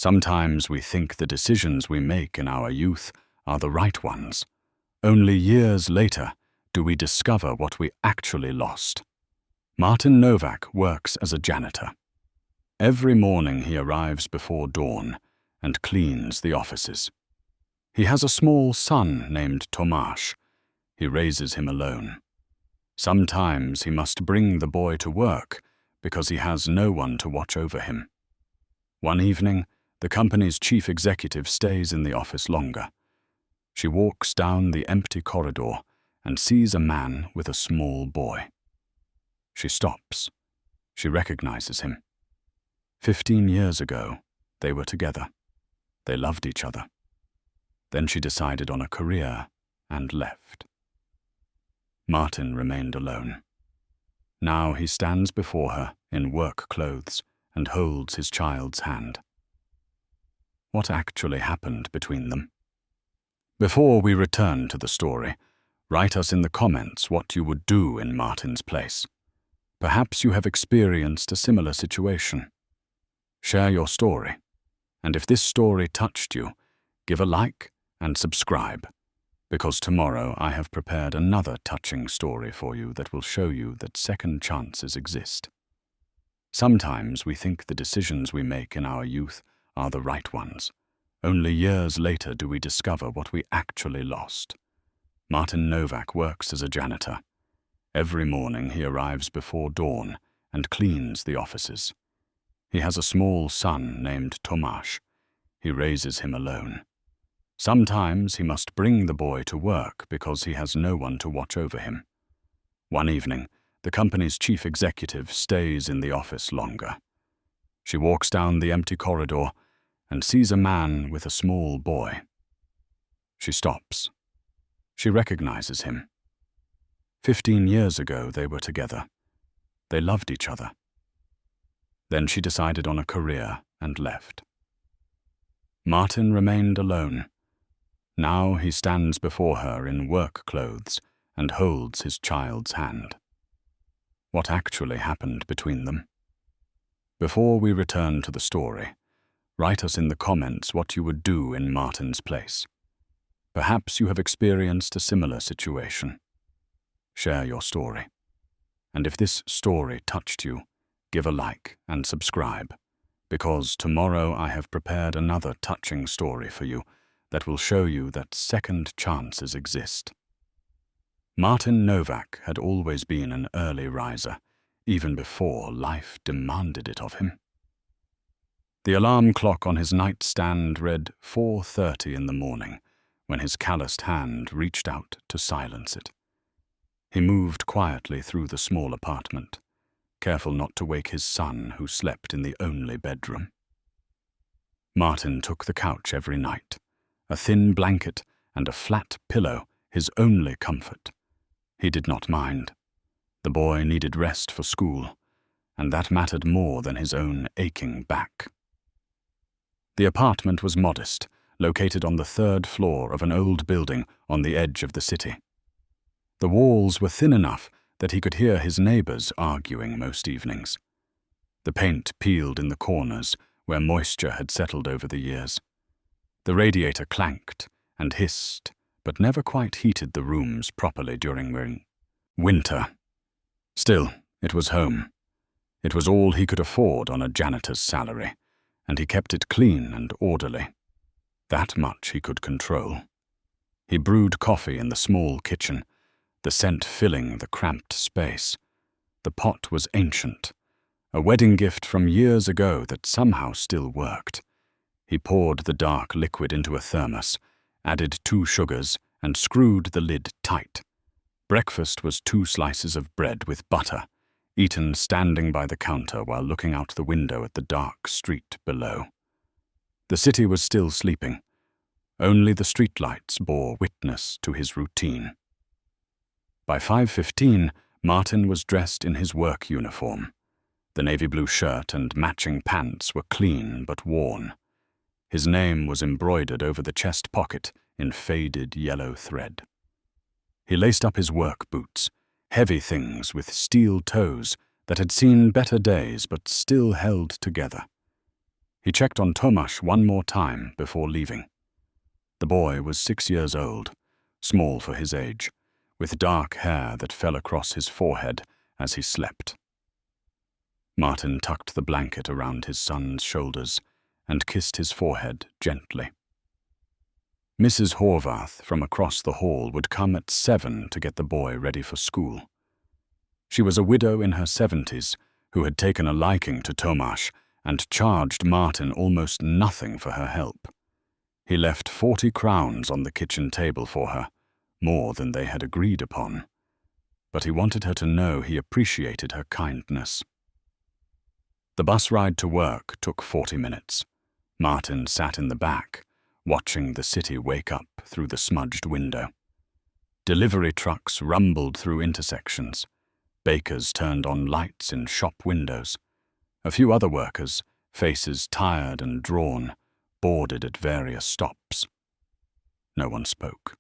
Sometimes we think the decisions we make in our youth are the right ones. Only years later do we discover what we actually lost. Martin Novak works as a janitor. Every morning he arrives before dawn and cleans the offices. He has a small son named Tomasz. He raises him alone. Sometimes he must bring the boy to work because he has no one to watch over him. One evening, the company's chief executive stays in the office longer. She walks down the empty corridor and sees a man with a small boy. She stops. She recognizes him. 15 years ago, they were together. They loved each other. Then she decided on a career and left. Martin remained alone. Now he stands before her in work clothes and holds his child's hand. What actually happened between them? Before we return to the story, write us in the comments what you would do in Martin's place. Perhaps you have experienced a similar situation. Share your story, and if this story touched you, give a like and subscribe, because tomorrow I have prepared another touching story for you that will show you that second chances exist. Sometimes we think the decisions we make in our youth are the right ones. Only years later do we discover what we actually lost. Martin Novak works as a janitor. Every morning he arrives before dawn and cleans the offices. He has a small son named Tomasz. He raises him alone. Sometimes he must bring the boy to work because he has no one to watch over him. One evening, the company's chief executive stays in the office longer. She walks down the empty corridor and sees a man with a small boy. She stops. She recognizes him. 15 years ago, they were together. They loved each other. Then she decided on a career and left. Martin remained alone. Now he stands before her in work clothes and holds his child's hand. What actually happened between them? Before we return to the story, write us in the comments what you would do in Martin's place. Perhaps you have experienced a similar situation. Share your story. And if this story touched you, give a like and subscribe, because tomorrow I have prepared another touching story for you that will show you that second chances exist. Martin Novak had always been an early riser, even before life demanded it of him. The alarm clock on his nightstand read 4:30 in the morning when his calloused hand reached out to silence it. He moved quietly through the small apartment, careful not to wake his son who slept in the only bedroom. Martin took the couch every night, a thin blanket and a flat pillow his only comfort. He did not mind. The boy needed rest for school, and that mattered more than his own aching back. The apartment was modest, located on the 3rd floor of an old building on the edge of the city. The walls were thin enough that he could hear his neighbors arguing most evenings. The paint peeled in the corners where moisture had settled over the years. The radiator clanked and hissed, but never quite heated the rooms properly during winter. Still, it was home. It was all he could afford on a janitor's salary, and he kept it clean and orderly. That much he could control. He brewed coffee in the small kitchen, the scent filling the cramped space. The pot was ancient, a wedding gift from years ago that somehow still worked. He poured the dark liquid into a thermos, added 2 sugars, and screwed the lid tight. Breakfast was 2 slices of bread with butter, eaten standing by the counter while looking out the window at the dark street below. The city was still sleeping. Only the streetlights bore witness to his routine. By 5:15, Martin was dressed in his work uniform. The navy blue shirt and matching pants were clean but worn. His name was embroidered over the chest pocket in faded yellow thread. He laced up his work boots, heavy things with steel toes that had seen better days but still held together. He checked on Tomasz one more time before leaving. The boy was 6 years old, small for his age, with dark hair that fell across his forehead as he slept. Martin tucked the blanket around his son's shoulders and kissed his forehead gently. Mrs. Horvath from across the hall would come at 7 to get the boy ready for school. She was a widow in her 70s who had taken a liking to Tomasz and charged Martin almost nothing for her help. He left 40 crowns on the kitchen table for her, more than they had agreed upon. But he wanted her to know he appreciated her kindness. The bus ride to work took 40 minutes. Martin sat in the back, watching the city wake up through the smudged window. Delivery trucks rumbled through intersections. Bakers turned on lights in shop windows. A few other workers, faces tired and drawn, boarded at various stops. No one spoke.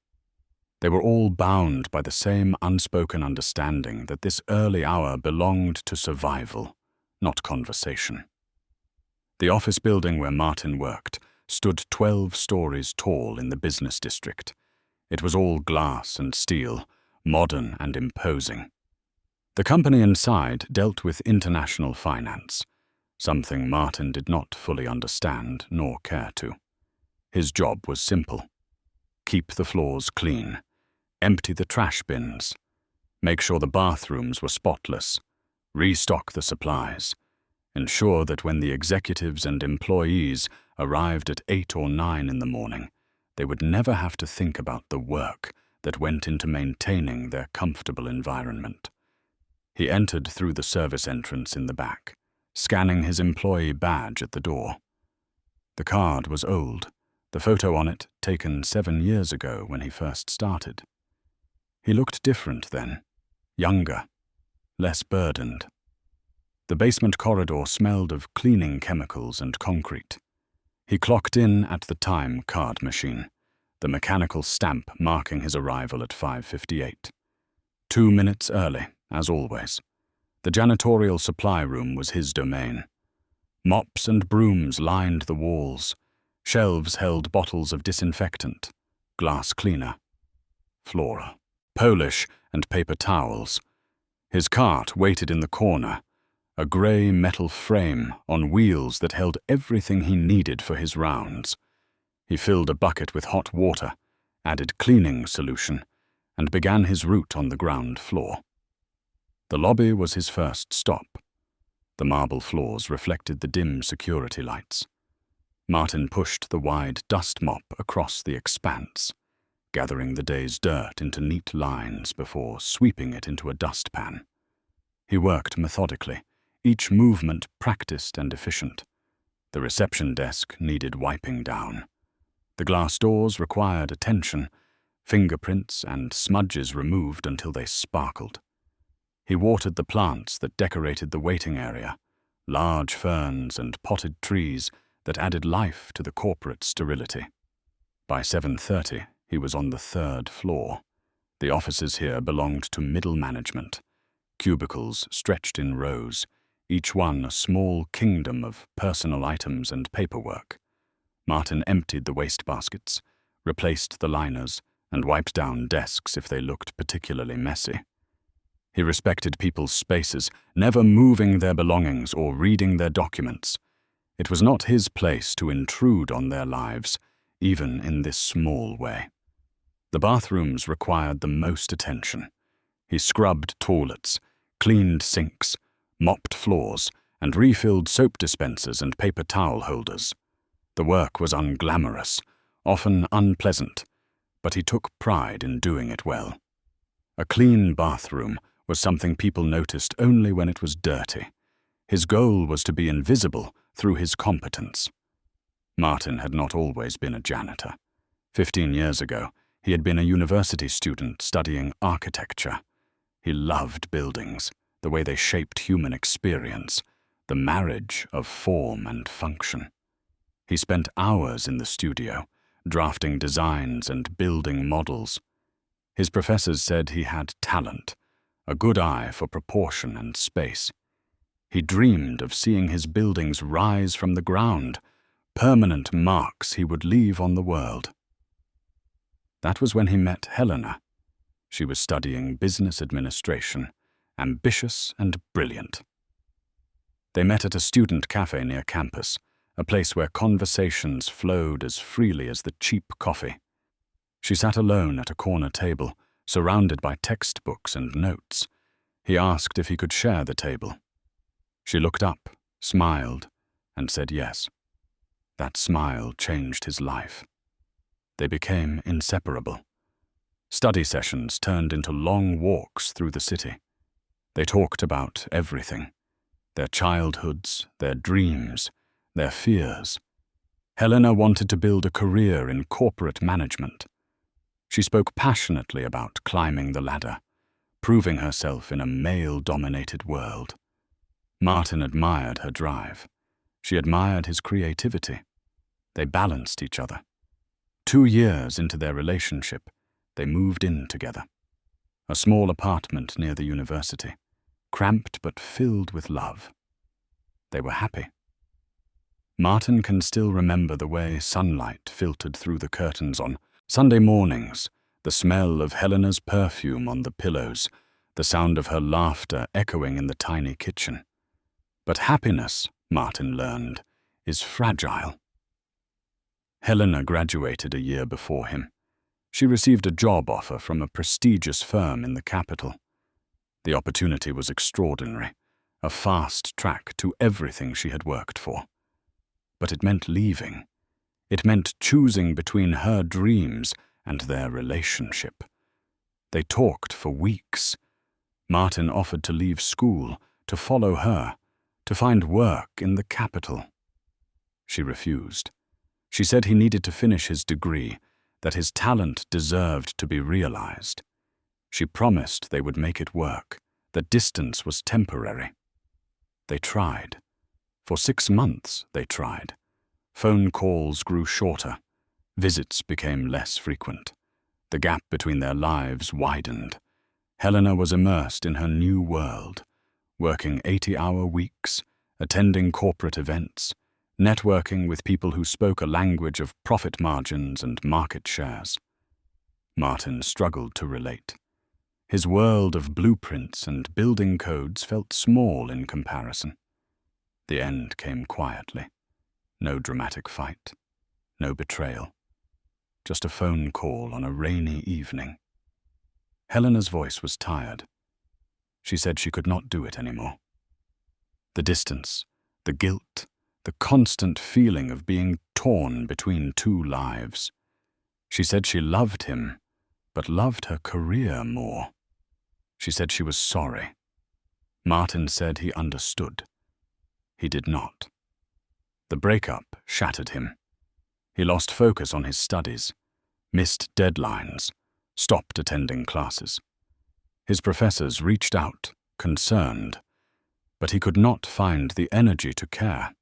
They were all bound by the same unspoken understanding that this early hour belonged to survival, not conversation. The office building where Martin worked stood 12 stories tall in the business district. It was all glass and steel, modern and imposing. The company inside dealt with international finance, something Martin did not fully understand nor care to. His job was simple. Keep the floors clean, empty the trash bins, make sure the bathrooms were spotless, restock the supplies, ensure that when the executives and employees arrived at 8 or 9 in the morning, they would never have to think about the work that went into maintaining their comfortable environment. He entered through the service entrance in the back, scanning his employee badge at the door. The card was old, the photo on it taken 7 years ago when he first started. He looked different then, younger, less burdened. The basement corridor smelled of cleaning chemicals and concrete. He clocked in at the time card machine, the mechanical stamp marking his arrival at 5:58. 2 minutes early, as always. The janitorial supply room was his domain. Mops and brooms lined the walls. Shelves held bottles of disinfectant, glass cleaner, Flora, Polish, and paper towels. His cart waited in the corner, a grey metal frame on wheels that held everything he needed for his rounds. He filled a bucket with hot water, added cleaning solution, and began his route on the ground floor. The lobby was his first stop. The marble floors reflected the dim security lights. Martin pushed the wide dust mop across the expanse, gathering the day's dirt into neat lines before sweeping it into a dustpan. He worked methodically, each movement practiced and efficient. The reception desk needed wiping down. The glass doors required attention, fingerprints and smudges removed until they sparkled. He watered the plants that decorated the waiting area, large ferns and potted trees that added life to the corporate sterility. By 7:30, he was on the 3rd floor. The offices here belonged to middle management. Cubicles stretched in rows, each one a small kingdom of personal items and paperwork. Martin emptied the wastebaskets, replaced the liners, and wiped down desks if they looked particularly messy. He respected people's spaces, never moving their belongings or reading their documents. It was not his place to intrude on their lives, even in this small way. The bathrooms required the most attention. He scrubbed toilets, cleaned sinks, mopped floors, and refilled soap dispensers and paper towel holders. The work was unglamorous, often unpleasant, but he took pride in doing it well. A clean bathroom was something people noticed only when it was dirty. His goal was to be invisible through his competence. Martin had not always been a janitor. 15 years ago, he had been a university student studying architecture. He loved buildings, the way they shaped human experience, the marriage of form and function. He spent hours in the studio, drafting designs and building models. His professors said he had talent, a good eye for proportion and space. He dreamed of seeing his buildings rise from the ground, permanent marks he would leave on the world. That was when he met Helena. She was studying business administration, ambitious and brilliant. They met at a student cafe near campus, a place where conversations flowed as freely as the cheap coffee. She sat alone at a corner table, surrounded by textbooks and notes. He asked if he could share the table. She looked up, smiled, and said yes. That smile changed his life. They became inseparable. Study sessions turned into long walks through the city. They talked about everything: their childhoods, their dreams, their fears. Helena wanted to build a career in corporate management. She spoke passionately about climbing the ladder, proving herself in a male-dominated world. Martin admired her drive. She admired his creativity. They balanced each other. 2 years into their relationship, they moved in together. A small apartment near the university, cramped but filled with love. They were happy. Martin can still remember the way sunlight filtered through the curtains on Sunday mornings, the smell of Helena's perfume on the pillows, the sound of her laughter echoing in the tiny kitchen. But happiness, Martin learned, is fragile. Helena graduated a year before him. She received a job offer from a prestigious firm in the capital. The opportunity was extraordinary, a fast track to everything she had worked for. But it meant leaving. It meant choosing between her dreams and their relationship. They talked for weeks. Martin offered to leave school, to follow her, to find work in the capital. She refused. She said he needed to finish his degree, that his talent deserved to be realized. She promised they would make it work, that distance was temporary. They tried. For 6 months they tried. Phone calls grew shorter. Visits became less frequent. The gap between their lives widened. Helena was immersed in her new world, working 80-hour weeks, attending corporate events, networking with people who spoke a language of profit margins and market shares. Martin struggled to relate. His world of blueprints and building codes felt small in comparison. The end came quietly. No dramatic fight, no betrayal. Just a phone call on a rainy evening. Helena's voice was tired. She said she could not do it anymore. The distance, the guilt, the constant feeling of being torn between 2 lives. She said she loved him, but loved her career more. She said she was sorry. Martin said he understood. He did not. The breakup shattered him. He lost focus on his studies, missed deadlines, stopped attending classes. His professors reached out, concerned, but he could not find the energy to care.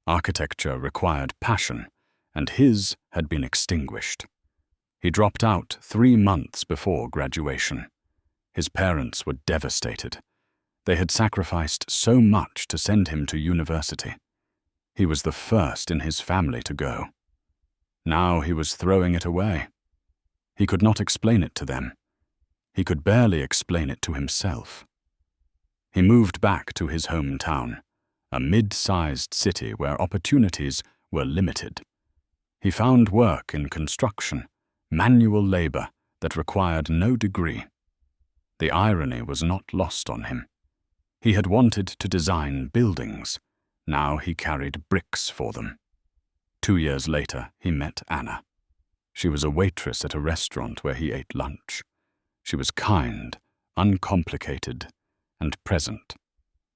Architecture required passion, and his had been extinguished. He dropped out 3 months before graduation. His parents were devastated. They had sacrificed so much to send him to university. He was the first in his family to go. Now he was throwing it away. He could not explain it to them. He could barely explain it to himself. He moved back to his hometown, a mid-sized city where opportunities were limited. He found work in construction, manual labor that required no degree. The irony was not lost on him. He had wanted to design buildings. Now he carried bricks for them. 2 years later, he met Anna. She was a waitress at a restaurant where he ate lunch. She was kind, uncomplicated, and present.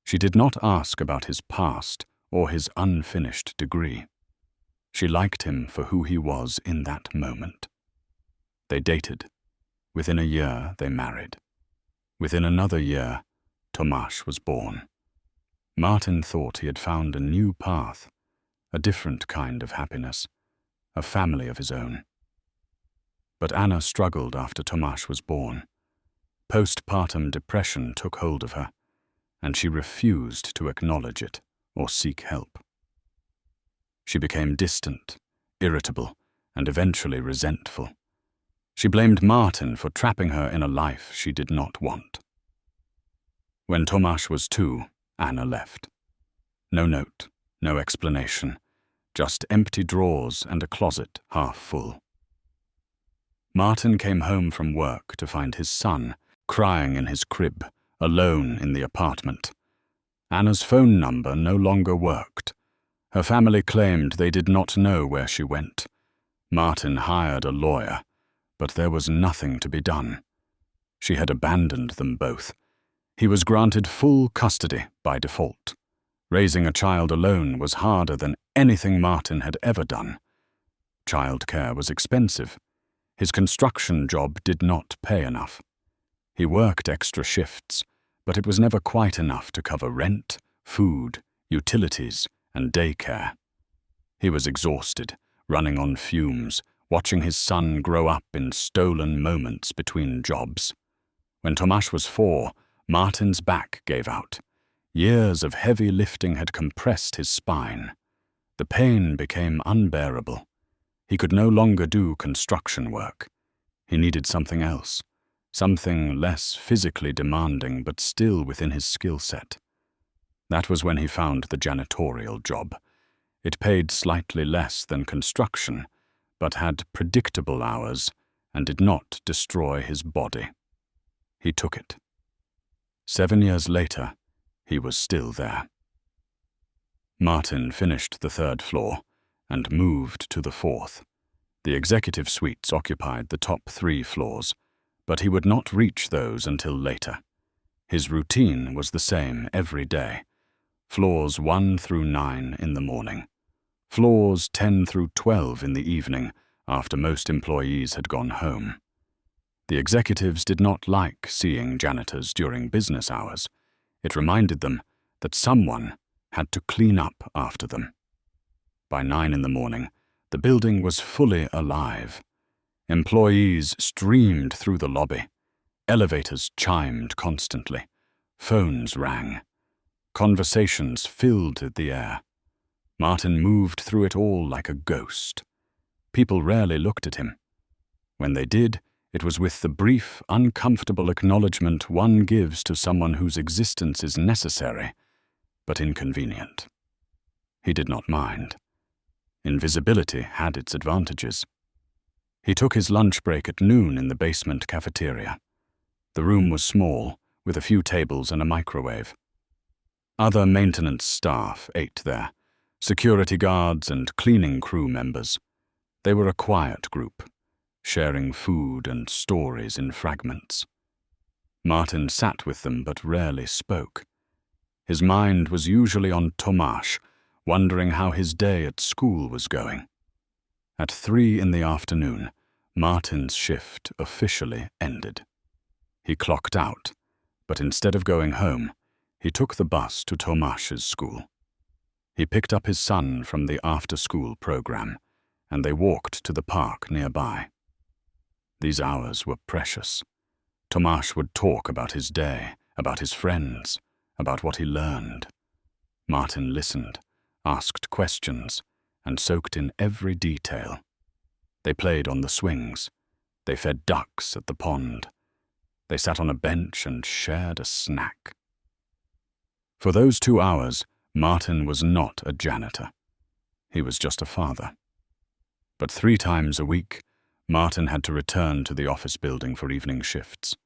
She did not ask about his past or his unfinished degree. She liked him for who he was in that moment. They dated. Within a year, they married. Within another year, Tomasz was born. Martin thought he had found a new path, a different kind of happiness, a family of his own. But Anna struggled after Tomasz was born. Postpartum depression took hold of her, and she refused to acknowledge it or seek help. She became distant, irritable, and eventually resentful. She blamed Martin for trapping her in a life she did not want. When Tomáš was 2, Anna left. No note, no explanation, just empty drawers and a closet half full. Martin came home from work to find his son crying in his crib, alone in the apartment. Anna's phone number no longer worked. Her family claimed they did not know where she went. Martin hired a lawyer, but there was nothing to be done. She had abandoned them both. He was granted full custody by default. Raising a child alone was harder than anything Martin had ever done. Childcare was expensive. His construction job did not pay enough. He worked extra shifts, but it was never quite enough to cover rent, food, utilities, and daycare. He was exhausted, running on fumes, watching his son grow up in stolen moments between jobs. When Tomáš was 4, Martin's back gave out. Years of heavy lifting had compressed his spine. The pain became unbearable. He could no longer do construction work. He needed something else, something less physically demanding but still within his skill set. That was when he found the janitorial job. It paid slightly less than construction, but had predictable hours and did not destroy his body. He took it. 7 years later, he was still there. Martin finished the 3rd floor and moved to the 4th. The executive suites occupied the top 3 floors, but he would not reach those until later. His routine was the same every day. Floors 1 through 9 in the morning. Floors 10 through 12 in the evening, after most employees had gone home. The executives did not like seeing janitors during business hours. It reminded them that someone had to clean up after them. By 9 in the morning, the building was fully alive. Employees streamed through the lobby. Elevators chimed constantly. Phones rang. Conversations filled the air. Martin moved through it all like a ghost. People rarely looked at him. When they did, it was with the brief, uncomfortable acknowledgement one gives to someone whose existence is necessary, but inconvenient. He did not mind. Invisibility had its advantages. He took his lunch break at noon in the basement cafeteria. The room was small, with a few tables and a microwave. Other maintenance staff ate there, security guards and cleaning crew members. They were a quiet group, sharing food and stories in fragments. Martin sat with them but rarely spoke. His mind was usually on Tomáš, wondering how his day at school was going. At 3 in the afternoon, Martin's shift officially ended. He clocked out, but instead of going home, he took the bus to Tomáš's school. He picked up his son from the after-school program, and they walked to the park nearby. These hours were precious. Tomáš would talk about his day, about his friends, about what he learned. Martin listened, asked questions, and soaked in every detail. They played on the swings. They fed ducks at the pond. They sat on a bench and shared a snack. For those 2 hours, Martin was not a janitor. He was just a father. But 3 times a week, Martin had to return to the office building for evening shifts.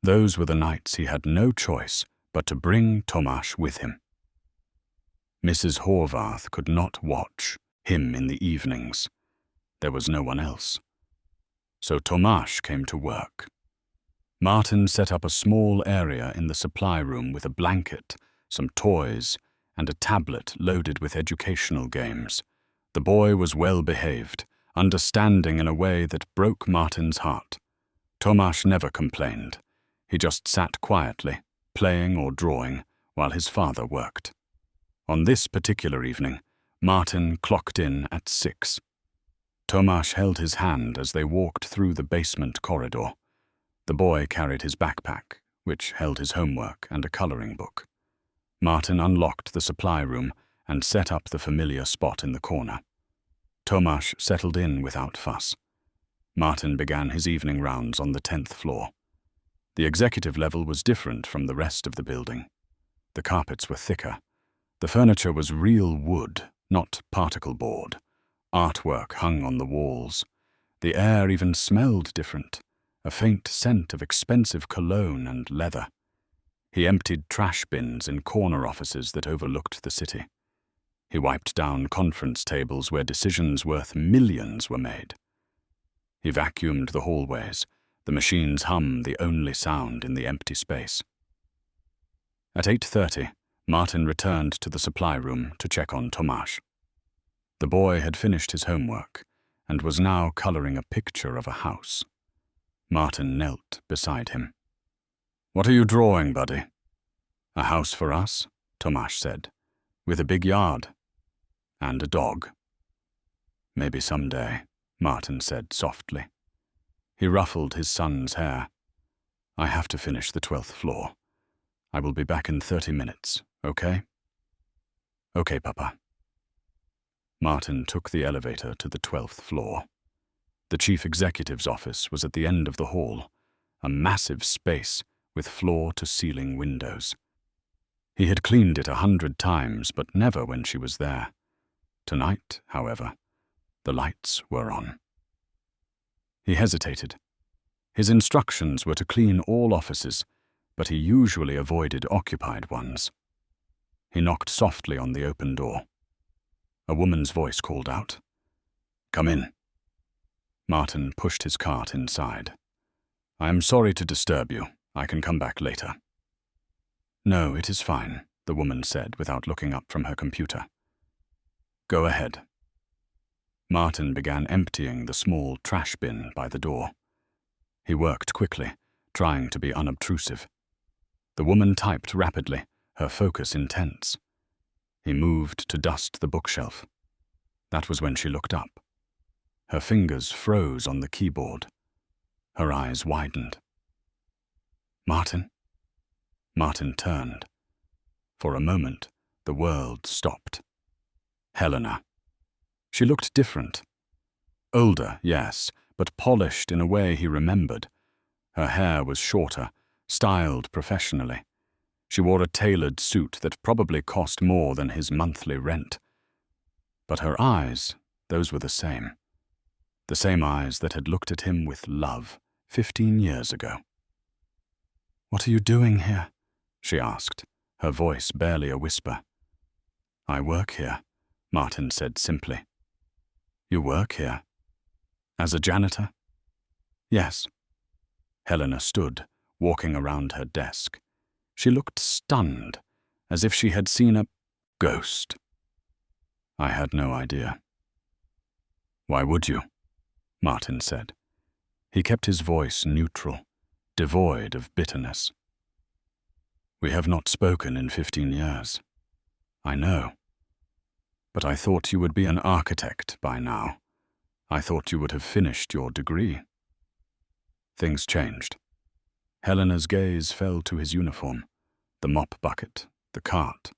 Those were the nights he had no choice but to bring Tomáš with him. Mrs. Horváth could not watch him in the evenings. There was no one else. So Tomáš came to work. Martin set up a small area in the supply room with a blanket, some toys, and a tablet loaded with educational games. The boy was well behaved, understanding in a way that broke Martin's heart. Tomáš never complained. He just sat quietly, playing or drawing, while his father worked. On this particular evening, Martin clocked in at 6. Tomáš held his hand as they walked through the basement corridor. The boy carried his backpack, which held his homework and a coloring book. Martin unlocked the supply room and set up the familiar spot in the corner. Tomasz settled in without fuss. Martin began his evening rounds on the 10th floor. The executive level was different from the rest of the building. The carpets were thicker. The furniture was real wood, not particle board. Artwork hung on the walls. The air even smelled different, a faint scent of expensive cologne and leather. He emptied trash bins in corner offices that overlooked the city. He wiped down conference tables where decisions worth millions were made. He vacuumed the hallways, the machine's hum the only sound in the empty space. At 8:30, Martin returned to the supply room to check on Tomasz. The boy had finished his homework and was now coloring a picture of a house. Martin knelt beside him. "What are you drawing, buddy?" "A house for us," Tomasz said, "with a big yard. And a dog." "Maybe someday," Martin said softly. He ruffled his son's hair. "I have to finish the 12th floor. I will be back in 30 minutes, okay?" "Okay, Papa." Martin took the elevator to the 12th floor. The chief executive's office was at the end of the hall, a massive space with floor-to-ceiling windows. He had cleaned it 100 times, but never when she was there. Tonight, however, the lights were on. He hesitated. His instructions were to clean all offices, but he usually avoided occupied ones. He knocked softly on the open door. A woman's voice called out, "Come in." Martin pushed his cart inside. "I am sorry to disturb you. I can come back later." "No, it is fine," the woman said without looking up from her computer. "Go ahead." Martin began emptying the small trash bin by the door. He worked quickly, trying to be unobtrusive. The woman typed rapidly, her focus intense. He moved to dust the bookshelf. That was when she looked up. Her fingers froze on the keyboard. Her eyes widened. "Martin?" Martin turned. For a moment, the world stopped. Helena. She looked different. Older, yes, but polished in a way he remembered. Her hair was shorter, styled professionally. She wore a tailored suit that probably cost more than his monthly rent. But her eyes, those were the same. The same eyes that had looked at him with love 15 years ago. "What are you doing here?" she asked, her voice barely a whisper. "I work here," Martin said simply. "You work here? As a janitor?" "Yes." Helena stood, walking around her desk. She looked stunned, as if she had seen a ghost. "I had no idea." "Why would you?" Martin said. He kept his voice neutral, devoid of bitterness. "We have not spoken in 15 years. I know. But I thought you would be an architect by now. I thought you would have finished your degree." Things changed. Helena's gaze fell to his uniform, the mop bucket, the cart.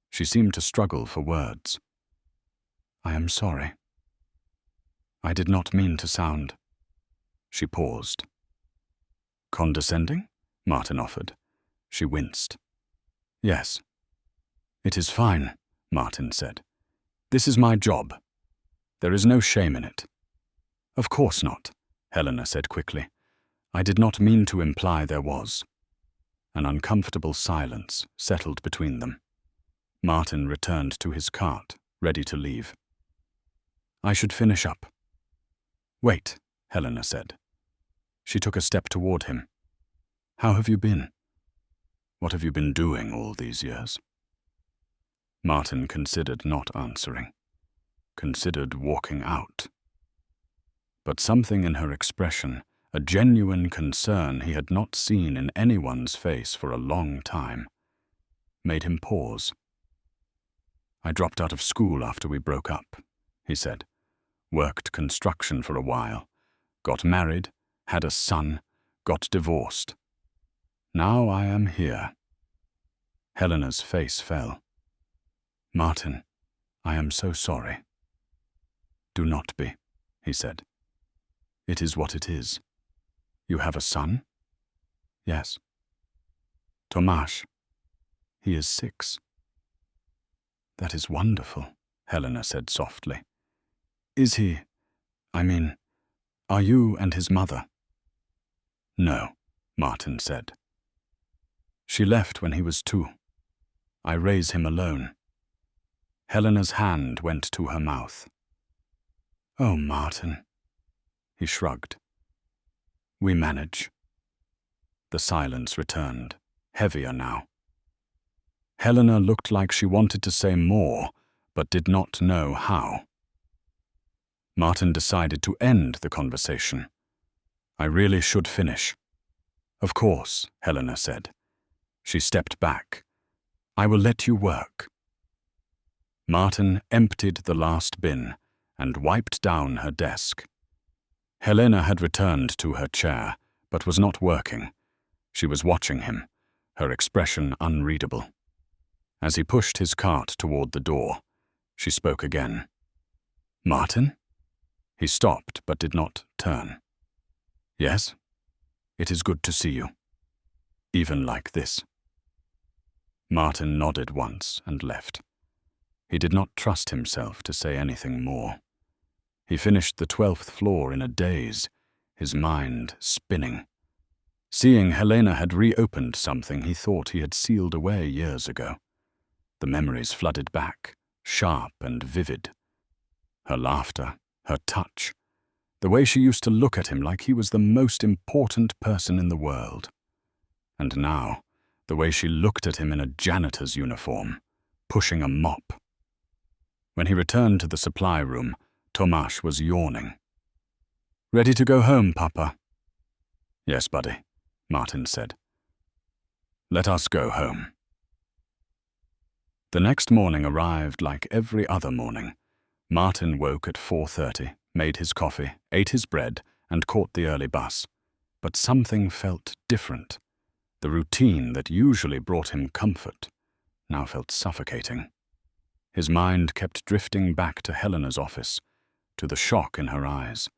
She seemed to struggle for words. "I am sorry. I did not mean to sound." She paused. "Condescending?" Martin offered. She winced. "Yes." "It is fine," Martin said. "This is my job. There is no shame in it." "Of course not," Helena said quickly. "I did not mean to imply there was." An uncomfortable silence settled between them. Martin returned to his cart, ready to leave. "I should finish up." "Wait," Helena said. She took a step toward him. "How have you been?" "What have you been doing all these years?" Martin considered not answering, considered walking out. But something in her expression, a genuine concern he had not seen in anyone's face for a long time, made him pause. "I dropped out of school after we broke up," he said. "Worked construction for a while, got married, had a son, got divorced. Now I am here." Helena's face fell. Martin, I am so sorry. Do not be, he said. It is what it is. You have a son? Yes. Tomasz. He is 6. That is wonderful, Helena said softly. Is he, are you and his mother? No, Martin said. She left when he was 2. I raise him alone. Helena's hand went to her mouth. Oh, Martin. He shrugged. We manage. The silence returned, heavier now. Helena looked like she wanted to say more, but did not know how. Martin decided to end the conversation. I really should finish. Of course, Helena said. She stepped back. I will let you work. Martin emptied the last bin and wiped down her desk. Helena had returned to her chair, but was not working. She was watching him, her expression unreadable. As he pushed his cart toward the door, she spoke again. Martin? He stopped but did not turn. Yes? It is good to see you. Even like this. Martin nodded once and left. He did not trust himself to say anything more. He finished the 12th floor in a daze, his mind spinning. Seeing Helena had reopened something he thought he had sealed away years ago. The memories flooded back, sharp and vivid. Her laughter, her touch, the way she used to look at him like he was the most important person in the world. And now, the way she looked at him in a janitor's uniform, pushing a mop. When he returned to the supply room, Tomasz was yawning. Ready to go home, Papa? Yes, buddy, Martin said. Let us go home. The next morning arrived like every other morning. Martin woke at 4:30, made his coffee, ate his bread, and caught the early bus. But something felt different. The routine that usually brought him comfort now felt suffocating. His mind kept drifting back to Helena's office, to the shock in her eyes,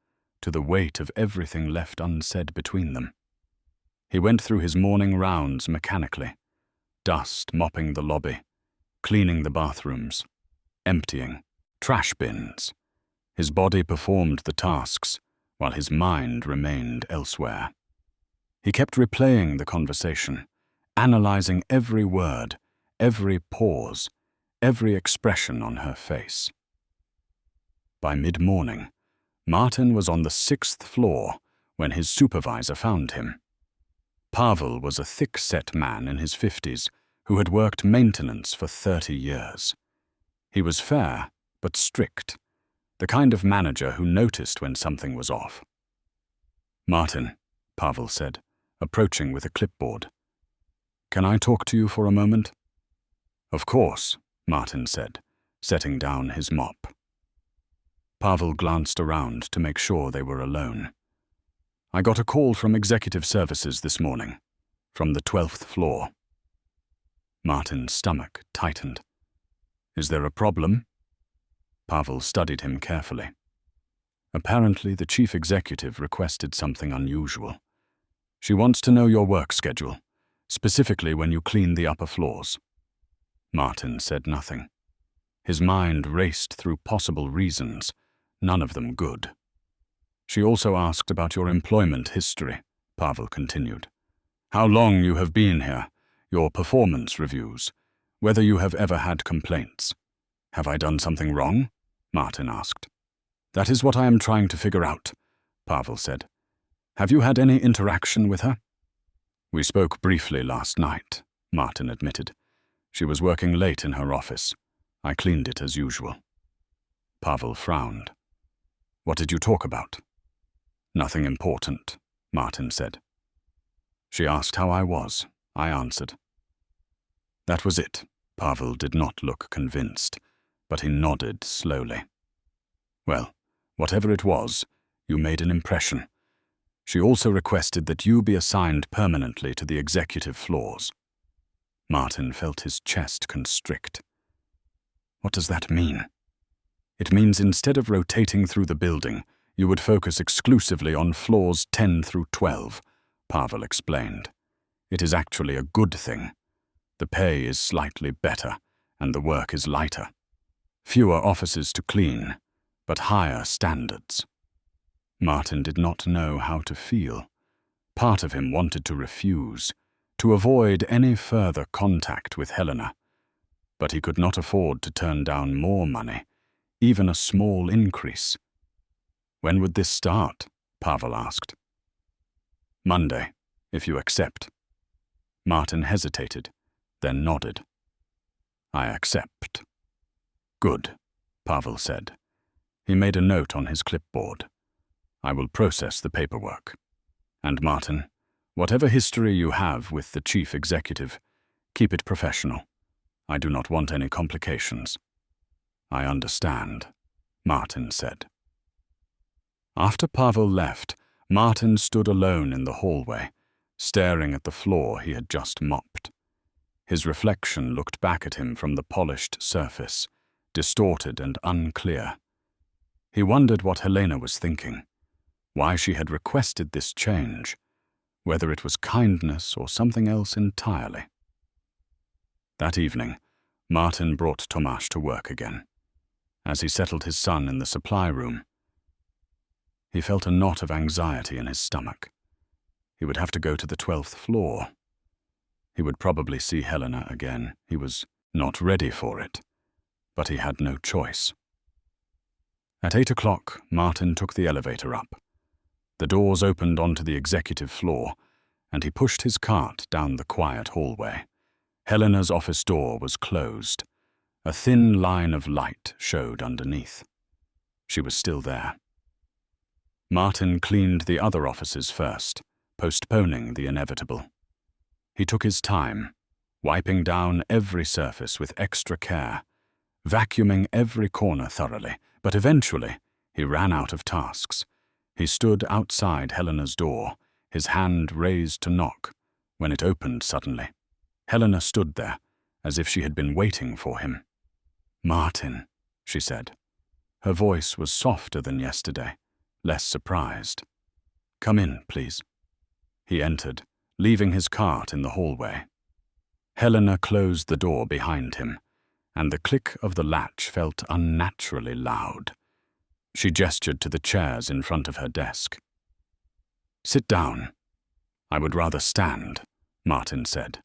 to the weight of everything left unsaid between them. He went through his morning rounds mechanically, dust mopping the lobby, cleaning the bathrooms, emptying, trash bins. His body performed the tasks, while his mind remained elsewhere. He kept replaying the conversation, analyzing every word, every pause, every expression on her face. By mid-morning, Martin was on the 6th floor when his supervisor found him. Pavel was a thick-set man in his 50s who had worked maintenance for 30 years. He was fair, but strict, the kind of manager who noticed when something was off. Martin, Pavel said, approaching with a clipboard. Can I talk to you for a moment? Of course, Martin said, setting down his mop. Pavel glanced around to make sure they were alone. I got a call from Executive Services this morning, from the 12th floor. Martin's stomach tightened. Is there a problem? Pavel studied him carefully. Apparently, the chief executive requested something unusual. She wants to know your work schedule, specifically when you clean the upper floors. Martin said nothing. His mind raced through possible reasons, none of them good. She also asked about your employment history, Pavel continued. How long you have been here, your performance reviews, whether you have ever had complaints. Have I done something wrong? Martin asked. That is what I am trying to figure out, Pavel said. Have you had any interaction with her? We spoke briefly last night, Martin admitted. She was working late in her office. I cleaned it as usual. Pavel frowned. What did you talk about? Nothing important, Martin said. She asked how I was. I answered. That was it. Pavel did not look convinced, but he nodded slowly. Well, whatever it was, you made an impression. She also requested that you be assigned permanently to the executive floors. Martin felt his chest constrict. What does that mean? It means instead of rotating through the building, you would focus exclusively on floors 10 through 12, Pavel explained. It is actually a good thing. The pay is slightly better, and the work is lighter. Fewer offices to clean, but higher standards. Martin did not know how to feel. Part of him wanted to refuse, to avoid any further contact with Helena. But he could not afford to turn down more money, even a small increase. When would this start? Pavel asked. Monday, if you accept. Martin hesitated, then nodded. I accept. Good, Pavel said. He made a note on his clipboard. I will process the paperwork. And Martin, whatever history you have with the chief executive, keep it professional. I do not want any complications. I understand, Martin said. After Pavel left, Martin stood alone in the hallway, staring at the floor he had just mopped. His reflection looked back at him from the polished surface, distorted and unclear. He wondered what Helena was thinking, why she had requested this change, whether it was kindness or something else entirely. That evening, Martin brought Tomáš to work again. As he settled his son in the supply room, he felt a knot of anxiety in his stomach. He would have to go to the 12th floor. He would probably see Helena again. He was not ready for it, but he had no choice. At 8 o'clock, Martin took the elevator up. The doors opened onto the executive floor, and he pushed his cart down the quiet hallway. Helena's office door was closed. A thin line of light showed underneath. She was still there. Martin cleaned the other offices first, postponing the inevitable. He took his time, wiping down every surface with extra care, vacuuming every corner thoroughly, but eventually he ran out of tasks. He stood outside Helena's door, his hand raised to knock, when it opened suddenly. Helena stood there, as if she had been waiting for him. Martin, she said. Her voice was softer than yesterday, less surprised. Come in, please. He entered, leaving his cart in the hallway. Helena closed the door behind him, and the click of the latch felt unnaturally loud. She gestured to the chairs in front of her desk. Sit down. I would rather stand, Martin said.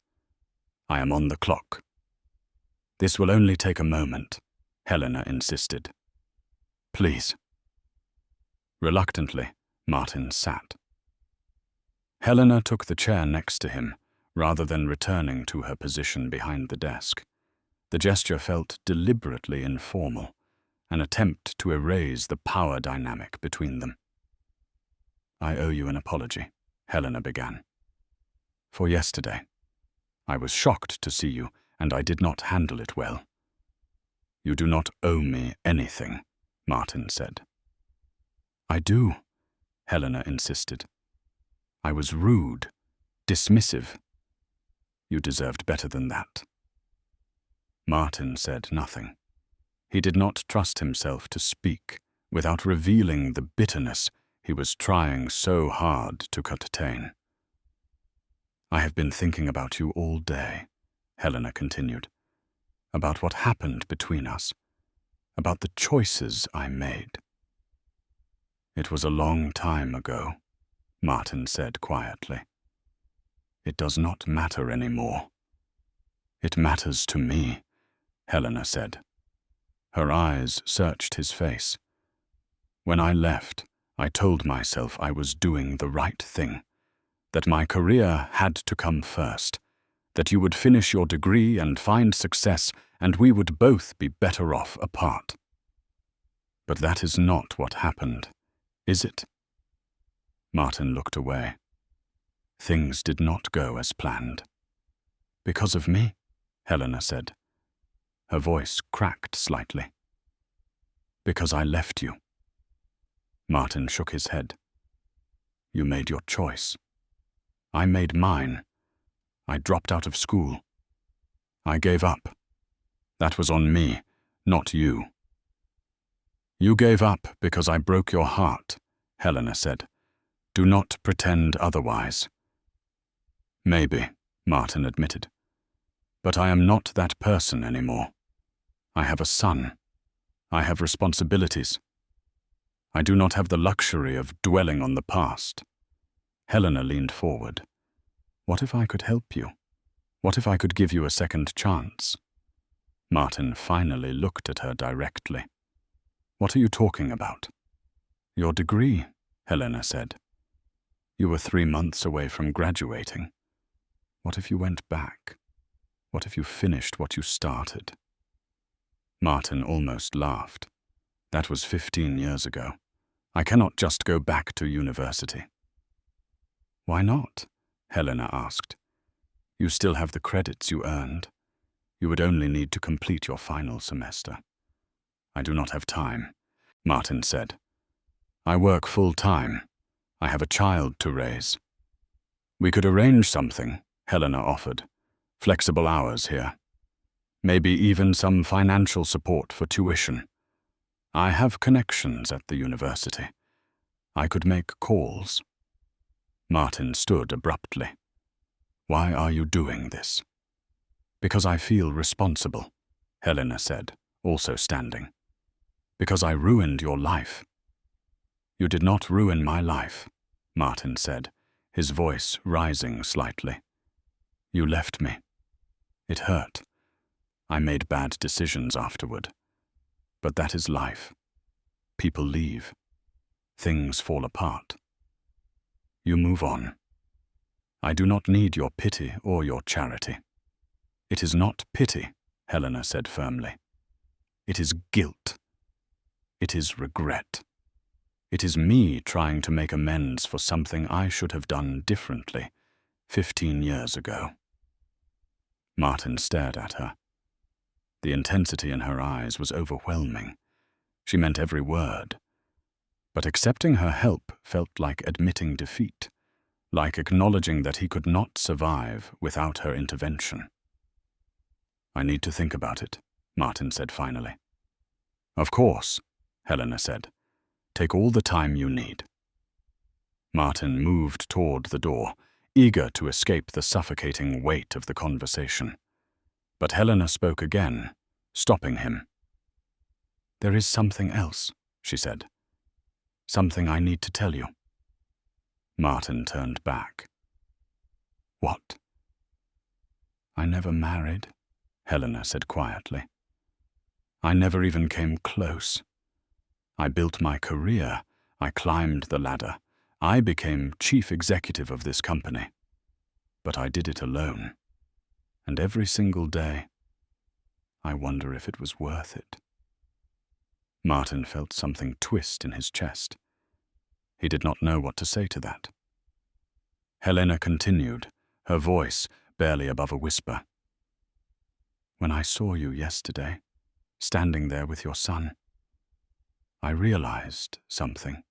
I am on the clock. This will only take a moment, Helena insisted. Please. Reluctantly, Martin sat. Helena took the chair next to him, rather than returning to her position behind the desk. The gesture felt deliberately informal, an attempt to erase the power dynamic between them. I owe you an apology, Helena began. For yesterday. I was shocked to see you, and I did not handle it well. You do not owe me anything, Martin said. I do, Helena insisted. I was rude, dismissive. You deserved better than that. Martin said nothing. He did not trust himself to speak without revealing the bitterness he was trying so hard to contain. I have been thinking about you all day, Helena continued, about what happened between us, about the choices I made. It was a long time ago, Martin said quietly. It does not matter anymore. It matters to me, Helena said. Her eyes searched his face. When I left, I told myself I was doing the right thing, that my career had to come first, that you would finish your degree and find success, and we would both be better off apart. But that is not what happened, is it? Martin looked away. Things did not go as planned. Because of me, Helena said. Her voice cracked slightly. Because I left you. Martin shook his head. You made your choice. I made mine. I dropped out of school. I gave up. That was on me, not you. You gave up because I broke your heart, Helena said. Do not pretend otherwise. Maybe, Martin admitted. But I am not that person anymore. I have a son. I have responsibilities. I do not have the luxury of dwelling on the past. Helena leaned forward. What if I could help you? What if I could give you a second chance? Martin finally looked at her directly. What are you talking about? Your degree, Helena said. You were 3 months away from graduating. What if you went back? What if you finished what you started? Martin almost laughed. That was 15 years ago. I cannot just go back to university. Why not? Helena asked. You still have the credits you earned. You would only need to complete your final semester. I do not have time, Martin said. I work full-time. I have a child to raise. We could arrange something, Helena offered. Flexible hours here. Maybe even some financial support for tuition. I have connections at the university. I could make calls. Martin stood abruptly. Why are you doing this? Because I feel responsible, Helena said, also standing. Because I ruined your life. You did not ruin my life, Martin said, his voice rising slightly. You left me. It hurt. I made bad decisions afterward. But that is life. People leave. Things fall apart. You move on. I do not need your pity or your charity. It is not pity, Helena said firmly. It is guilt. It is regret. It is me trying to make amends for something I should have done differently 15 years ago. Martin stared at her. The intensity in her eyes was overwhelming. She meant every word. But accepting her help felt like admitting defeat, like acknowledging that he could not survive without her intervention. I need to think about it, Martin said finally. Of course, Helena said. Take all the time you need. Martin moved toward the door, eager to escape the suffocating weight of the conversation. But Helena spoke again, stopping him. There is something else, she said. Something I need to tell you. Martin turned back. What? I never married, Helena said quietly. I never even came close. I built my career. I climbed the ladder. I became chief executive of this company. But I did it alone. And every single day, I wonder if it was worth it. Martin felt something twist in his chest. He did not know what to say to that. Helena continued, her voice barely above a whisper. When I saw you yesterday, standing there with your son, I realized something.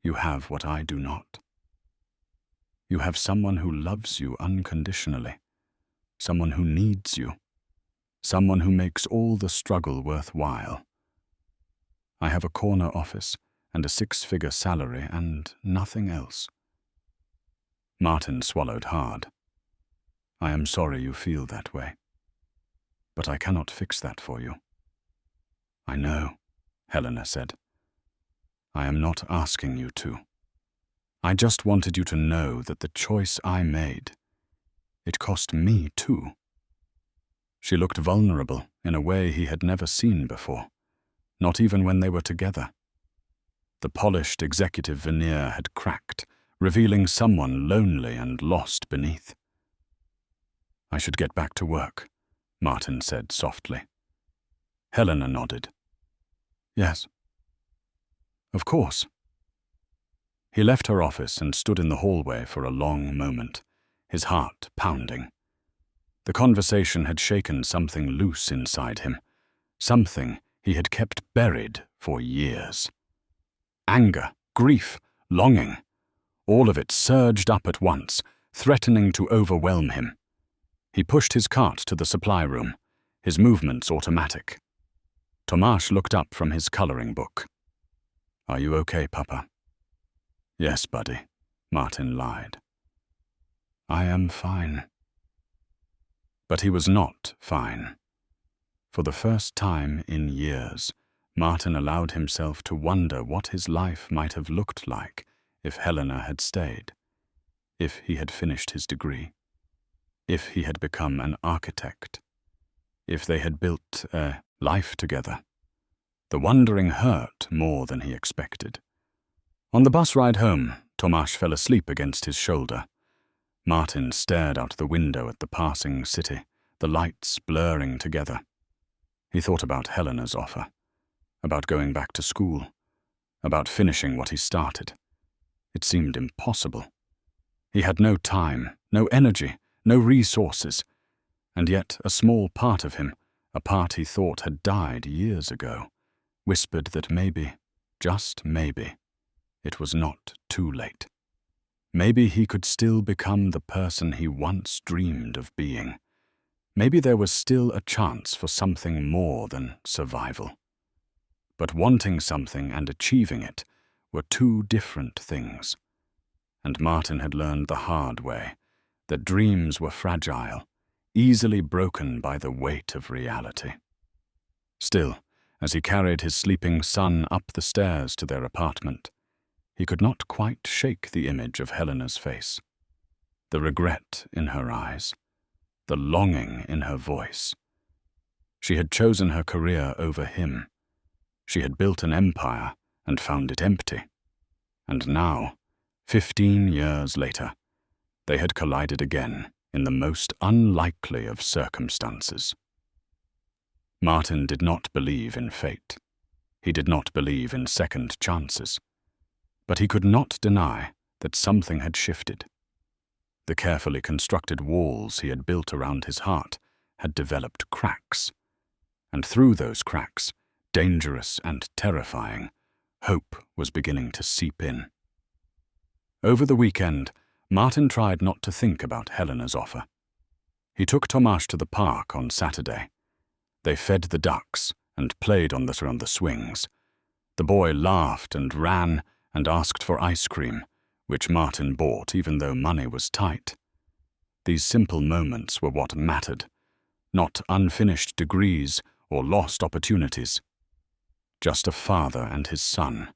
You have what I do not. You have someone who loves you unconditionally, someone who needs you, someone who makes all the struggle worthwhile. I have a corner office and a 6-figure salary and nothing else. Martin swallowed hard. I am sorry you feel that way, but I cannot fix that for you. I know, Helena said. I am not asking you to. I just wanted you to know that the choice I made, it cost me too. She looked vulnerable in a way he had never seen before, not even when they were together. The polished executive veneer had cracked, revealing someone lonely and lost beneath. I should get back to work, Martin said softly. Helena nodded. Yes. Of course. He left her office and stood in the hallway for a long moment, his heart pounding. The conversation had shaken something loose inside him, something he had kept buried for years. Anger, grief, longing, all of it surged up at once, threatening to overwhelm him. He pushed his cart to the supply room, his movements automatic. Tomasz looked up from his coloring book. "Are you okay, Papa?" "Yes, buddy," Martin lied. "I am fine." But he was not fine. For the first time in years, Martin allowed himself to wonder what his life might have looked like if Helena had stayed, if he had finished his degree, if he had become an architect, if they had built a life together. The wondering hurt more than he expected. On the bus ride home, Tomasz fell asleep against his shoulder. Martin stared out the window at the passing city, the lights blurring together. He thought about Helena's offer, about going back to school, about finishing what he started. It seemed impossible. He had no time, no energy, no resources, and yet a small part of him, a part he thought had died years ago, whispered that maybe, just maybe, it was not too late. Maybe he could still become the person he once dreamed of being. Maybe there was still a chance for something more than survival. But wanting something and achieving it were two different things. And Martin had learned the hard way that dreams were fragile, easily broken by the weight of reality. Still, as he carried his sleeping son up the stairs to their apartment, he could not quite shake the image of Helena's face, the regret in her eyes, the longing in her voice. She had chosen her career over him. She had built an empire and found it empty. And now, 15 years later, they had collided again in the most unlikely of circumstances. Martin did not believe in fate. He did not believe in second chances. But he could not deny that something had shifted. The carefully constructed walls he had built around his heart had developed cracks, and through those cracks, dangerous and terrifying, hope was beginning to seep in. Over the weekend, Martin tried not to think about Helena's offer. He took Tomasz to the park on Saturday. They fed the ducks and played on the swings. The boy laughed and ran and asked for ice cream, which Martin bought even though money was tight. These simple moments were what mattered, not unfinished degrees or lost opportunities. Just a father and his son,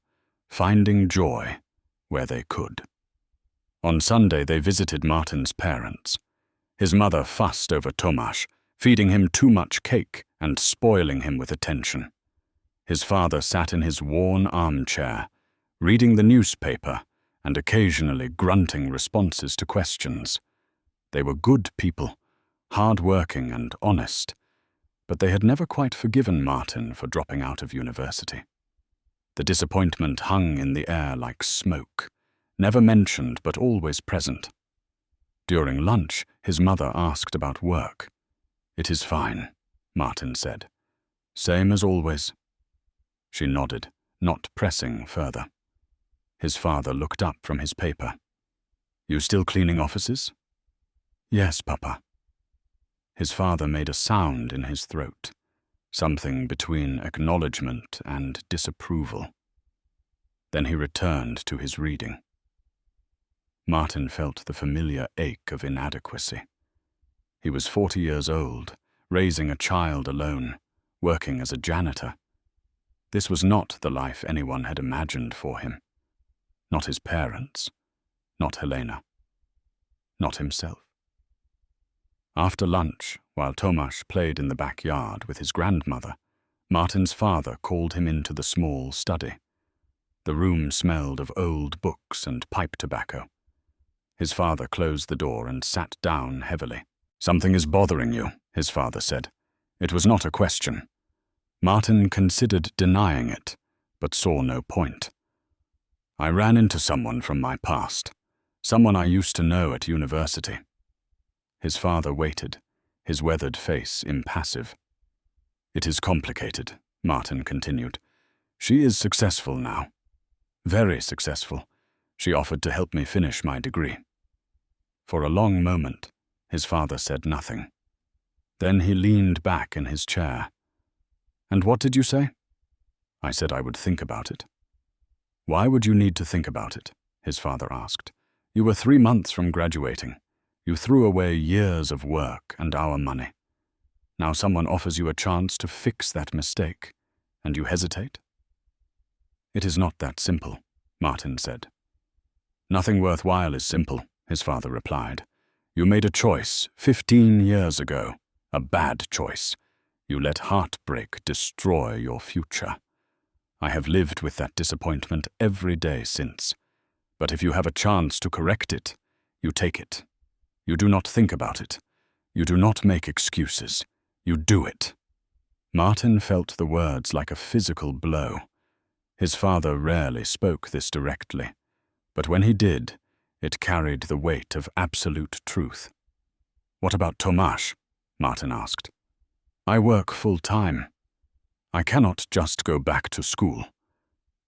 finding joy where they could. On Sunday they visited Martin's parents. His mother fussed over Tomasz, feeding him too much cake and spoiling him with attention. His father sat in his worn armchair, reading the newspaper and occasionally grunting responses to questions. They were good people, hard-working and honest, but they had never quite forgiven Martin for dropping out of university. The disappointment hung in the air like smoke, never mentioned but always present. During lunch, his mother asked about work. "It is fine," Martin said. "Same as always." She nodded, not pressing further. His father looked up from his paper. "You still cleaning offices?" "Yes, Papa." His father made a sound in his throat, something between acknowledgement and disapproval. Then he returned to his reading. Martin felt the familiar ache of inadequacy. He was 40 years old, raising a child alone, working as a janitor. This was not the life anyone had imagined for him. Not his parents, not Helena, not himself. After lunch, while Tomasz played in the backyard with his grandmother, Martin's father called him into the small study. The room smelled of old books and pipe tobacco. His father closed the door and sat down heavily. "Something is bothering you," his father said. It was not a question. Martin considered denying it, but saw no point. "I ran into someone from my past, someone I used to know at university." His father waited, his weathered face impassive. "It is complicated," Martin continued. "She is successful now. Very successful. She offered to help me finish my degree." For a long moment, his father said nothing. Then he leaned back in his chair. And what did you say? I said I would think about it. Why would you need to think about it? His father asked. You were 3 months from graduating. You threw away years of work and our money. Now someone offers you a chance to fix that mistake, and you hesitate? It is not that simple, Martin said. Nothing worthwhile is simple, his father replied. You made a choice 15 years ago, a bad choice. You let heartbreak destroy your future. I have lived with that disappointment every day since. But if you have a chance to correct it, you take it. You do not think about it. You do not make excuses. You do it. Martin felt the words like a physical blow. His father rarely spoke this directly, but when he did, it carried the weight of absolute truth. What about Tomasz? Martin asked. I work full-time. I cannot just go back to school.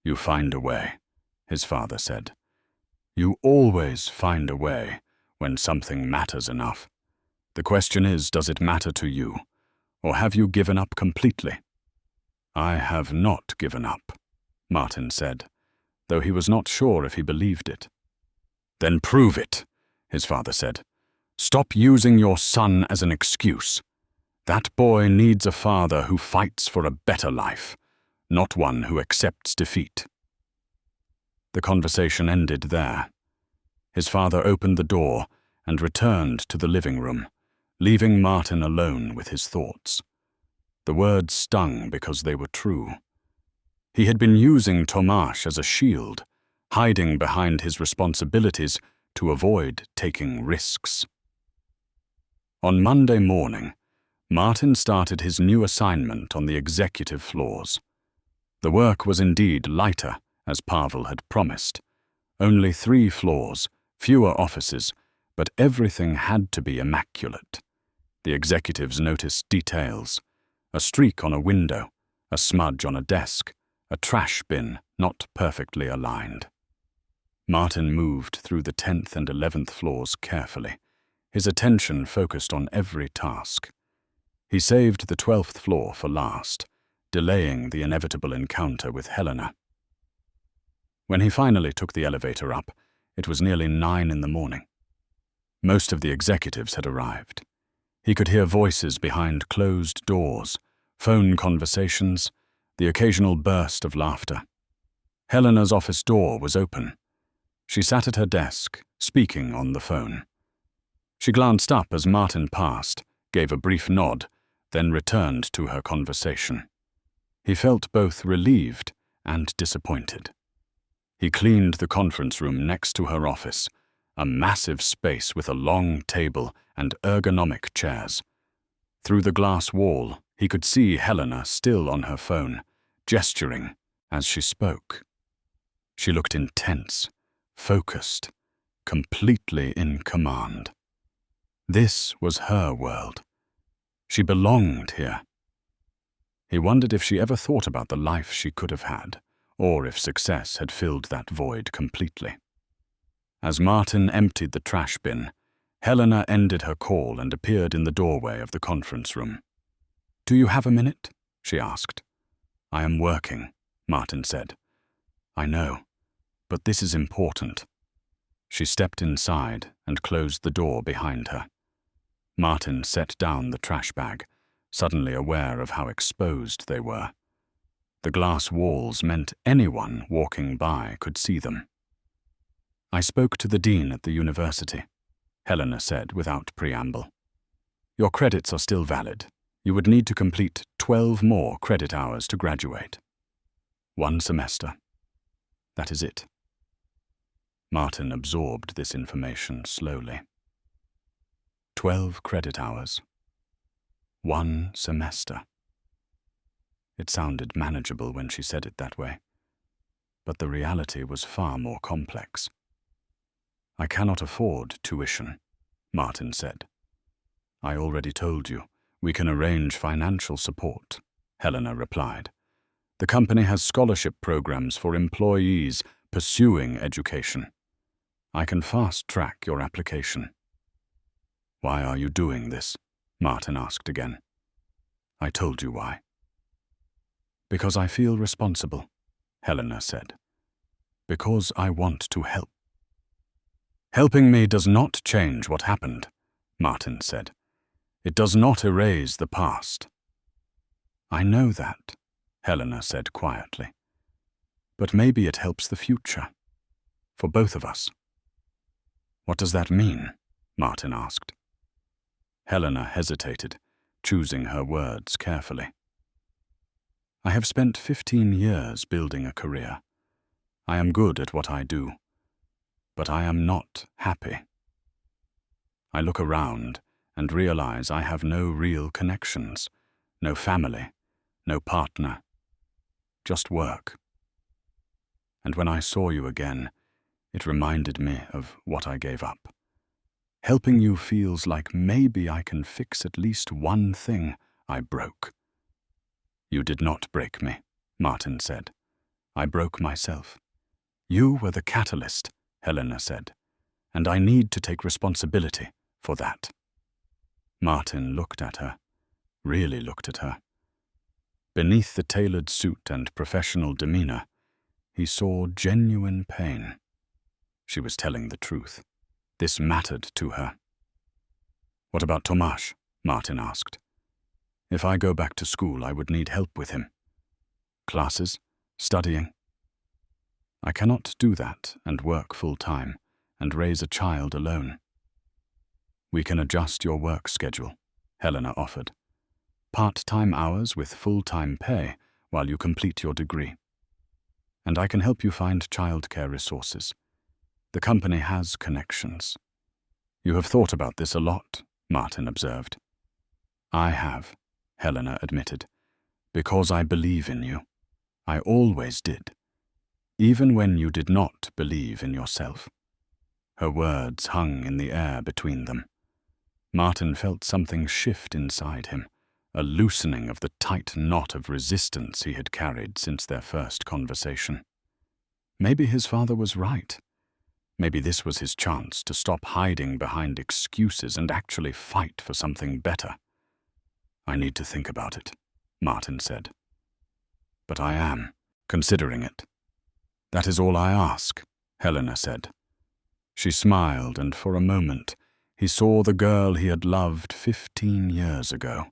You find a way, his father said. You always find a way when something matters enough. The question is, does it matter to you, or have you given up completely? I have not given up, Martin said, though he was not sure if he believed it. Then prove it, his father said. Stop using your son as an excuse. That boy needs a father who fights for a better life, not one who accepts defeat. The conversation ended there. His father opened the door and returned to the living room, leaving Martin alone with his thoughts. The words stung because they were true. He had been using Tomasz as a shield, hiding behind his responsibilities to avoid taking risks. On Monday morning, Martin started his new assignment on the executive floors. The work was indeed lighter, as Pavel had promised. Only 3 floors, fewer offices, but everything had to be immaculate. The executives noticed details: a streak on a window, a smudge on a desk, a trash bin not perfectly aligned. Martin moved through the 10th and 11th floors carefully, his attention focused on every task. He saved the 12th floor for last, delaying the inevitable encounter with Helena. When he finally took the elevator up, it was nearly 9 in the morning. Most of the executives had arrived. He could hear voices behind closed doors, phone conversations, the occasional burst of laughter. Helena's office door was open. She sat at her desk, speaking on the phone. She glanced up as Martin passed, gave a brief nod, then returned to her conversation. He felt both relieved and disappointed. He cleaned the conference room next to her office, a massive space with a long table and ergonomic chairs. Through the glass wall, he could see Helena still on her phone, gesturing as she spoke. She looked intense, focused, completely in command. This was her world. She belonged here. He wondered if she ever thought about the life she could have had, or if success had filled that void completely. As Martin emptied the trash bin, Helena ended her call and appeared in the doorway of the conference room. Do you have a minute? She asked. I am working, Martin said. I know, but this is important. She stepped inside and closed the door behind her. Martin set down the trash bag, suddenly aware of how exposed they were. The glass walls meant anyone walking by could see them. I spoke to the dean at the university, Helena said without preamble. Your credits are still valid. You would need to complete 12 more credit hours to graduate. 1 semester. That is it. Martin absorbed this information slowly. 12 credit hours. 1 semester. It sounded manageable when she said it that way, but the reality was far more complex. I cannot afford tuition, Martin said. I already told you, we can arrange financial support, Helena replied. The company has scholarship programs for employees pursuing education. I can fast-track your application. Why are you doing this? Martin asked again. I told you why. Because I feel responsible, Helena said. Because I want to help. Helping me does not change what happened, Martin said. It does not erase the past. I know that, Helena said quietly. But maybe it helps the future. For both of us. What does that mean? Martin asked. Helena hesitated, choosing her words carefully. I have spent 15 years building a career. I am good at what I do. But I am not happy. I look around and realize I have no real connections, no family, no partner, just work. And when I saw you again, it reminded me of what I gave up. Helping you feels like maybe I can fix at least one thing I broke. You did not break me, Martin said. I broke myself. You were the catalyst, Helena said, and I need to take responsibility for that. Martin looked at her, really looked at her. Beneath the tailored suit and professional demeanor, he saw genuine pain. She was telling the truth. This mattered to her. What about Tomáš? Martin asked. If I go back to school, I would need help with him. Classes? Studying? I cannot do that and work full-time and raise a child alone. We can adjust your work schedule, Helena offered. Part-time hours with full-time pay while you complete your degree. And I can help you find childcare resources. The company has connections. You have thought about this a lot, Martin observed. I have, Helena admitted, because I believe in you. I always did, even when you did not believe in yourself. Her words hung in the air between them. Martin felt something shift inside him, a loosening of the tight knot of resistance he had carried since their first conversation. Maybe his father was right. Maybe this was his chance to stop hiding behind excuses and actually fight for something better. I need to think about it, Martin said. But I am, considering it. That is all I ask, Helena said. She smiled, and for a moment, he saw the girl he had loved 15 years ago.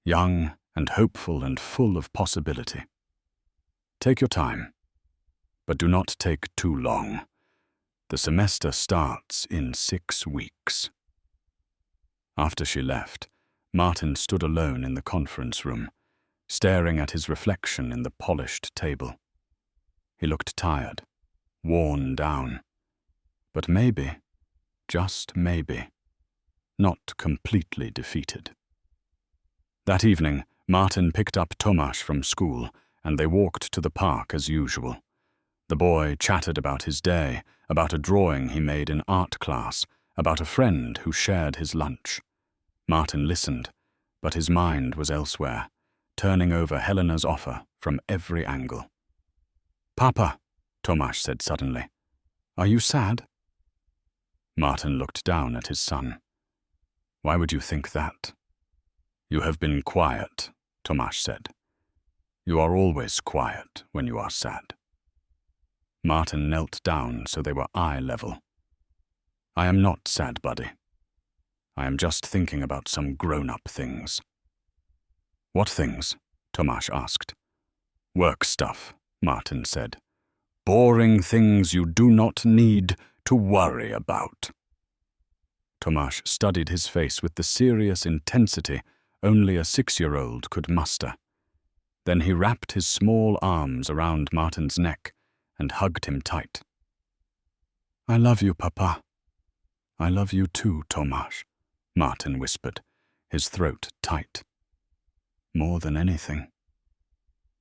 Young and hopeful and full of possibility. Take your time, but do not take too long. The semester starts in 6 weeks. After she left, Martin stood alone in the conference room, staring at his reflection in the polished table. He looked tired, worn down, but maybe, just maybe, not completely defeated. That evening, Martin picked up Tomáš from school, and they walked to the park as usual. The boy chatted about his day, about a drawing he made in art class, about a friend who shared his lunch. Martin listened, but his mind was elsewhere, turning over Helena's offer from every angle. Papa, Tomáš said suddenly, are you sad? Martin looked down at his son. Why would you think that? You have been quiet, Tomáš said. You are always quiet when you are sad. Martin knelt down so they were eye level. I am not sad, buddy. I am just thinking about some grown-up things. What things? Tomáš asked. Work stuff, Martin said. Boring things you do not need to worry about. Tomáš studied his face with the serious intensity only a 6-year-old could muster. Then he wrapped his small arms around Martin's neck and hugged him tight. I love you, Papa. I love you too, Tomáš, Martin whispered, his throat tight. More than anything.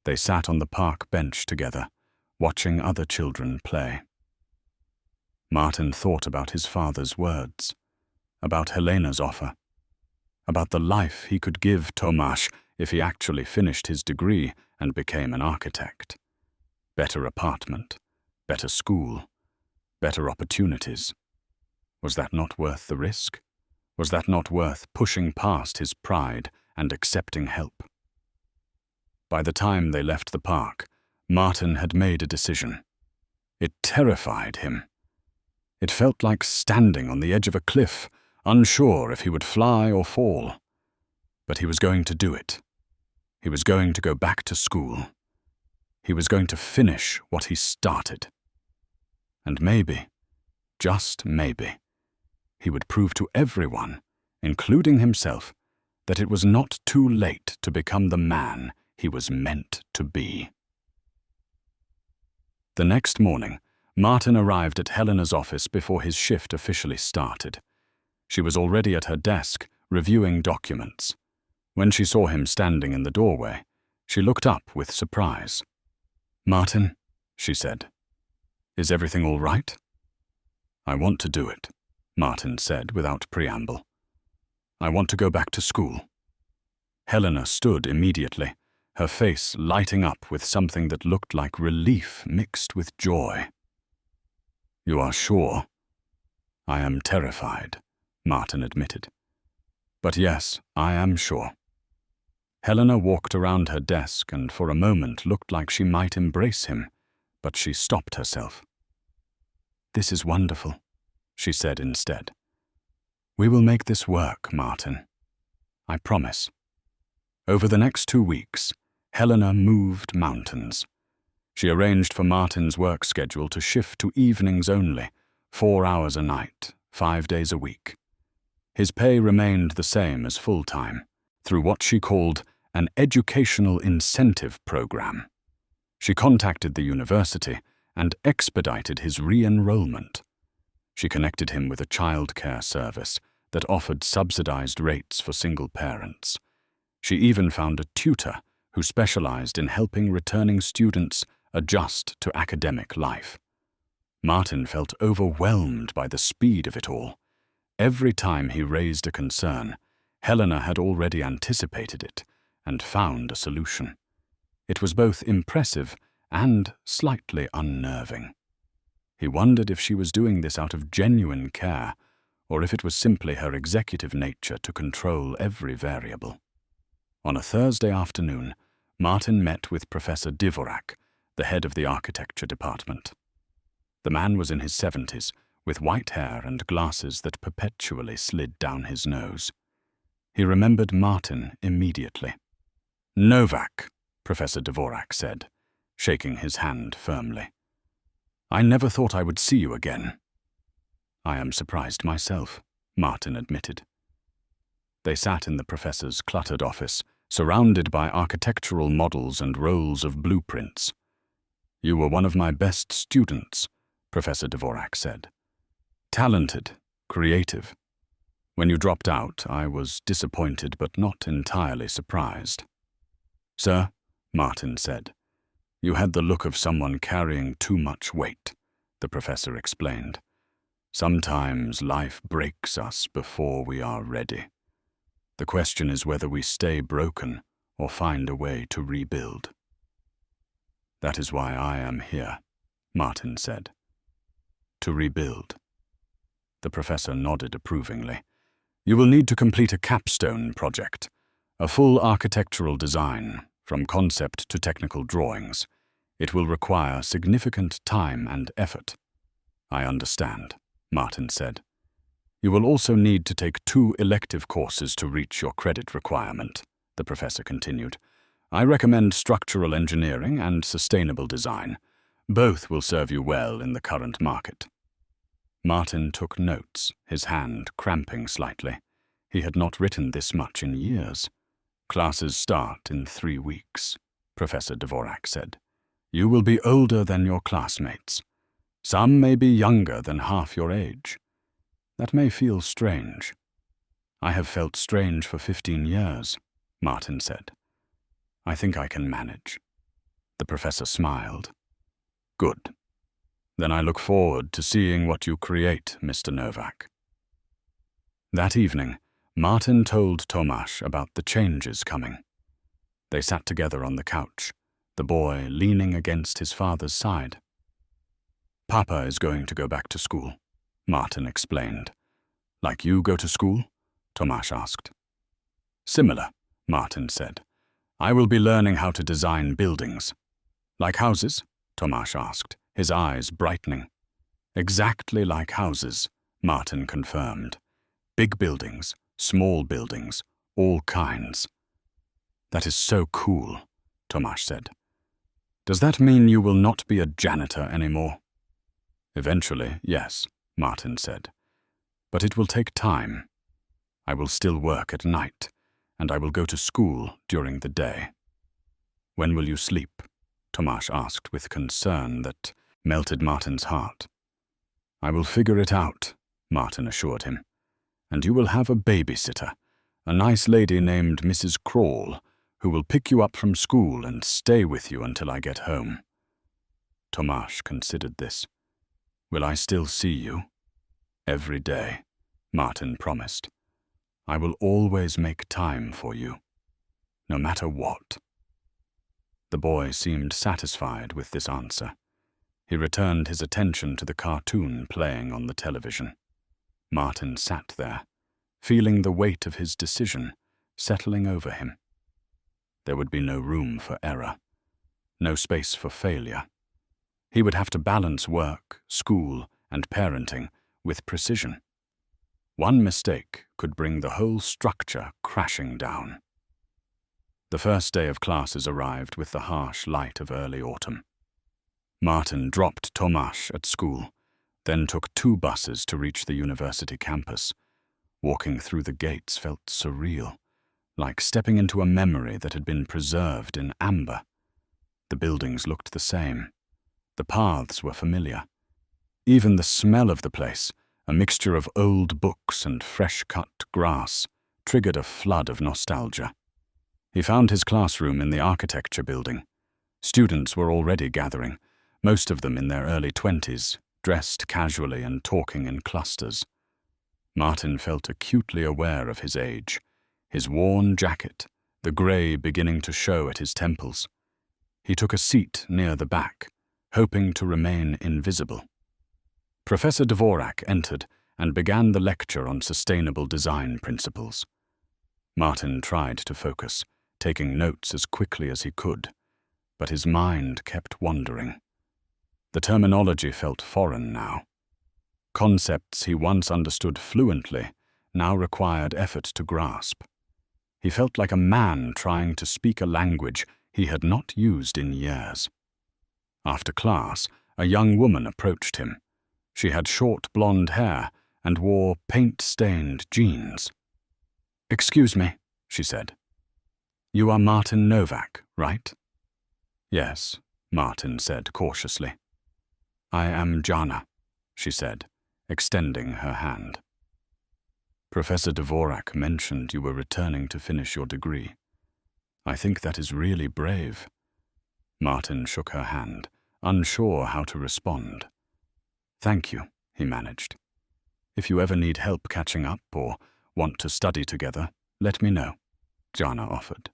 They sat on the park bench together, watching other children play. Martin thought about his father's words, about Helena's offer, about the life he could give Tomáš if he actually finished his degree and became an architect. Better apartment, better school, better opportunities. Was that not worth the risk? Was that not worth pushing past his pride and accepting help? By the time they left the park, Martin had made a decision. It terrified him. It felt like standing on the edge of a cliff, unsure if he would fly or fall. But he was going to do it. He was going to go back to school. He was going to finish what he started. And maybe, just maybe, he would prove to everyone, including himself, that it was not too late to become the man he was meant to be. The next morning, Martin arrived at Helena's office before his shift officially started. She was already at her desk, reviewing documents. When she saw him standing in the doorway, she looked up with surprise. "Martin," she said, "is everything all right?" "I want to do it," Martin said without preamble. "I want to go back to school." Helena stood immediately, her face lighting up with something that looked like relief mixed with joy. "You are sure?" "I am terrified," Martin admitted. "But yes, I am sure." Helena walked around her desk and for a moment looked like she might embrace him, but she stopped herself. "This is wonderful," she said instead. "We will make this work, Martin. I promise." Over the next 2 weeks, Helena moved mountains. She arranged for Martin's work schedule to shift to evenings only, 4 hours a night, 5 days a week. His pay remained the same as full-time, through what she called an educational incentive program. She contacted the university and expedited his re-enrollment. She connected him with a childcare service that offered subsidized rates for single parents. She even found a tutor who specialized in helping returning students adjust to academic life. Martin felt overwhelmed by the speed of it all. Every time he raised a concern, Helena had already anticipated it and found a solution. It was both impressive and slightly unnerving. He wondered if she was doing this out of genuine care, or if it was simply her executive nature to control every variable. On a Thursday afternoon, Martin met with Professor Dvorak, the head of the architecture department. The man was in his 70s, with white hair and glasses that perpetually slid down his nose. He remembered Martin immediately. "Novak," Professor Dvorak said, shaking his hand firmly. "I never thought I would see you again." "I am surprised myself," Martin admitted. They sat in the professor's cluttered office, surrounded by architectural models and rolls of blueprints. "You were one of my best students," Professor Dvorak said. "Talented, creative. When you dropped out, I was disappointed but not entirely surprised." "Sir," Martin said, "you had the look of someone carrying too much weight," the professor explained. "Sometimes life breaks us before we are ready. The question is whether we stay broken or find a way to rebuild." "That is why I am here," Martin said. "To rebuild." The professor nodded approvingly. "You will need to complete a capstone project, a full architectural design, from concept to technical drawings. It will require significant time and effort." "I understand," Martin said. "You will also need to take 2 elective courses to reach your credit requirement," the professor continued. "I recommend structural engineering and sustainable design. Both will serve you well in the current market." Martin took notes, his hand cramping slightly. He had not written this much in years. "Classes start in 3 weeks, Professor Dvorak said. "You will be older than your classmates. Some may be younger than half your age. That may feel strange." "I have felt strange for 15 years, Martin said. "I think I can manage." The professor smiled. "Good. Then I look forward to seeing what you create, Mr. Novak." That evening, Martin told Tomáš about the changes coming. They sat together on the couch, the boy leaning against his father's side. "Papa is going to go back to school," Martin explained. "Like you go to school?" Tomáš asked. "Similar," Martin said. I will be learning how to design buildings. Like houses? Tomasz asked, his eyes brightening. Exactly like houses, Martin confirmed. Big buildings, small buildings, all kinds. That is so cool, Tomasz said. Does that mean you will not be a janitor anymore? Eventually, yes, Martin said. But it will take time. I will still work at night, and I will go to school during the day. When will you sleep? Tomasz asked with concern that melted Martin's heart. I will figure it out, Martin assured him. And you will have a babysitter, a nice lady named Mrs. Crawl, who will pick you up from school and stay with you until I get home. Tomasz considered this. Will I still see you? Every day, Martin promised. I will always make time for you, no matter what. The boy seemed satisfied with this answer. He returned his attention to the cartoon playing on the television. Martin sat there, feeling the weight of his decision settling over him. There would be no room for error, no space for failure. He would have to balance work, school, and parenting with precision. One mistake could bring the whole structure crashing down. The first day of classes arrived with the harsh light of early autumn. Martin dropped Tomasz at school, then took 2 buses to reach the university campus. Walking through the gates felt surreal, like stepping into a memory that had been preserved in amber. The buildings looked the same. The paths were familiar. Even the smell of the place, a mixture of old books and fresh-cut grass, triggered a flood of nostalgia. He found his classroom in the architecture building. Students were already gathering, most of them in their early 20s, dressed casually and talking in clusters. Martin felt acutely aware of his age, his worn jacket, the grey beginning to show at his temples. He took a seat near the back, hoping to remain invisible. Professor Dvorak entered and began the lecture on sustainable design principles. Martin tried to focus, taking notes as quickly as he could, but his mind kept wandering. The terminology felt foreign now. Concepts he once understood fluently now required effort to grasp. He felt like a man trying to speak a language he had not used in years. After class, a young woman approached him. She had short blonde hair and wore paint-stained jeans. "Excuse me," she said. "You are Martin Novak, right?" "Yes," Martin said cautiously. "I am Jana," she said, extending her hand. "Professor Dvorak mentioned you were returning to finish your degree. I think that is really brave." Martin shook her hand, unsure how to respond. "Thank you," he managed. "If you ever need help catching up or want to study together, let me know," Jana offered.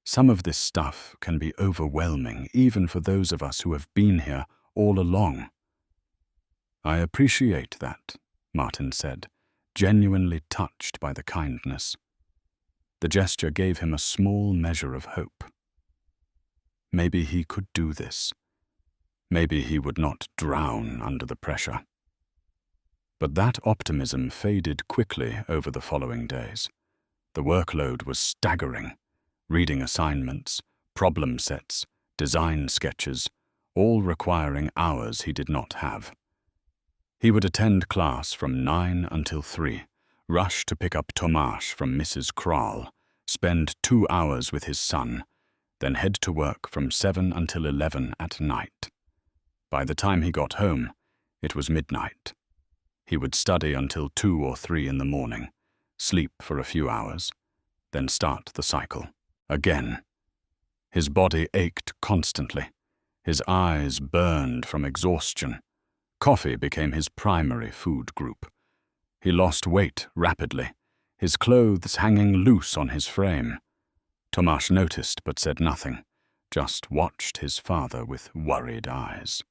"Some of this stuff can be overwhelming even for those of us who have been here all along." "I appreciate that," Martin said, genuinely touched by the kindness. The gesture gave him a small measure of hope. Maybe he could do this. Maybe he would not drown under the pressure. But that optimism faded quickly over the following days. The workload was staggering. Reading assignments, problem sets, design sketches, all requiring hours he did not have. He would attend class from 9 until 3, rush to pick up Tomasz from Mrs. Kral, spend 2 hours with his son, then head to work from 7 until 11 at night. By the time he got home, it was midnight. He would study until 2 or 3 in the morning, sleep for a few hours, then start the cycle again. His body ached constantly. His eyes burned from exhaustion. Coffee became his primary food group. He lost weight rapidly, his clothes hanging loose on his frame. Tomasz noticed but said nothing, just watched his father with worried eyes.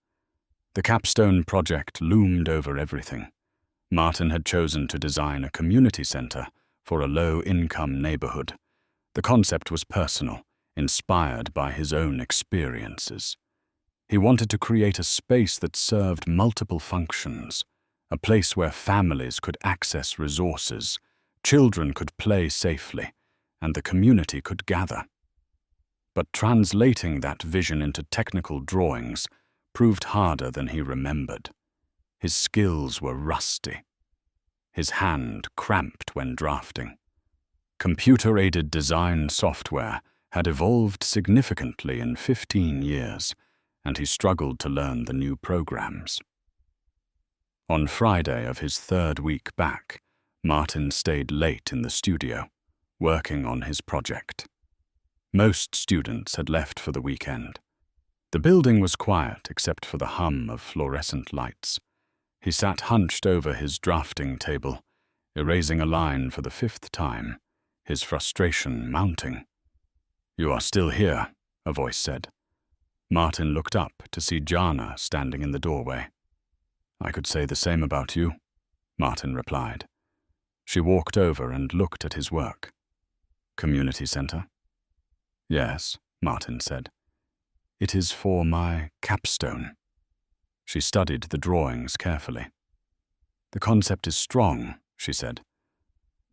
The capstone project loomed over everything. Martin had chosen to design a community center for a low-income neighborhood. The concept was personal, inspired by his own experiences. He wanted to create a space that served multiple functions, a place where families could access resources, children could play safely, and the community could gather. But translating that vision into technical drawings proved harder than he remembered. His skills were rusty. His hand cramped when drafting. Computer-aided design software had evolved significantly in 15 years, and he struggled to learn the new programs. On Friday of his third week back, Martin stayed late in the studio, working on his project. Most students had left for the weekend. The building was quiet except for the hum of fluorescent lights. He sat hunched over his drafting table, erasing a line for the 5th time, his frustration mounting. "You are still here," a voice said. Martin looked up to see Jana standing in the doorway. "I could say the same about you," Martin replied. She walked over and looked at his work. "Community center?" "Yes," Martin said. "It is for my capstone." She studied the drawings carefully. "The concept is strong," she said,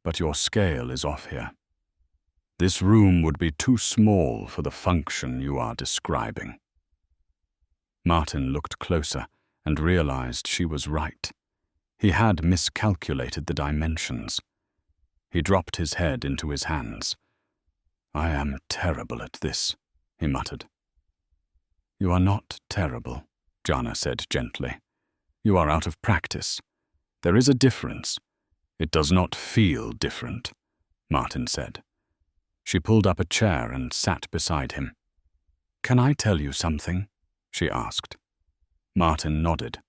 "but your scale is off here. This room would be too small for the function you are describing." Martin looked closer and realized she was right. He had miscalculated the dimensions. He dropped his head into his hands. "I am terrible at this," he muttered. "You are not terrible," Jana said gently. "You are out of practice. There is a difference. It does not feel different," Martin said. She pulled up a chair and sat beside him. "Can I tell you something?" she asked. Martin nodded.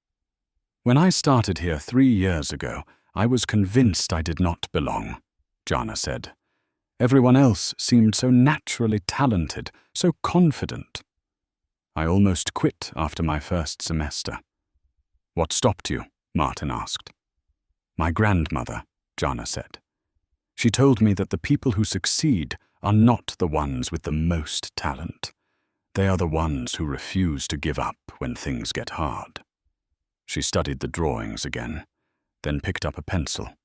"When I started here 3 years ago, I was convinced I did not belong," Jana said. "Everyone else seemed so naturally talented, so confident. I almost quit after my first semester." "What stopped you?" Martin asked. "My grandmother," Jana said. "She told me that the people who succeed are not the ones with the most talent. They are the ones who refuse to give up when things get hard." She studied the drawings again, then picked up a pencil.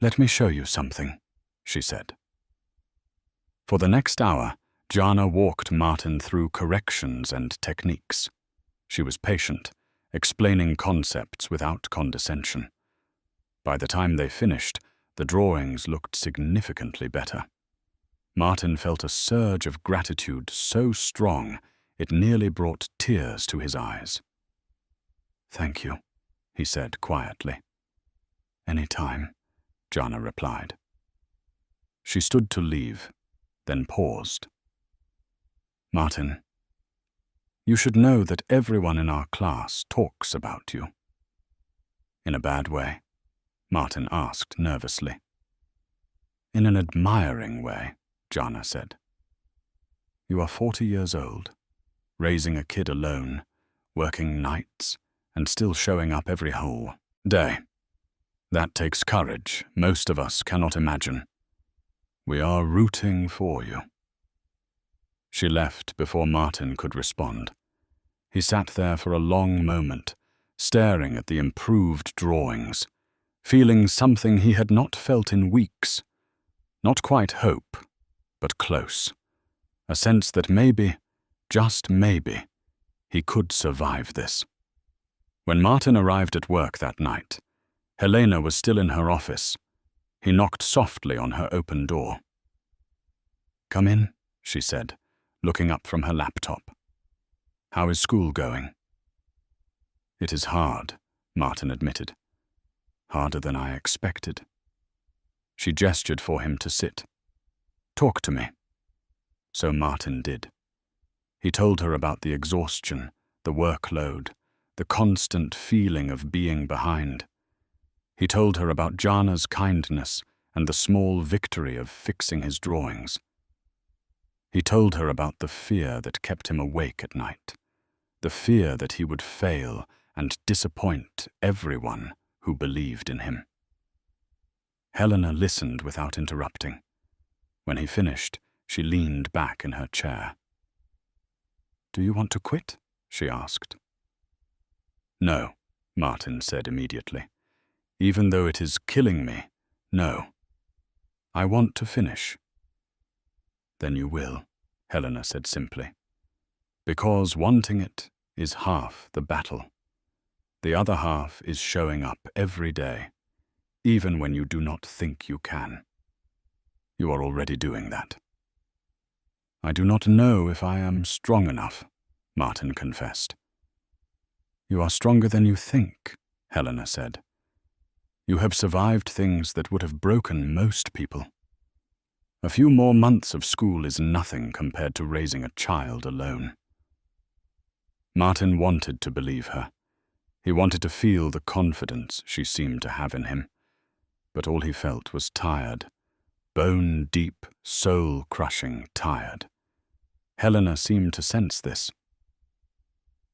"Let me show you something," she said. For the next hour, Jana walked Martin through corrections and techniques. She was patient, explaining concepts without condescension. By the time they finished, the drawings looked significantly better. Martin felt a surge of gratitude so strong it nearly brought tears to his eyes. "Thank you," he said quietly. "Any time," Jana replied. She stood to leave, then paused. "Martin, you should know that everyone in our class talks about you." "In a bad way?" Martin asked nervously. "In an admiring way," Jana said. "You are 40 years old, raising a kid alone, working nights, and still showing up every whole day. That takes courage most of us cannot imagine. We are rooting for you." She left before Martin could respond. He sat there for a long moment, staring at the improved drawings, feeling something he had not felt in weeks. Not quite hope, but close. A sense that maybe, just maybe, he could survive this. When Martin arrived at work that night, Helena was still in her office. He knocked softly on her open door. "Come in," she said, looking up from her laptop. "How is school going?" "It is hard," Martin admitted. "Harder than I expected." She gestured for him to sit. "Talk to me." So Martin did. He told her about the exhaustion, the workload, the constant feeling of being behind. He told her about Jana's kindness and the small victory of fixing his drawings. He told her about the fear that kept him awake at night, the fear that he would fail and disappoint everyone who believed in him. Helena listened without interrupting. When he finished, She leaned back in her chair. "Do you want to quit?" she asked. "No," Martin said immediately. "Even though it is killing me, no. I want to finish." "Then you will," Helena said simply. "Because wanting it is half the battle. The other half is showing up every day, even when you do not think you can. You are already doing that." "I do not know if I am strong enough," Martin confessed. "You are stronger than you think," Helena said. "You have survived things that would have broken most people. A few more months of school is nothing compared to raising a child alone." Martin wanted to believe her. He wanted to feel the confidence she seemed to have in him. But all he felt was tired. Bone-deep, soul-crushing tired. Helena seemed to sense this.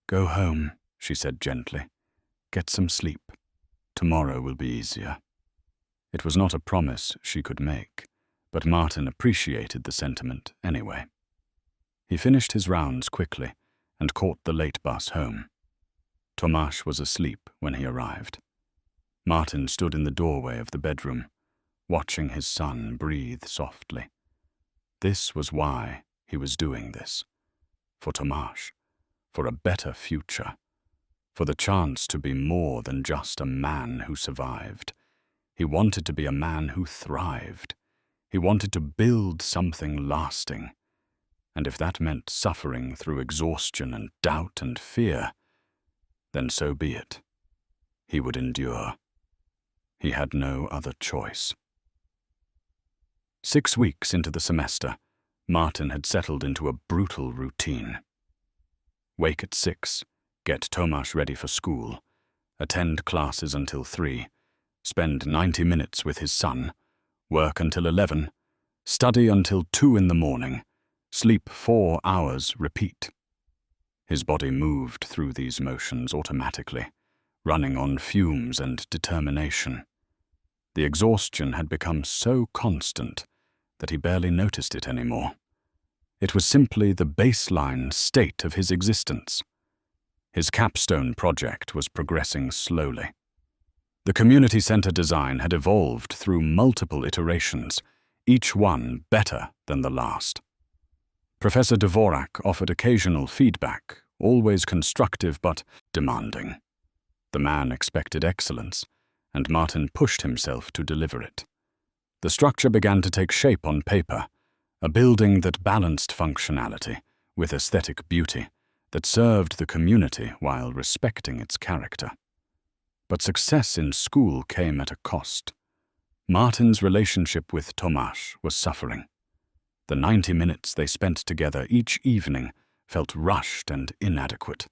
"Go home," she said gently. "Get some sleep. Tomorrow will be easier." It was not a promise she could make, but Martin appreciated the sentiment anyway. He finished his rounds quickly and caught the late bus home. Tomáš was asleep when he arrived. Martin stood in the doorway of the bedroom, watching his son breathe softly. This was why he was doing this. For Tomáš, for a better future, for the chance to be more than just a man who survived. He wanted to be a man who thrived. He wanted to build something lasting. And if that meant suffering through exhaustion and doubt and fear, then so be it. He would endure. He had no other choice. 6 weeks into the semester, Martin had settled into a brutal routine. Wake at 6, get Tomáš ready for school, attend classes until 3, spend 90 minutes with his son, work until 11, study until 2 in the morning, sleep 4 hours, repeat. His body moved through these motions automatically, running on fumes and determination. The exhaustion had become so constant that he barely noticed it anymore. It was simply the baseline state of his existence. His capstone project was progressing slowly. The community center design had evolved through multiple iterations, each one better than the last. Professor Dvorak offered occasional feedback, always constructive but demanding. The man expected excellence, and Martin pushed himself to deliver it. The structure began to take shape on paper, a building that balanced functionality with aesthetic beauty, that served the community while respecting its character. But success in school came at a cost. Martin's relationship with Tomáš was suffering. The 90 minutes they spent together each evening felt rushed and inadequate.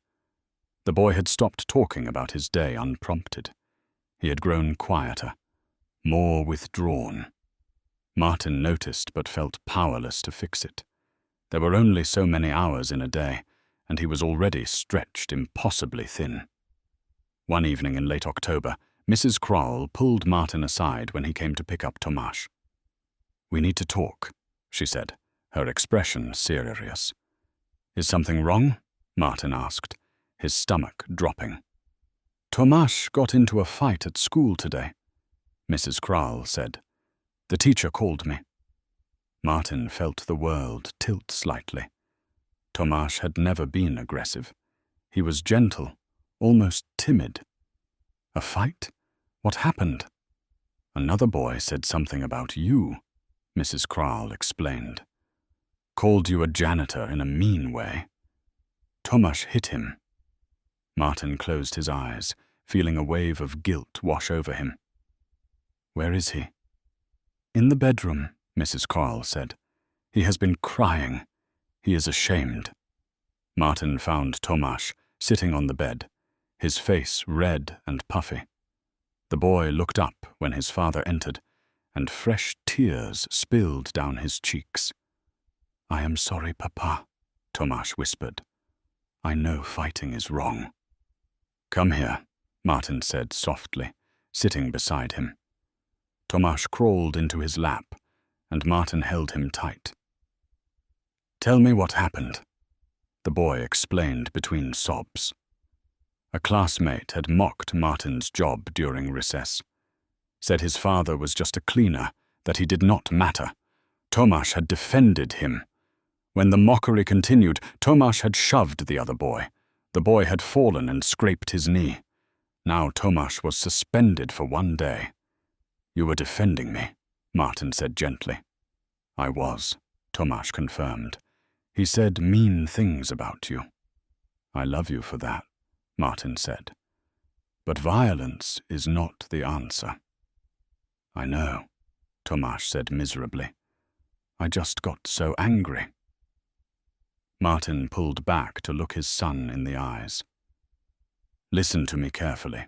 The boy had stopped talking about his day unprompted. He had grown quieter, more withdrawn. Martin noticed but felt powerless to fix it. There were only so many hours in a day, and he was already stretched impossibly thin. One evening in late October, Mrs. Kroll pulled Martin aside when he came to pick up Tomáš. "We need to talk," she said, her expression serious. "Is something wrong?" Martin asked, his stomach dropping. "Tomáš got into a fight at school today," Mrs. Kroll said. "The teacher called me." Martin felt the world tilt slightly. Tomáš had never been aggressive. He was gentle, almost timid. "A fight? What happened?" "Another boy said something about you," Mrs. Kroll explained. "Called you a janitor in a mean way. Tomáš hit him." Martin closed his eyes, feeling a wave of guilt wash over him. "Where is he?" "In the bedroom," Mrs. Kroll said. "He has been crying. He is ashamed." Martin found Tomáš sitting on the bed, his face red and puffy. The boy looked up when his father entered, and fresh tears spilled down his cheeks. "I am sorry, Papa," Tomáš whispered. "I know fighting is wrong." "Come here," Martin said softly, sitting beside him. Tomáš crawled into his lap, and Martin held him tight. Tell me what happened, the boy explained between sobs. A classmate had mocked Martin's job during recess, said his father was just a cleaner, that he did not matter. Tomasz had defended him. When the mockery continued, Tomasz had shoved the other boy. The boy had fallen and scraped his knee. Now Tomasz was suspended for 1 day. You were defending me, Martin said gently. I was, Tomasz confirmed. He said mean things about you. I love you for that, Martin said. But violence is not the answer. I know, Tomasz said miserably. I just got so angry. Martin pulled back to look his son in the eyes. Listen to me carefully.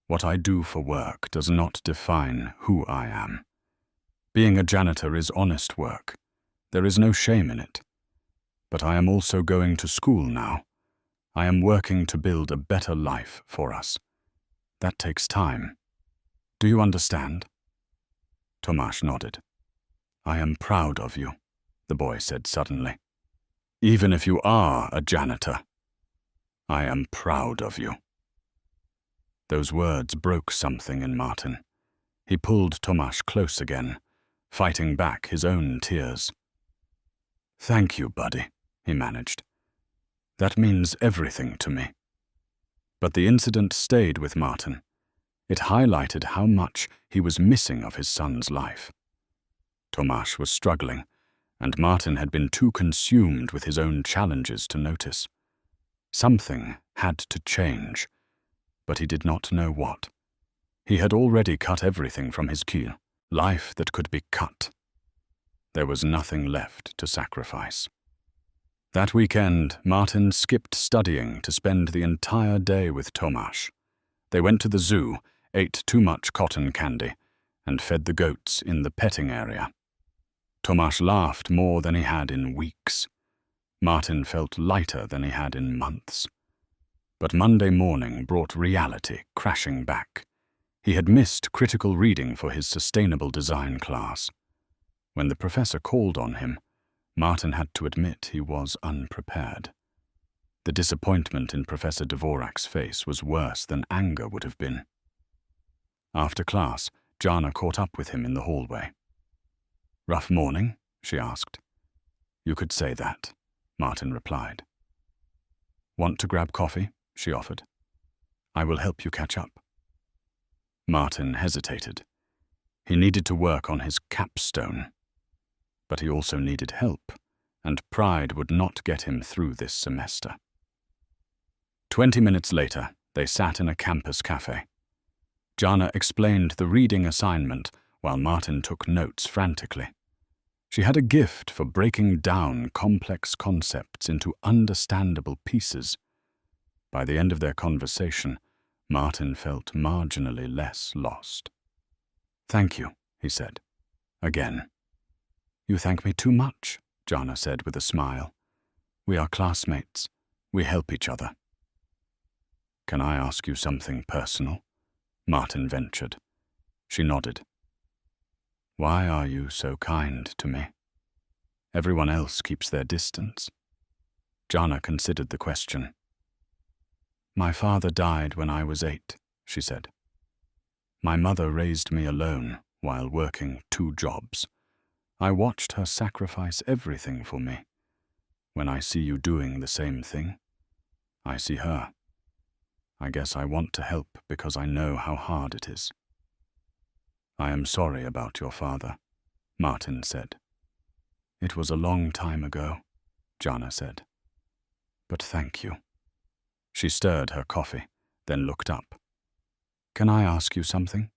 What I do for work does not define who I am. Being a janitor is honest work. There is no shame in it. But I am also going to school now. I am working to build a better life for us. That takes time. Do you understand? Tomasz nodded. I am proud of you, the boy said suddenly. Even if you are a janitor, I am proud of you. Those words broke something in Martin. He pulled Tomasz close again, fighting back his own tears. Thank you, buddy, he managed. That means everything to me. But the incident stayed with Martin. It highlighted how much he was missing of his son's life. Tomasz was struggling, and Martin had been too consumed with his own challenges to notice. Something had to change, but he did not know what. He had already cut everything from his keel, life that could be cut. There was nothing left to sacrifice. That weekend, Martin skipped studying to spend the entire day with Tomasz. They went to the zoo, ate too much cotton candy, and fed the goats in the petting area. Tomasz laughed more than he had in weeks. Martin felt lighter than he had in months. But Monday morning brought reality crashing back. He had missed critical reading for his sustainable design class. When the professor called on him, Martin had to admit he was unprepared. The disappointment in Professor Dvorak's face was worse than anger would have been. After class, Jana caught up with him in the hallway. Rough morning? She asked. You could say that, Martin replied. Want to grab coffee? She offered. I will help you catch up. Martin hesitated. He needed to work on his capstone. But he also needed help, and pride would not get him through this semester. 20 minutes later, they sat in a campus cafe. Jana explained the reading assignment while Martin took notes frantically. She had a gift for breaking down complex concepts into understandable pieces. By the end of their conversation, Martin felt marginally less lost. Thank you, he said. Again. You thank me too much, Jana said with a smile. We are classmates. We help each other. Can I ask you something personal? Martin ventured. She nodded. Why are you so kind to me? Everyone else keeps their distance. Jana considered the question. My father died when I was 8, she said. My mother raised me alone while working 2 jobs. I watched her sacrifice everything for me. When I see you doing the same thing, I see her. I guess I want to help because I know how hard it is. I am sorry about your father, Martin said. It was a long time ago, Jana said. But thank you. She stirred her coffee, then looked up. Can I ask you something?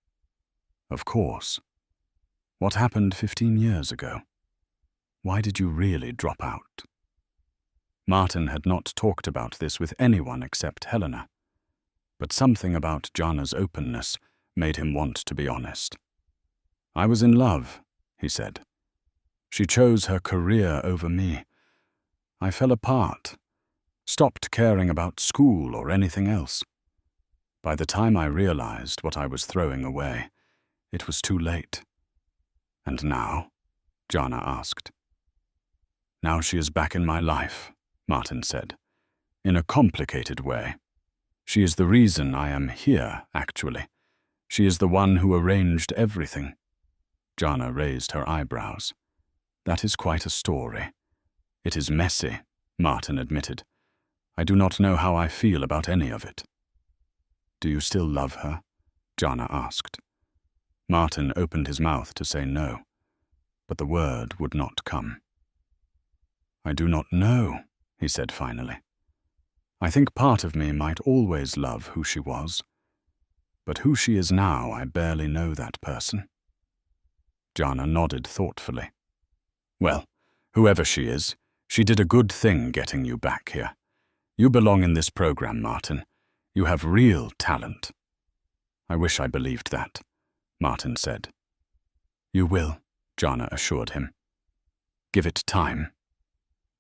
Of course. What happened 15 years ago? Why did you really drop out? Martin had not talked about this with anyone except Helena, but something about Jana's openness made him want to be honest. I was in love, he said. She chose her career over me. I fell apart, stopped caring about school or anything else. By the time I realized what I was throwing away, it was too late. And now? Jana asked. Now she is back in my life, Martin said, in a complicated way. She is the reason I am here, actually. She is the one who arranged everything. Jana raised her eyebrows. That is quite a story. It is messy, Martin admitted. I do not know how I feel about any of it. Do you still love her? Jana asked. Martin opened his mouth to say no, but the word would not come. I do not know, he said finally. I think part of me might always love who she was, but who she is now, I barely know that person. Jana nodded thoughtfully. Well, whoever she is, she did a good thing getting you back here. You belong in this program, Martin. You have real talent. I wish I believed that, Martin said. You will, Jana assured him. Give it time.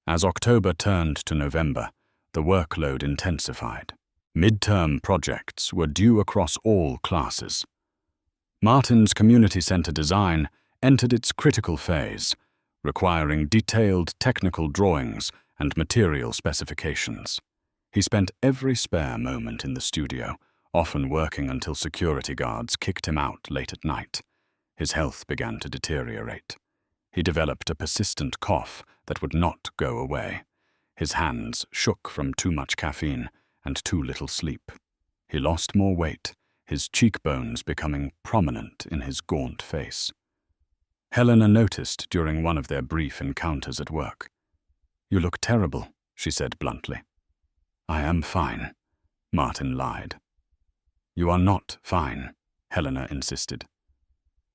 As October turned to November, the workload intensified. Midterm projects were due across all classes. Martin's community center design entered its critical phase, requiring detailed technical drawings and material specifications. He spent every spare moment in the studio, often working until security guards kicked him out late at night. His health began to deteriorate. He developed a persistent cough that would not go away. His hands shook from too much caffeine and too little sleep. He lost more weight, his cheekbones becoming prominent in his gaunt face. Helena noticed during one of their brief encounters at work. You look terrible, she said bluntly. I am fine, Martin lied. You are not fine, Helena insisted.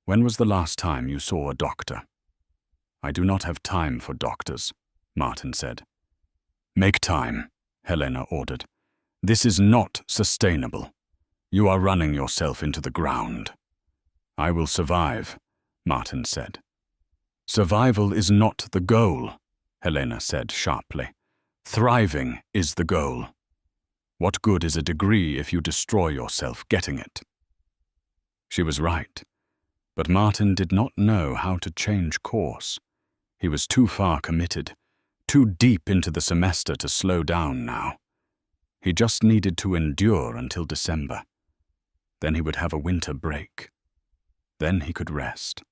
When was the last time you saw a doctor? I do not have time for doctors, Martin said. Make time, Helena ordered. This is not sustainable. You are running yourself into the ground. I will survive, Martin said. Survival is not the goal, Helena said sharply. Thriving is the goal. What good is a degree if you destroy yourself getting it? She was right, but Martin did not know how to change course. He was too far committed, too deep into the semester to slow down now. He just needed to endure until December. Then he would have a winter break. Then he could rest.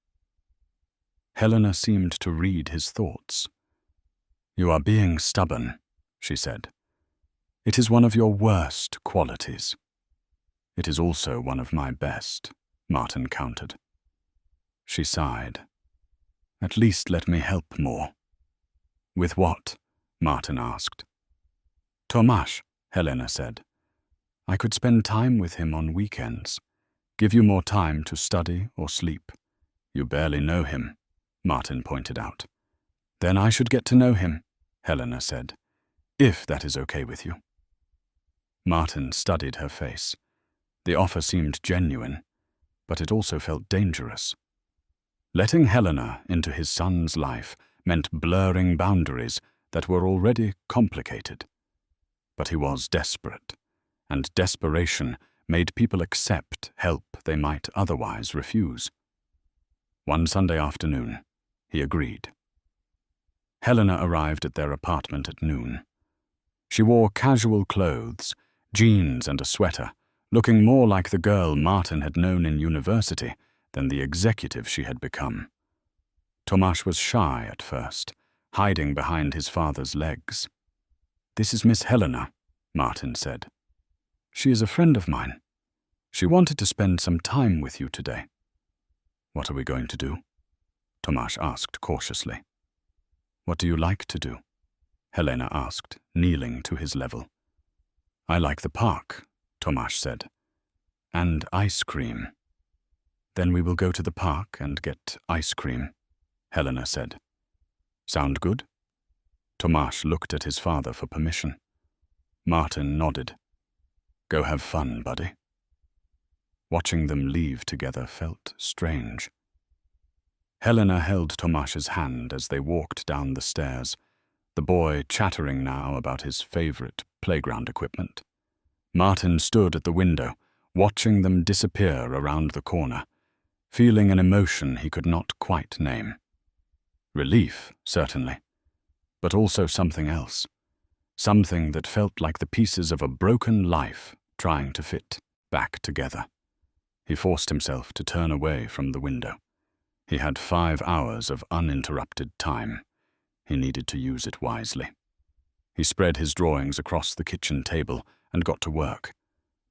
Helena seemed to read his thoughts. You are being stubborn, she said. It is one of your worst qualities. It is also one of my best, Martin countered. She sighed. At least let me help more. With what? Martin asked. Tomasz, Helena said. I could spend time with him on weekends, give you more time to study or sleep. You barely know him, Martin pointed out. Then I should get to know him, Helena said, if that is okay with you. Martin studied her face. The offer seemed genuine, but it also felt dangerous. Letting Helena into his son's life meant blurring boundaries that were already complicated. But he was desperate, and desperation made people accept help they might otherwise refuse. One Sunday afternoon, he agreed. Helena arrived at their apartment at noon. She wore casual clothes, jeans and a sweater, looking more like the girl Martin had known in university than the executive she had become. Tomasz was shy at first, hiding behind his father's legs. This is Miss Helena, Martin said. She is a friend of mine. She wanted to spend some time with you today. What are we going to do? Tomasz asked cautiously. What do you like to do? Helena asked, kneeling to his level. I like the park, Tomasz said. And ice cream. Then we will go to the park and get ice cream, Helena said. Sound good? Tomasz looked at his father for permission. Martin nodded. Go have fun, buddy. Watching them leave together felt strange. Helena held Tomasz's hand as they walked down the stairs, the boy chattering now about his favorite playground equipment. Martin stood at the window, watching them disappear around the corner, feeling an emotion he could not quite name. Relief, certainly, but also something else. Something that felt like the pieces of a broken life trying to fit back together. He forced himself to turn away from the window. He had 5 hours of uninterrupted time. He needed to use it wisely. He spread his drawings across the kitchen table and got to work.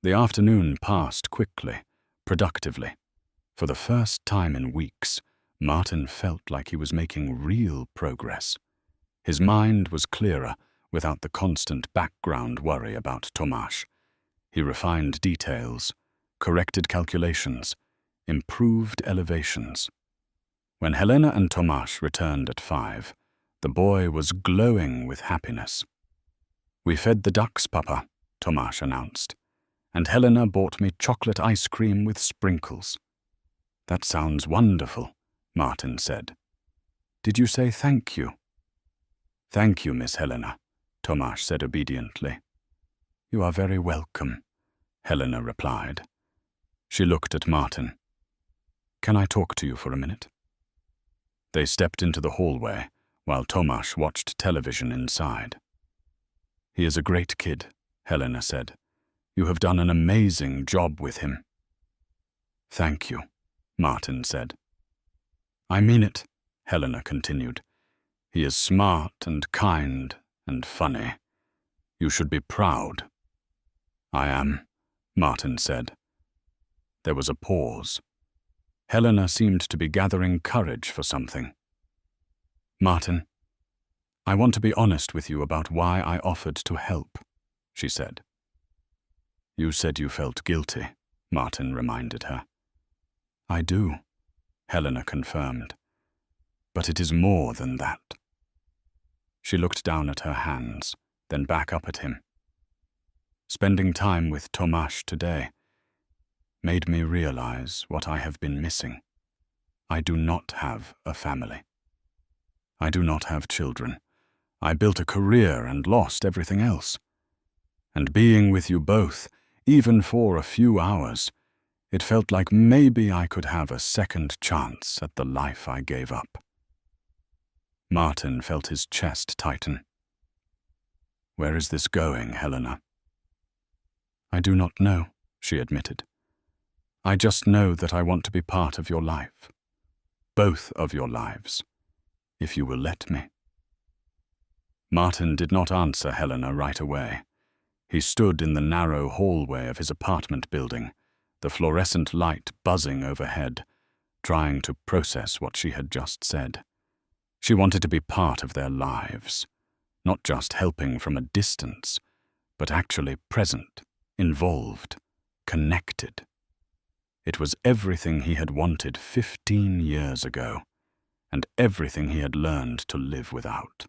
The afternoon passed quickly, productively. For the first time in weeks, Martin felt like he was making real progress. His mind was clearer without the constant background worry about Tomáš. He refined details, corrected calculations, improved elevations. When Helena and Tomáš returned at 5, the boy was glowing with happiness. "We fed the ducks, Papa," Tomáš announced, "and Helena bought me chocolate ice cream with sprinkles." "That sounds wonderful," Martin said. "Did you say thank you?" "Thank you, Miss Helena," Tomáš said obediently. "You are very welcome," Helena replied. She looked at Martin. "Can I talk to you for a minute?" They stepped into the hallway while Tomáš watched television inside. "He is a great kid," Helena said. "You have done an amazing job with him." "Thank you," Martin said. "I mean it," Helena continued. "He is smart and kind and funny. You should be proud." "I am," Martin said. There was a pause. Helena seemed to be gathering courage for something. "Martin, I want to be honest with you about why I offered to help," she said. "You said you felt guilty," Martin reminded her. "I do," Helena confirmed. "But it is more than that." She looked down at her hands, then back up at him. "Spending time with Tomáš today made me realize what I have been missing. I do not have a family. I do not have children. I built a career and lost everything else. And being with you both, even for a few hours, it felt like maybe I could have a second chance at the life I gave up." Martin felt his chest tighten. "Where is this going, Helena?" "I do not know," she admitted. "I just know that I want to be part of your life. Both of your lives, if you will let me." Martin did not answer Helena right away. He stood in the narrow hallway of his apartment building, the fluorescent light buzzing overhead, trying to process what she had just said. She wanted to be part of their lives, not just helping from a distance, but actually present, involved, connected. It was everything he had wanted 15 years ago, and everything he had learned to live without.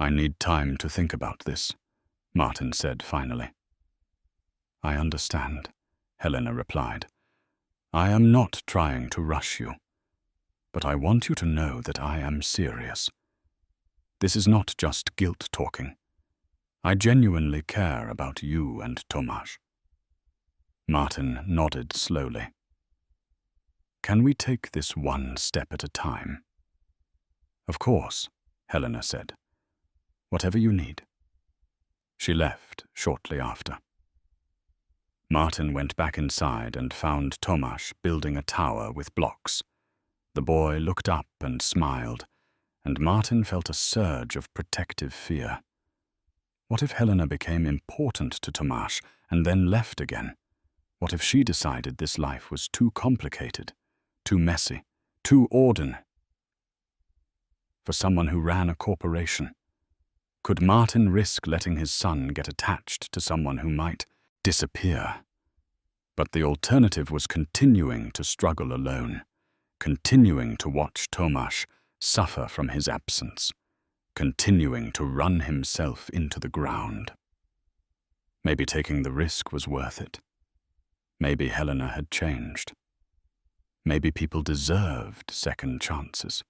"I need time to think about this," Martin said finally. "I understand," Helena replied. "I am not trying to rush you, but I want you to know that I am serious. This is not just guilt talking. I genuinely care about you and Tomáš." Martin nodded slowly. "Can we take this one step at a time?" "Of course," Helena said. "Whatever you need." She left shortly after. Martin went back inside and found Tomáš building a tower with blocks. The boy looked up and smiled, and Martin felt a surge of protective fear. What if Helena became important to Tomáš and then left again? What if she decided this life was too complicated, too messy, too ordinary? For someone who ran a corporation, could Martin risk letting his son get attached to someone who might disappear? But the alternative was continuing to struggle alone, continuing to watch Tomáš suffer from his absence, continuing to run himself into the ground. Maybe taking the risk was worth it. Maybe Helena had changed. Maybe people deserved second chances.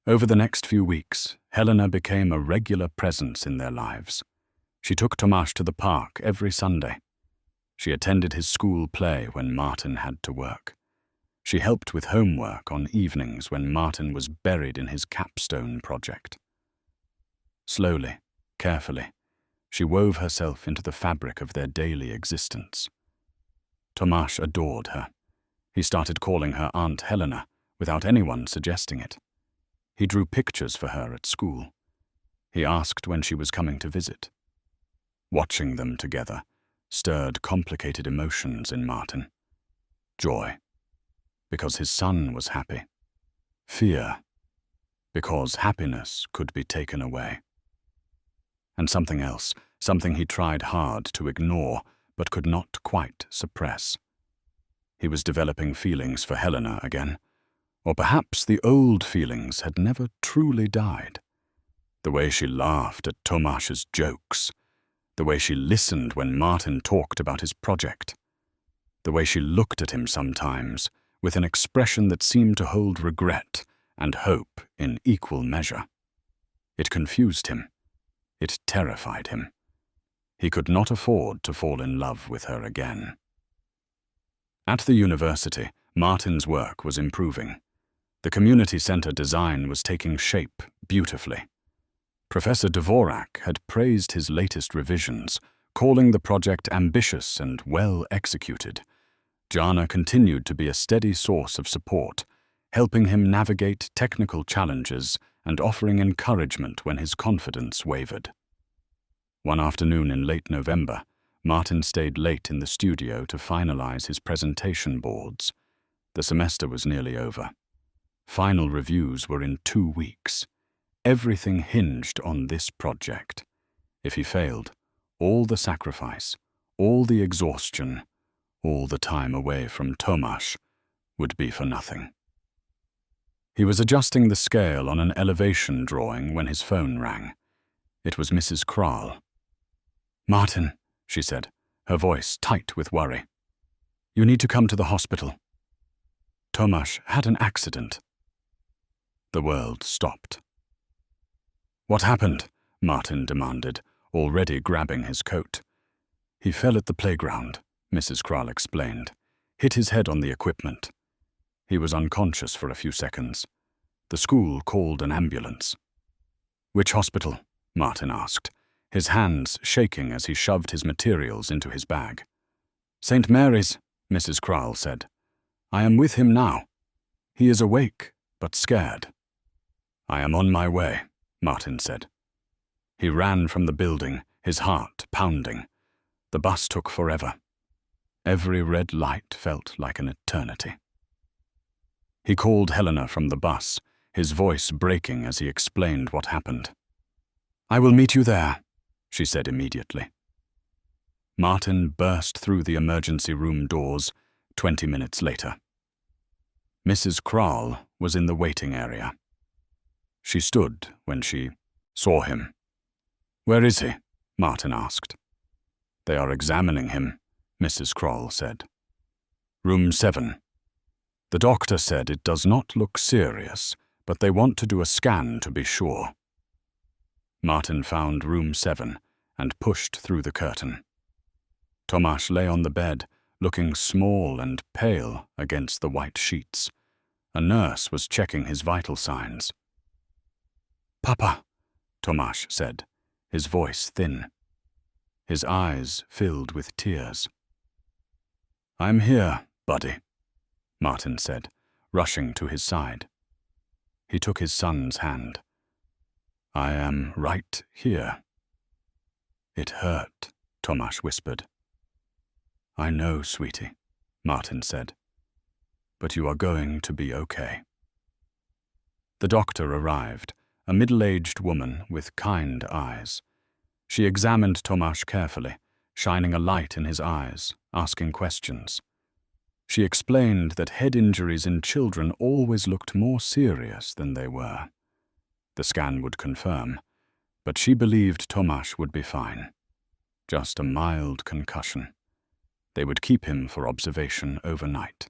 Over the next few weeks, Helena became a regular presence in their lives. She took Tomáš to the park every Sunday. She attended his school play when Martin had to work. She helped with homework on evenings when Martin was buried in his capstone project. Slowly, carefully, she wove herself into the fabric of their daily existence. Tomasz adored her. He started calling her Aunt Helena without anyone suggesting it. He drew pictures for her at school. He asked when she was coming to visit. Watching them together stirred complicated emotions in Martin. Joy, because his son was happy. Fear, because happiness could be taken away. And something else, something he tried hard to ignore but could not quite suppress. He was developing feelings for Helena again, or perhaps the old feelings had never truly died. The way she laughed at Tomasz's jokes, the way she listened when Martin talked about his project, the way she looked at him sometimes with an expression that seemed to hold regret and hope in equal measure. It confused him. It terrified him. He could not afford to fall in love with her again. At the university, Martin's work was improving. The community center design was taking shape beautifully. Professor Dvorak had praised his latest revisions, calling the project ambitious and well executed. Jana continued to be a steady source of support, helping him navigate technical challenges and offering encouragement when his confidence wavered. One afternoon in late November, Martin stayed late in the studio to finalize his presentation boards. The semester was nearly over. Final reviews were in 2 weeks. Everything hinged on this project. If he failed, all the sacrifice, all the exhaustion, all the time away from Tomasz would be for nothing. He was adjusting the scale on an elevation drawing when his phone rang. It was Mrs. Kral. "Martin," she said, her voice tight with worry. "You need to come to the hospital. Tomasz had an accident." The world stopped. "What happened?" Martin demanded, already grabbing his coat. "He fell at the playground," Mrs. Kral explained, hit his head on the equipment. He was unconscious for a few seconds. The school called an ambulance. "Which hospital?" Martin asked, his hands shaking as he shoved his materials into his bag. "St. Mary's," Mrs. Kral said. "I am with him now. He is awake, but scared." "I am on my way," Martin said. He ran from the building, his heart pounding. The bus took forever. Every red light felt like an eternity. He called Helena from the bus, his voice breaking as he explained what happened. "I will meet you there," she said immediately. Martin burst through the emergency room doors 20 minutes later. Mrs. Kral was in the waiting area. She stood when she saw him. "Where is he?" Martin asked. "They are examining him," Mrs. Kral said. "Room 7. The doctor said it does not look serious, but they want to do a scan to be sure." Martin found room 7 and pushed through the curtain. Tomasz lay on the bed, looking small and pale against the white sheets. A nurse was checking his vital signs. "Papa," Tomasz said, his voice thin. His eyes filled with tears. "I'm here, buddy," Martin said, rushing to his side. He took his son's hand. "I am right here." "It hurt," Tomasz whispered. "I know, sweetie," Martin said. "But you are going to be okay." The doctor arrived, a middle-aged woman with kind eyes. She examined Tomasz carefully, shining a light in his eyes, asking questions. She explained that head injuries in children always looked more serious than they were. The scan would confirm, but she believed Tomasz would be fine. Just a mild concussion. They would keep him for observation overnight.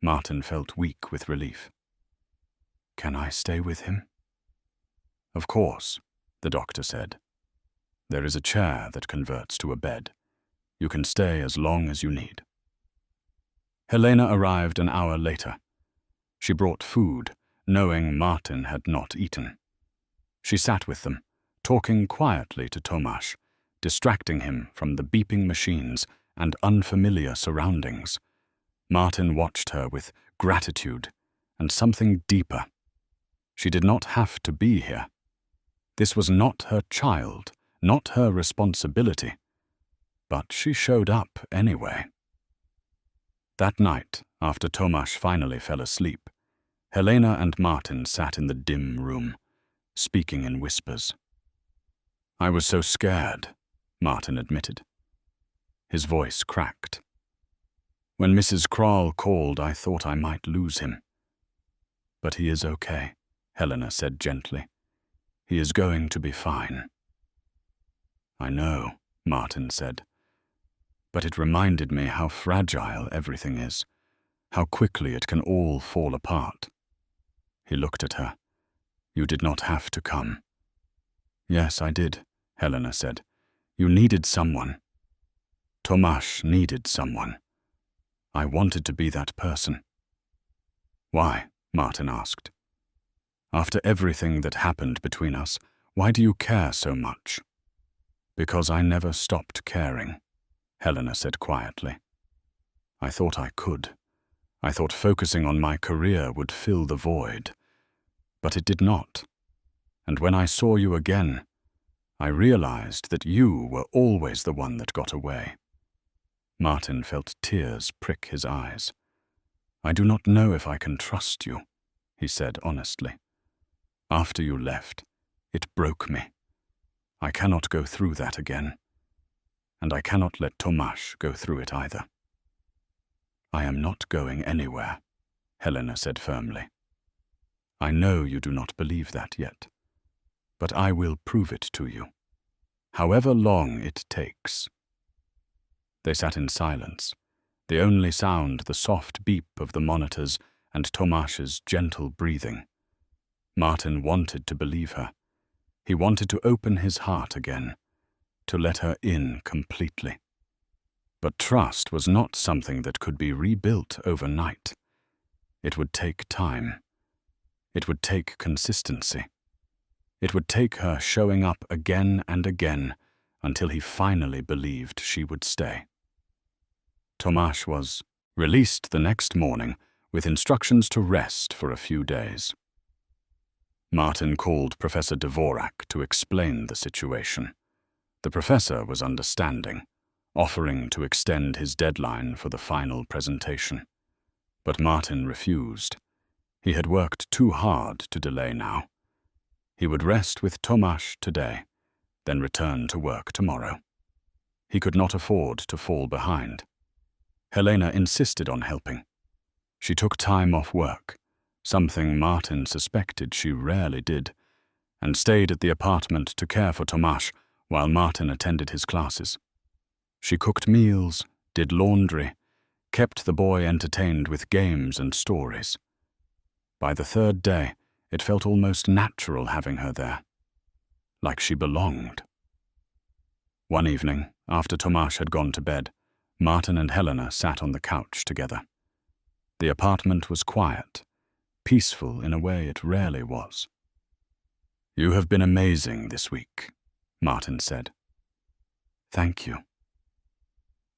Martin felt weak with relief. "Can I stay with him?" "Of course," the doctor said. "There is a chair that converts to a bed. You can stay as long as you need." Helena arrived an hour later. She brought food, knowing Martin had not eaten. She sat with them, talking quietly to Tomasz, distracting him from the beeping machines and unfamiliar surroundings. Martin watched her with gratitude and something deeper. She did not have to be here. This was not her child, not her responsibility. But she showed up anyway. That night, after Tomasz finally fell asleep, Helena and Martin sat in the dim room, speaking in whispers. "I was so scared," Martin admitted. His voice cracked. "When Mrs. Kroll called, I thought I might lose him." "But he is okay," Helena said gently. "He is going to be fine." "I know," Martin said. "But it reminded me how fragile everything is, how quickly it can all fall apart." He looked at her. "You did not have to come." "Yes, I did," Helena said. "You needed someone. Tomasz needed someone. I wanted to be that person." "Why?" Martin asked. "After everything that happened between us, why do you care so much?" "Because I never stopped caring," Helena said quietly. "I thought I could. I thought focusing on my career would fill the void. But it did not. And when I saw you again, I realized that you were always the one that got away." Martin felt tears prick his eyes. "I do not know if I can trust you," he said honestly. "After you left, it broke me. I cannot go through that again. And I cannot let Tomasz go through it either." "I am not going anywhere," Helena said firmly. "I know you do not believe that yet, but I will prove it to you, however long it takes." They sat in silence, the only sound the soft beep of the monitors and Tomasz's gentle breathing. Martin wanted to believe her. He wanted to open his heart again, to let her in completely. But trust was not something that could be rebuilt overnight. It would take time. It would take consistency. It would take her showing up again and again until he finally believed she would stay. Tomasz was released the next morning with instructions to rest for a few days. Martin called Professor Dvorak to explain the situation. The professor was understanding, offering to extend his deadline for the final presentation. But Martin refused. He had worked too hard to delay now. He would rest with Tomasz today, then return to work tomorrow. He could not afford to fall behind. Helena insisted on helping. She took time off work, something Martin suspected she rarely did, and stayed at the apartment to care for Tomasz while Martin attended his classes. She cooked meals, did laundry, kept the boy entertained with games and stories. By the third day, it felt almost natural having her there, like she belonged. One evening, after Tomasz had gone to bed, Martin and Helena sat on the couch together. The apartment was quiet, peaceful in a way it rarely was. "You have been amazing this week," Martin said. "Thank you."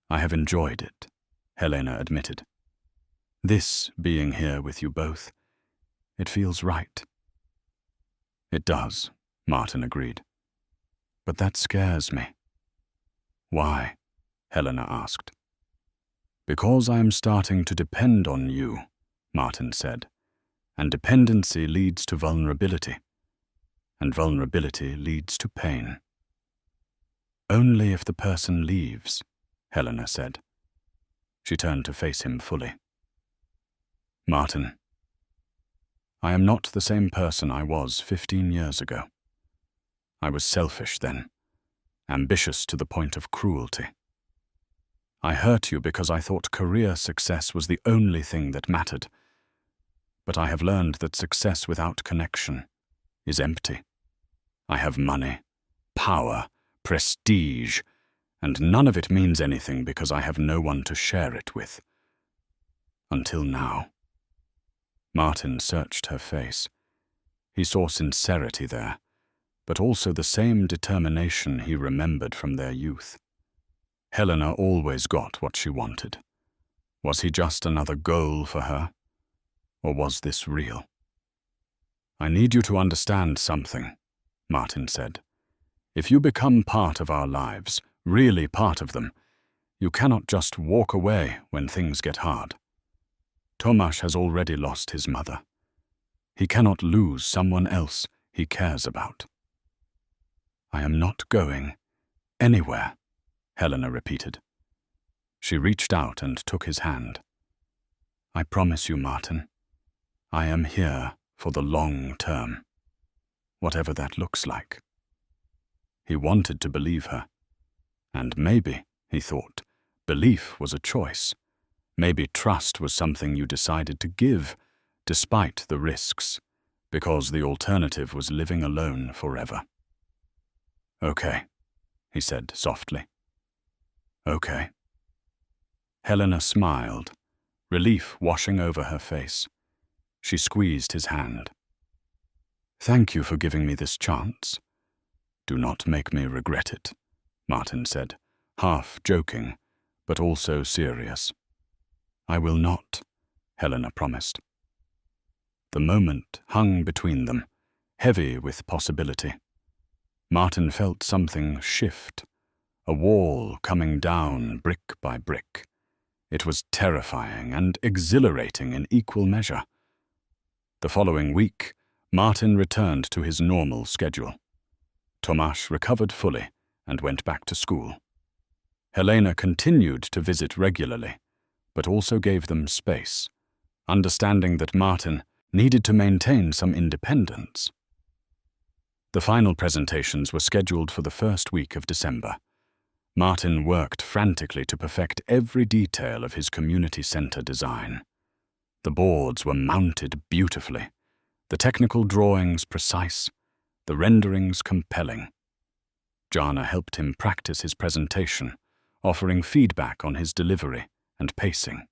"I have enjoyed it," Helena admitted. "This being here with you both, it feels right." "It does," Martin agreed. "But that scares me." "Why?" Helena asked. "Because I am starting to depend on you," Martin said, "and dependency leads to vulnerability, and vulnerability leads to pain." "Only if the person leaves," Helena said. She turned to face him fully. "Martin, I am not the same person I was 15 years ago. I was selfish then, ambitious to the point of cruelty. I hurt you because I thought career success was the only thing that mattered. But I have learned that success without connection is empty. I have money, power, prestige, and none of it means anything because I have no one to share it with. Until now." Martin searched her face. He saw sincerity there, but also the same determination he remembered from their youth. Helena always got what she wanted. Was he just another goal for her? Or was this real? "I need you to understand something," Martin said. "If you become part of our lives, really part of them, you cannot just walk away when things get hard. Tomasz has already lost his mother. He cannot lose someone else he cares about." "I am not going anywhere," Helena repeated. She reached out and took his hand. "I promise you, Martin, I am here for the long term, whatever that looks like." He wanted to believe her. And maybe, he thought, belief was a choice. Maybe trust was something you decided to give, despite the risks, because the alternative was living alone forever. "Okay," he said softly. "Okay." Helena smiled, relief washing over her face. She squeezed his hand. "Thank you for giving me this chance." "Do not make me regret it," Martin said, half joking, but also serious. "I will not," Helena promised. The moment hung between them, heavy with possibility. Martin felt something shift, a wall coming down brick by brick. It was terrifying and exhilarating in equal measure. The following week, Martin returned to his normal schedule. Tomasz recovered fully and went back to school. Helena continued to visit regularly, but also gave them space, understanding that Martin needed to maintain some independence. The final presentations were scheduled for the first week of December. Martin worked frantically to perfect every detail of his community center design. The boards were mounted beautifully, the technical drawings precise, the renderings compelling. Jana helped him practice his presentation, offering feedback on his delivery and pacing.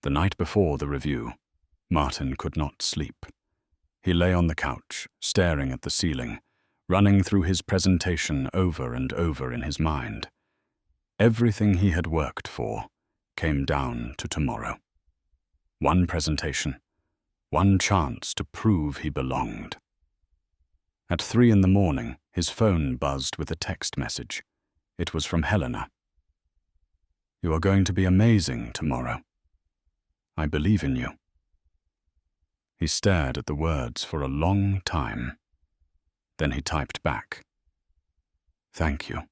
The night before the review, Martin could not sleep. He lay on the couch, staring at the ceiling, running through his presentation over and over in his mind. Everything he had worked for came down to tomorrow. One presentation, one chance to prove he belonged. At 3 a.m, his phone buzzed with a text message. It was from Helena. "You are going to be amazing tomorrow. I believe in you." He stared at the words for a long time. Then he typed back, "Thank you.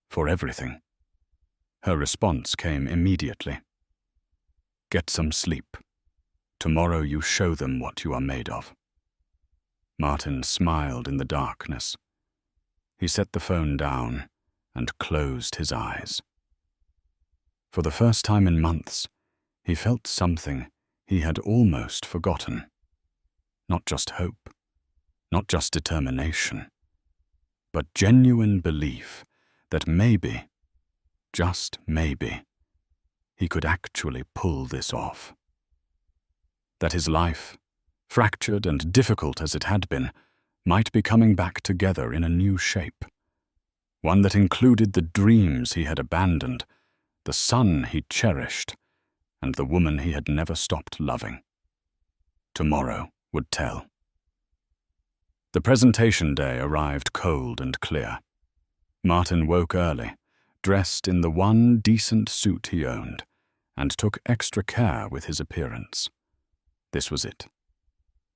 For everything." Her response came immediately. "Get some sleep. Tomorrow you show them what you are made of." Martin smiled in the darkness. He set the phone down and closed his eyes. For the first time in months, he felt something he had almost forgotten. Not just hope, not just determination, but genuine belief that maybe, just maybe, he could actually pull this off. That his life, fractured and difficult as it had been, might be coming back together in a new shape. One that included the dreams he had abandoned, the son he cherished, and the woman he had never stopped loving. Tomorrow would tell. The presentation day arrived cold and clear. Martin woke early, dressed in the one decent suit he owned, and took extra care with his appearance. This was it.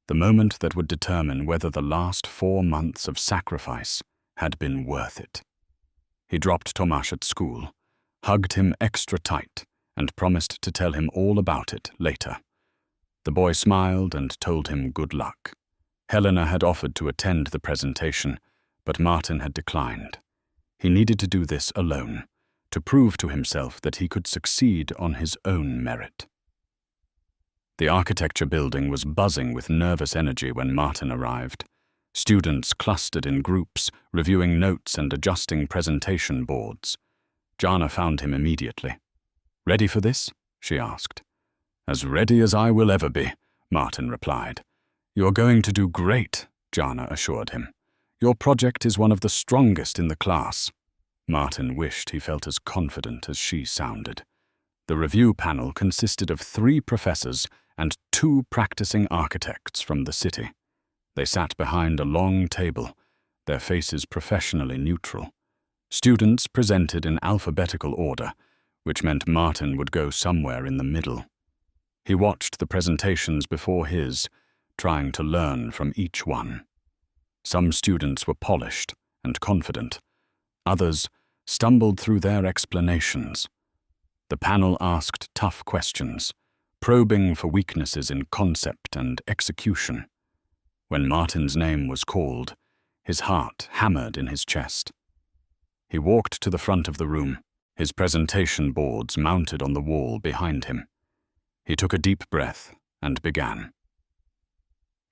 The moment that would determine whether the last 4 months of sacrifice had been worth it. He dropped Tomasz at school, hugged him extra tight, and promised to tell him all about it later. The boy smiled and told him good luck. Helena had offered to attend the presentation, but Martin had declined. He needed to do this alone, to prove to himself that he could succeed on his own merit. The architecture building was buzzing with nervous energy when Martin arrived. Students clustered in groups, reviewing notes and adjusting presentation boards. Jana found him immediately. "Ready for this?" she asked. "As ready as I will ever be," Martin replied. "You are going to do great," Jana assured him. Your project is one of the strongest in the class." Martin wished he felt as confident as she sounded. The review panel consisted of 3 professors and 2 practicing architects from the city. They sat behind a long table, their faces professionally neutral. Students presented in alphabetical order, which meant Martin would go somewhere in the middle. He watched the presentations before his, trying to learn from each one. Some students were polished and confident. Others stumbled through their explanations. The panel asked tough questions, probing for weaknesses in concept and execution. When Martin's name was called, his heart hammered in his chest. He walked to the front of the room, his presentation boards mounted on the wall behind him. He took a deep breath and began.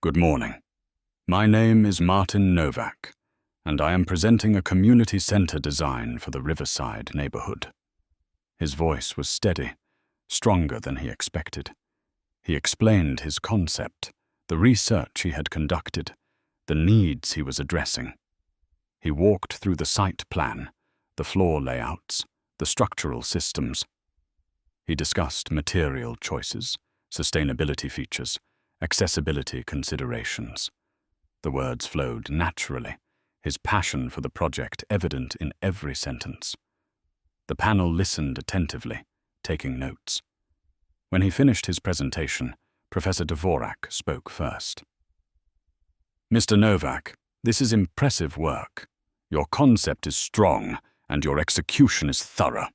"Good morning. My name is Martin Novak, and I am presenting a community center design for the Riverside neighborhood." His voice was steady, stronger than he expected. He explained his concept, the research he had conducted, the needs he was addressing. He walked through the site plan, the floor layouts, the structural systems. He discussed material choices, sustainability features, accessibility considerations. The words flowed naturally, his passion for the project evident in every sentence. The panel listened attentively, taking notes. When he finished his presentation, Professor Dvorak spoke first. "Mr. Novak, this is impressive work. Your concept is strong, and your execution is thorough.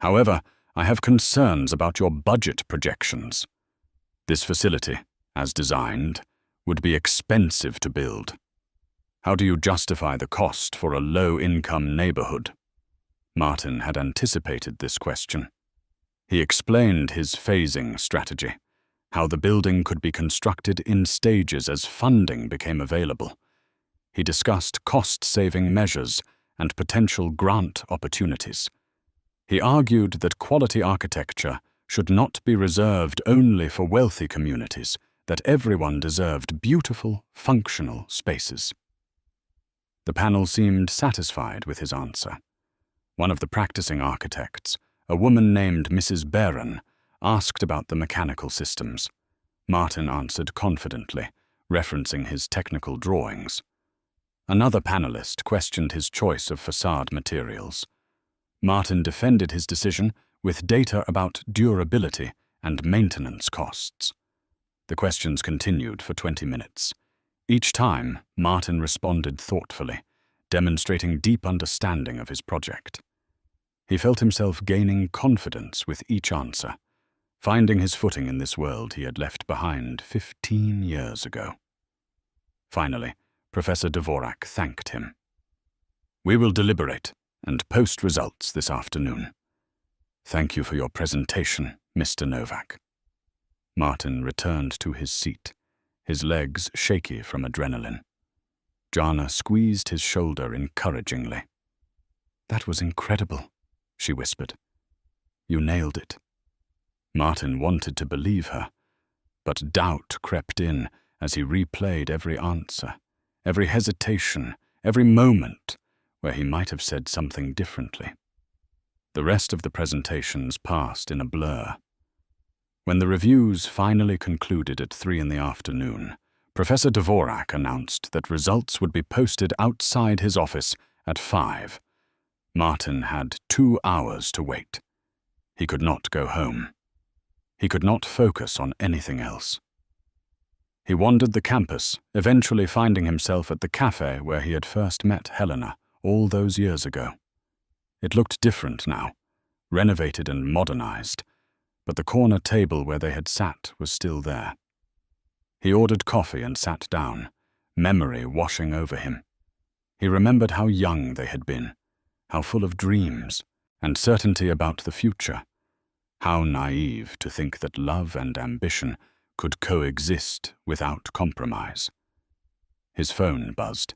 However, I have concerns about your budget projections. This facility, as designed, would be expensive to build. How do you justify the cost for a low-income neighborhood?" Martin had anticipated this question. He explained his phasing strategy, how the building could be constructed in stages as funding became available. He discussed cost-saving measures and potential grant opportunities. He argued that quality architecture should not be reserved only for wealthy communities, that everyone deserved beautiful, functional spaces. The panel seemed satisfied with his answer. One of the practicing architects, a woman named Mrs. Barron, asked about the mechanical systems. Martin answered confidently, referencing his technical drawings. Another panelist questioned his choice of facade materials. Martin defended his decision with data about durability and maintenance costs. The questions continued for 20 minutes. Each time, Martin responded thoughtfully, demonstrating deep understanding of his project. He felt himself gaining confidence with each answer, finding his footing in this world he had left behind 15 years ago. Finally, Professor Dvorak thanked him. "We will deliberate and post results this afternoon. Thank you for your presentation, Mr. Novak." Martin returned to his seat, his legs shaky from adrenaline. Jana squeezed his shoulder encouragingly. "That was incredible," she whispered. "You nailed it." Martin wanted to believe her, but doubt crept in as he replayed every answer, every hesitation, every moment where he might have said something differently. The rest of the presentations passed in a blur. When the reviews finally concluded at 3 p.m, Professor Dvorak announced that results would be posted outside his office at 5. Martin had 2 hours to wait. He could not go home. He could not focus on anything else. He wandered the campus, eventually finding himself at the cafe where he had first met Helena all those years ago. It looked different now, renovated and modernized, but the corner table where they had sat was still there. He ordered coffee and sat down, memory washing over him. He remembered how young they had been, how full of dreams and certainty about the future, how naive to think that love and ambition could coexist without compromise. His phone buzzed.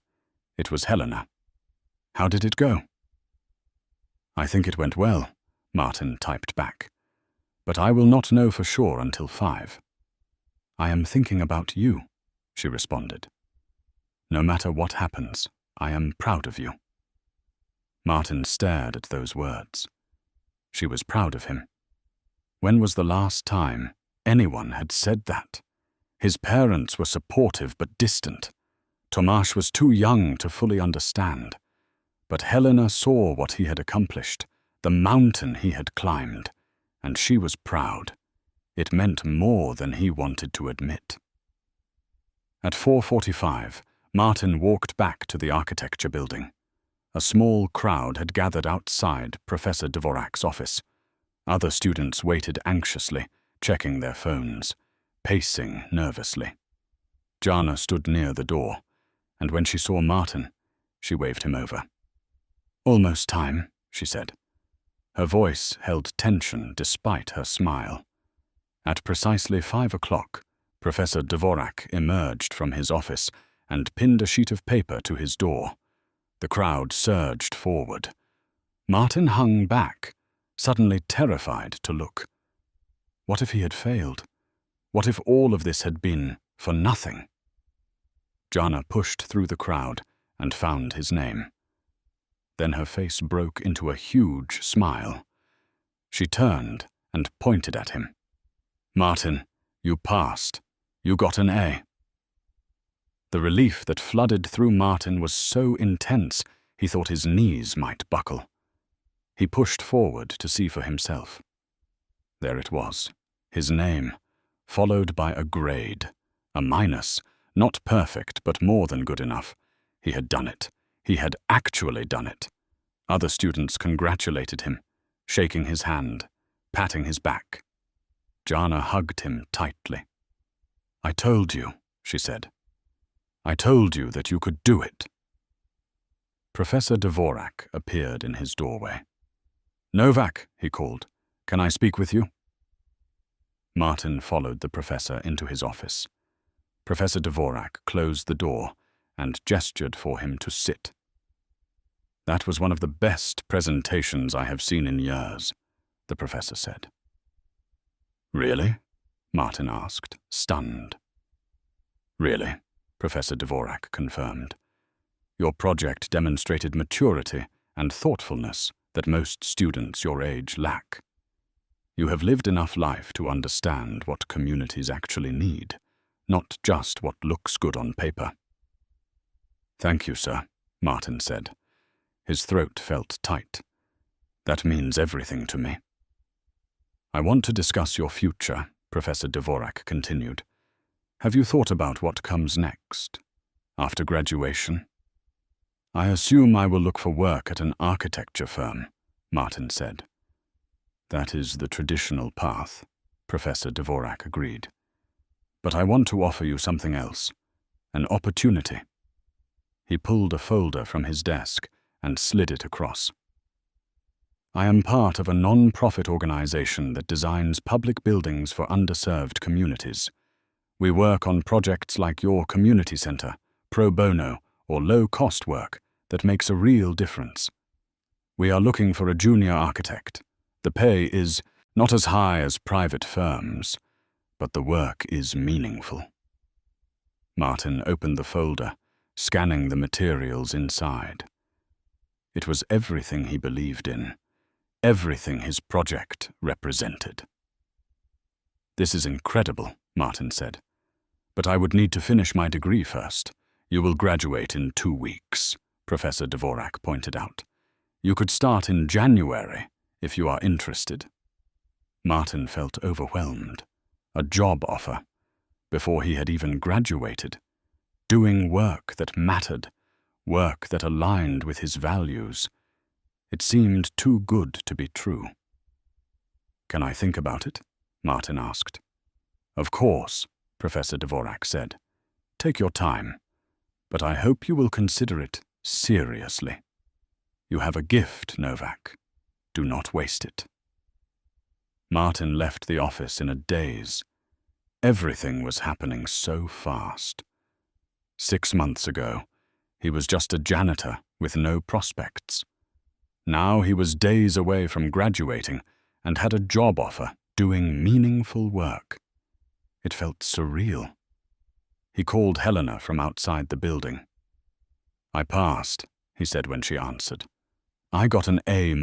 It was Helena. "How did it go?" "I think it went well," Martin typed back. "But I will not know for sure until 5. "I am thinking about you," she responded. No matter what happens, I am proud of you." Martin stared at those words. She was proud of him. When was the last time anyone had said that? His parents were supportive but distant. Tomasz was too young to fully understand. But Helena saw what he had accomplished, the mountain he had climbed, and she was proud. It meant more than he wanted to admit. At 4:45, Martin walked back to the architecture building. A small crowd had gathered outside Professor Dvorak's office. Other students waited anxiously, checking their phones, pacing nervously. Jana stood near the door, and when she saw Martin, she waved him over. "Almost time," she said. Her voice held tension despite her smile. At precisely 5 o'clock, Professor Dvorak emerged from his office and pinned a sheet of paper to his door. The crowd surged forward. Martin hung back, suddenly terrified to look. What if he had failed? What if all of this had been for nothing? Jana pushed through the crowd and found his name. Then her face broke into a huge smile. She turned and pointed at him. "Martin, you passed. You got an A." The relief that flooded through Martin was so intense he thought his knees might buckle. He pushed forward to see for himself. There it was, his name, followed by a grade, a minus, not perfect but more than good enough. He had done it. He had actually done it. Other students congratulated him, shaking his hand, patting his back. Jana hugged him tightly. "I told you," she said. "I told you that you could do it." Professor Dvorak appeared in his doorway. "Novak," he called, "can I speak with you?" Martin followed the professor into his office. Professor Dvorak closed the door and gestured for him to sit. "That was one of the best presentations I have seen in years," the professor said. "Really?" Martin asked, stunned. "Really," Professor Dvorak confirmed. "Your project demonstrated maturity and thoughtfulness that most students your age lack. You have lived enough life to understand what communities actually need, not just what looks good on paper." "Thank you, sir," Martin said. His throat felt tight. "That means everything to me." "I want to discuss your future," Professor Dvorak continued. "Have you thought about what comes next, after graduation?" "I assume I will look for work at an architecture firm," Martin said. "That is the traditional path," Professor Dvorak agreed. "But I want to offer you something else, an opportunity." He pulled a folder from his desk and slid it across. "I am part of a non-profit organization that designs public buildings for underserved communities. We work on projects like your community center, pro bono, or low-cost work that makes a real difference. We are looking for a junior architect. The pay is not as high as private firms, but the work is meaningful." Martin opened the folder, scanning the materials inside. It was everything he believed in, everything his project represented. "This is incredible," Martin said. "But I would need to finish my degree first. You will graduate in 2 weeks, Professor Dvorak pointed out. "You could start in January, if you are interested." Martin felt overwhelmed. A job offer, before he had even graduated. Doing work that mattered, work that aligned with his values. It seemed too good to be true. "Can I think about it?" Martin asked. "Of course," Professor Dvorak said. "Take your time, but I hope you will consider it seriously. You have a gift, Novak. Do not waste it." Martin left the office in a daze. Everything was happening so fast. 6 months ago, he was just a janitor with no prospects. Now he was days away from graduating and had a job offer doing meaningful work. It felt surreal. He called Helena from outside the building. I passed, he said when she answered. I got an A-.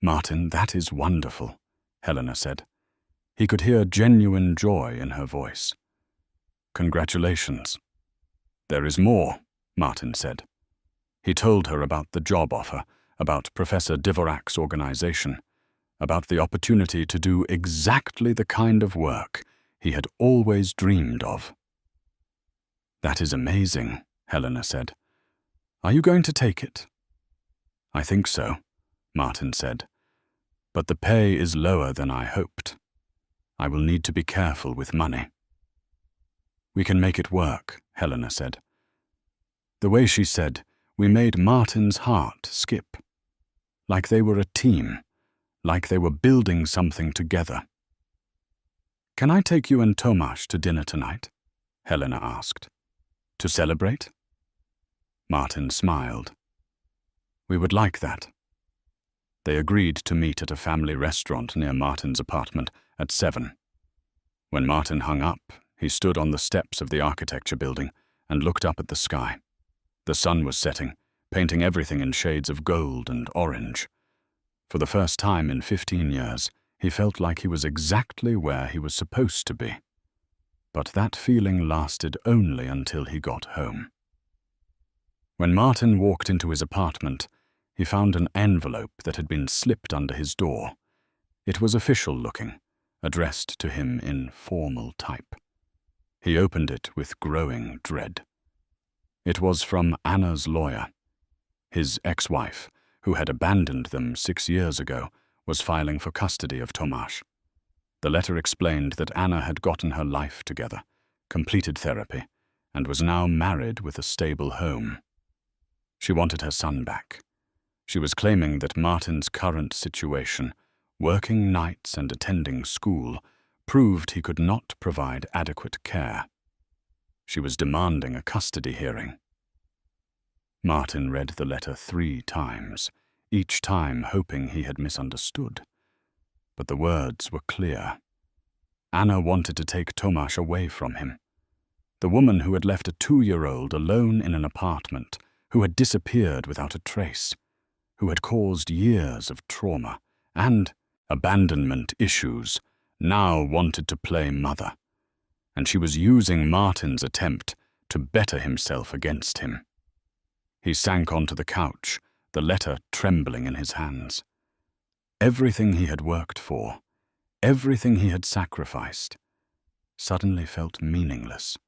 Martin, that is wonderful, Helena said. He could hear genuine joy in her voice. Congratulations. There is more, Martin said. He told her about the job offer, about Professor Dvorak's organization, about the opportunity to do exactly the kind of work he had always dreamed of. That is amazing, Helena said. Are you going to take it? I think so, Martin said. But the pay is lower than I hoped. I will need to be careful with money. We can make it work, Helena said. The way she said, we made Martin's heart skip. Like they were a team, like they were building something together. Can I take you and Tomasz to dinner tonight? Helena asked. To celebrate? Martin smiled. We would like that. They agreed to meet at a family restaurant near Martin's apartment at 7. When Martin hung up, he stood on the steps of the architecture building and looked up at the sky. The sun was setting, painting everything in shades of gold and orange. For the first time in 15 years, he felt like he was exactly where he was supposed to be. But that feeling lasted only until he got home. When Martin walked into his apartment, he found an envelope that had been slipped under his door. It was official-looking, addressed to him in formal type. He opened it with growing dread. It was from Anna's lawyer. His ex-wife, who had abandoned them 6 years ago, was filing for custody of Tomasz. The letter explained that Anna had gotten her life together, completed therapy, and was now married with a stable home. She wanted her son back. She was claiming that Martin's current situation, working nights and attending school, proved he could not provide adequate care. She was demanding a custody hearing. Martin read the letter 3 times, each time hoping he had misunderstood. But the words were clear. Anna wanted to take Tomasz away from him. The woman who had left a 2-year-old alone in an apartment, who had disappeared without a trace, who had caused years of trauma and abandonment issues, now wanted to play mother. And she was using Martin's attempt to better himself against him. He sank onto the couch, the letter trembling in his hands. Everything he had worked for, everything he had sacrificed, suddenly felt meaningless.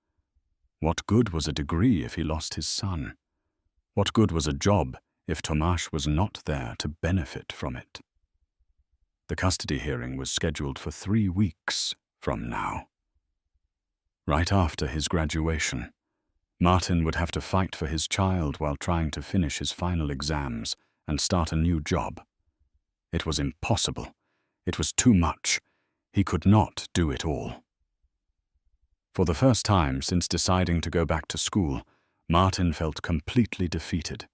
What good was a degree if he lost his son? What good was a job if Tomasz was not there to benefit from it? The custody hearing was scheduled for 3 weeks from now. Right after his graduation, Martin would have to fight for his child while trying to finish his final exams and start a new job. It was impossible. It was too much. He could not do it all. For the first time since deciding to go back to school, Martin felt completely defeated.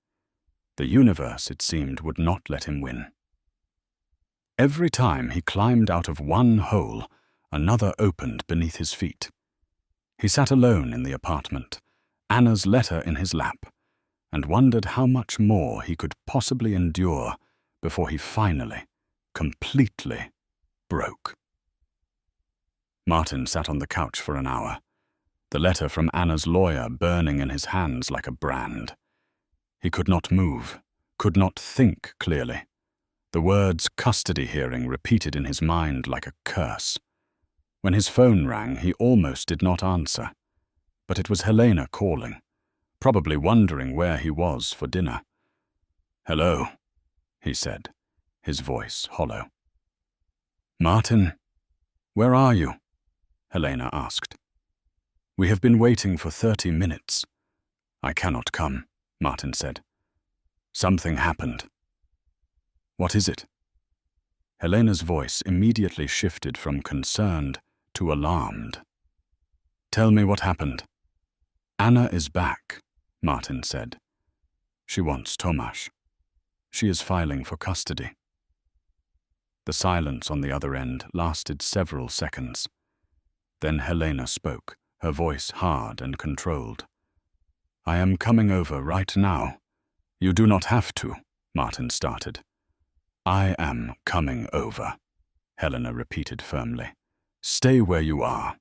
The universe, it seemed, would not let him win. Every time he climbed out of one hole, another opened beneath his feet. He sat alone in the apartment, Anna's letter in his lap, and wondered how much more he could possibly endure before he finally, completely, broke. Martin sat on the couch for an hour, the letter from Anna's lawyer burning in his hands like a brand. He could not move, could not think clearly. The words custody hearing repeated in his mind like a curse. When his phone rang, he almost did not answer. But it was Helena calling, probably wondering where he was for dinner. "Hello," he said, his voice hollow. "Martin, where are you?" Helena asked. "We have been waiting for 30 minutes. "I cannot come," Martin said. "Something happened." "What is it?" Helena's voice immediately shifted from concerned to alarmed. "Tell me what happened." "Anna is back," Martin said. "She wants Tomasz. She is filing for custody." The silence on the other end lasted several seconds. Then Helena spoke, her voice hard and controlled. I am coming over right now. You do not have to, Martin started. I am coming over, Helena repeated firmly. Stay where you are.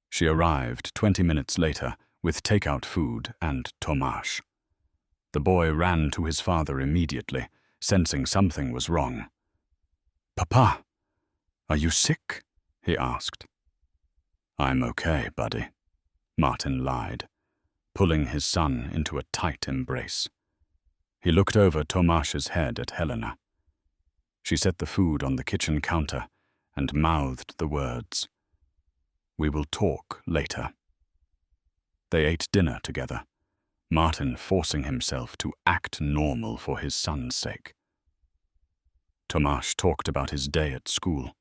She arrived 20 minutes later with takeout food and Tomasz. The boy ran to his father immediately, sensing something was wrong. Papa, are you sick? He asked. I'm okay, buddy, Martin lied, pulling his son into a tight embrace. He looked over Tomasz's head at Helena. She set the food on the kitchen counter and mouthed the words, "We will talk later." They ate dinner together, Martin forcing himself to act normal for his son's sake. Tomasz talked about his day at school,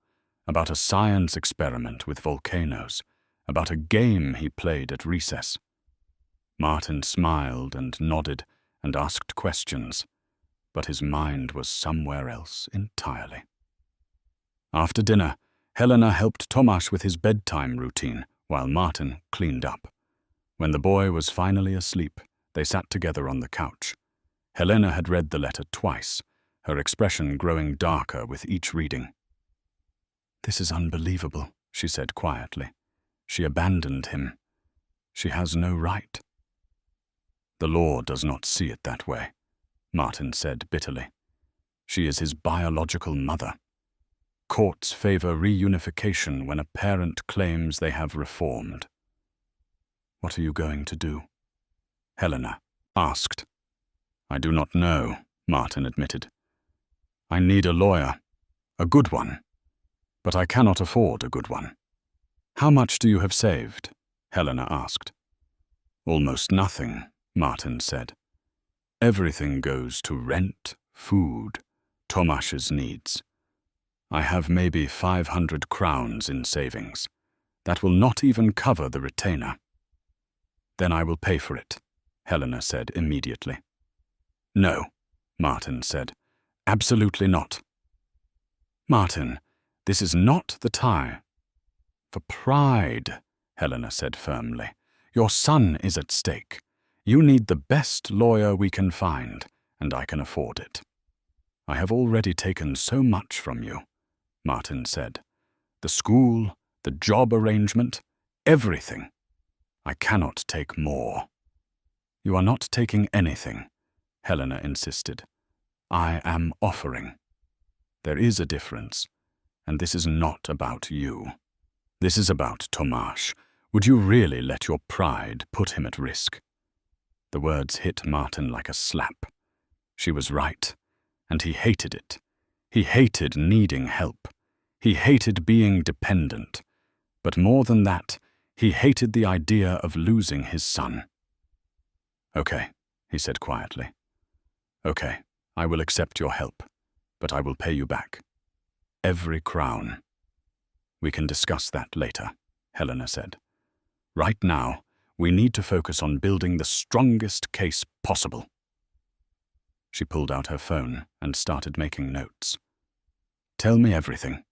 about a science experiment with volcanoes, about a game he played at recess. Martin smiled and nodded and asked questions, but his mind was somewhere else entirely. After dinner, Helena helped Tomasz with his bedtime routine while Martin cleaned up. When the boy was finally asleep, they sat together on the couch. Helena had read the letter twice, her expression growing darker with each reading. "This is unbelievable," she said quietly. "She abandoned him. She has no right." "The law does not see it that way," Martin said bitterly. "She is his biological mother. Courts favor reunification when a parent claims they have reformed." "What are you going to do?" Helena asked. "I do not know," Martin admitted. "I need a lawyer, a good one, but I cannot afford a good one." "How much do you have saved?" Helena asked. "Almost nothing," Martin said. "Everything goes to rent, food, Tomasz's needs. I have maybe 500 crowns in savings. That will not even cover the retainer." "Then I will pay for it," Helena said immediately. "No," Martin said. "Absolutely not." "Martin, this is not the time." "For pride," Helena said firmly. "Your son is at stake. You need the best lawyer we can find, and I can afford it." "I have already taken so much from you," Martin said. "The school, the job arrangement, everything. I cannot take more." "You are not taking anything," Helena insisted. "I am offering. There is a difference, and this is not about you. This is about Tomasz. Would you really let your pride put him at risk?" The words hit Martin like a slap. She was right, and he hated it. He hated needing help. He hated being dependent. But more than that, he hated the idea of losing his son. "Okay," he said quietly. "Okay, I will accept your help, but I will pay you back. Every crown." "We can discuss that later," Helena said. "Right now, we need to focus on building the strongest case possible." She pulled out her phone and started making notes. "Tell me everything."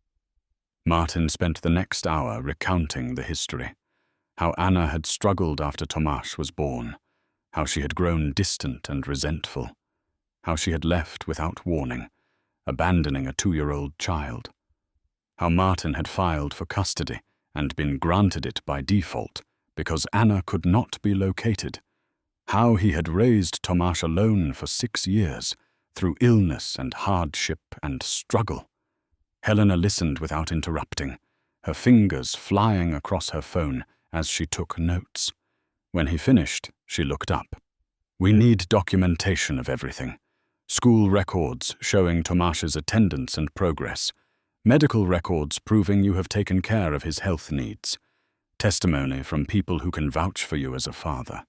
Martin spent the next hour recounting the history. How Anna had struggled after Tomasz was born. How she had grown distant and resentful. How she had left without warning, abandoning a 2-year-old child. How Martin had filed for custody and been granted it by default because Anna could not be located. How he had raised Tomasz alone for 6 years, through illness and hardship and struggle. Helena listened without interrupting, her fingers flying across her phone as she took notes. When he finished, she looked up. "We need documentation of everything. School records showing Tomasz's attendance and progress. Medical records proving you have taken care of his health needs. Testimony from people who can vouch for you as a father.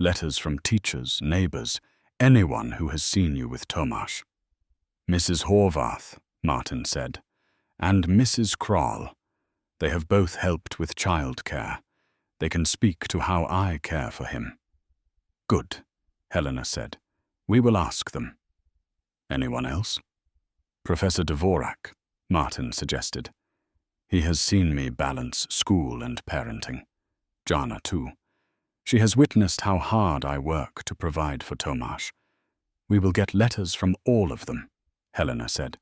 Letters from teachers, neighbors, anyone who has seen you with Tomasz." "Mrs. Horvath," Martin said, "and Mrs. Kroll. They have both helped with childcare. They can speak to how I care for him." "Good," Helena said. "We will ask them." "Anyone else?" "Professor Dvorak," Martin suggested. "He has seen me balance school and parenting. Jana, too. She has witnessed how hard I work to provide for Tomasz. We will get letters from all of them, Helena said.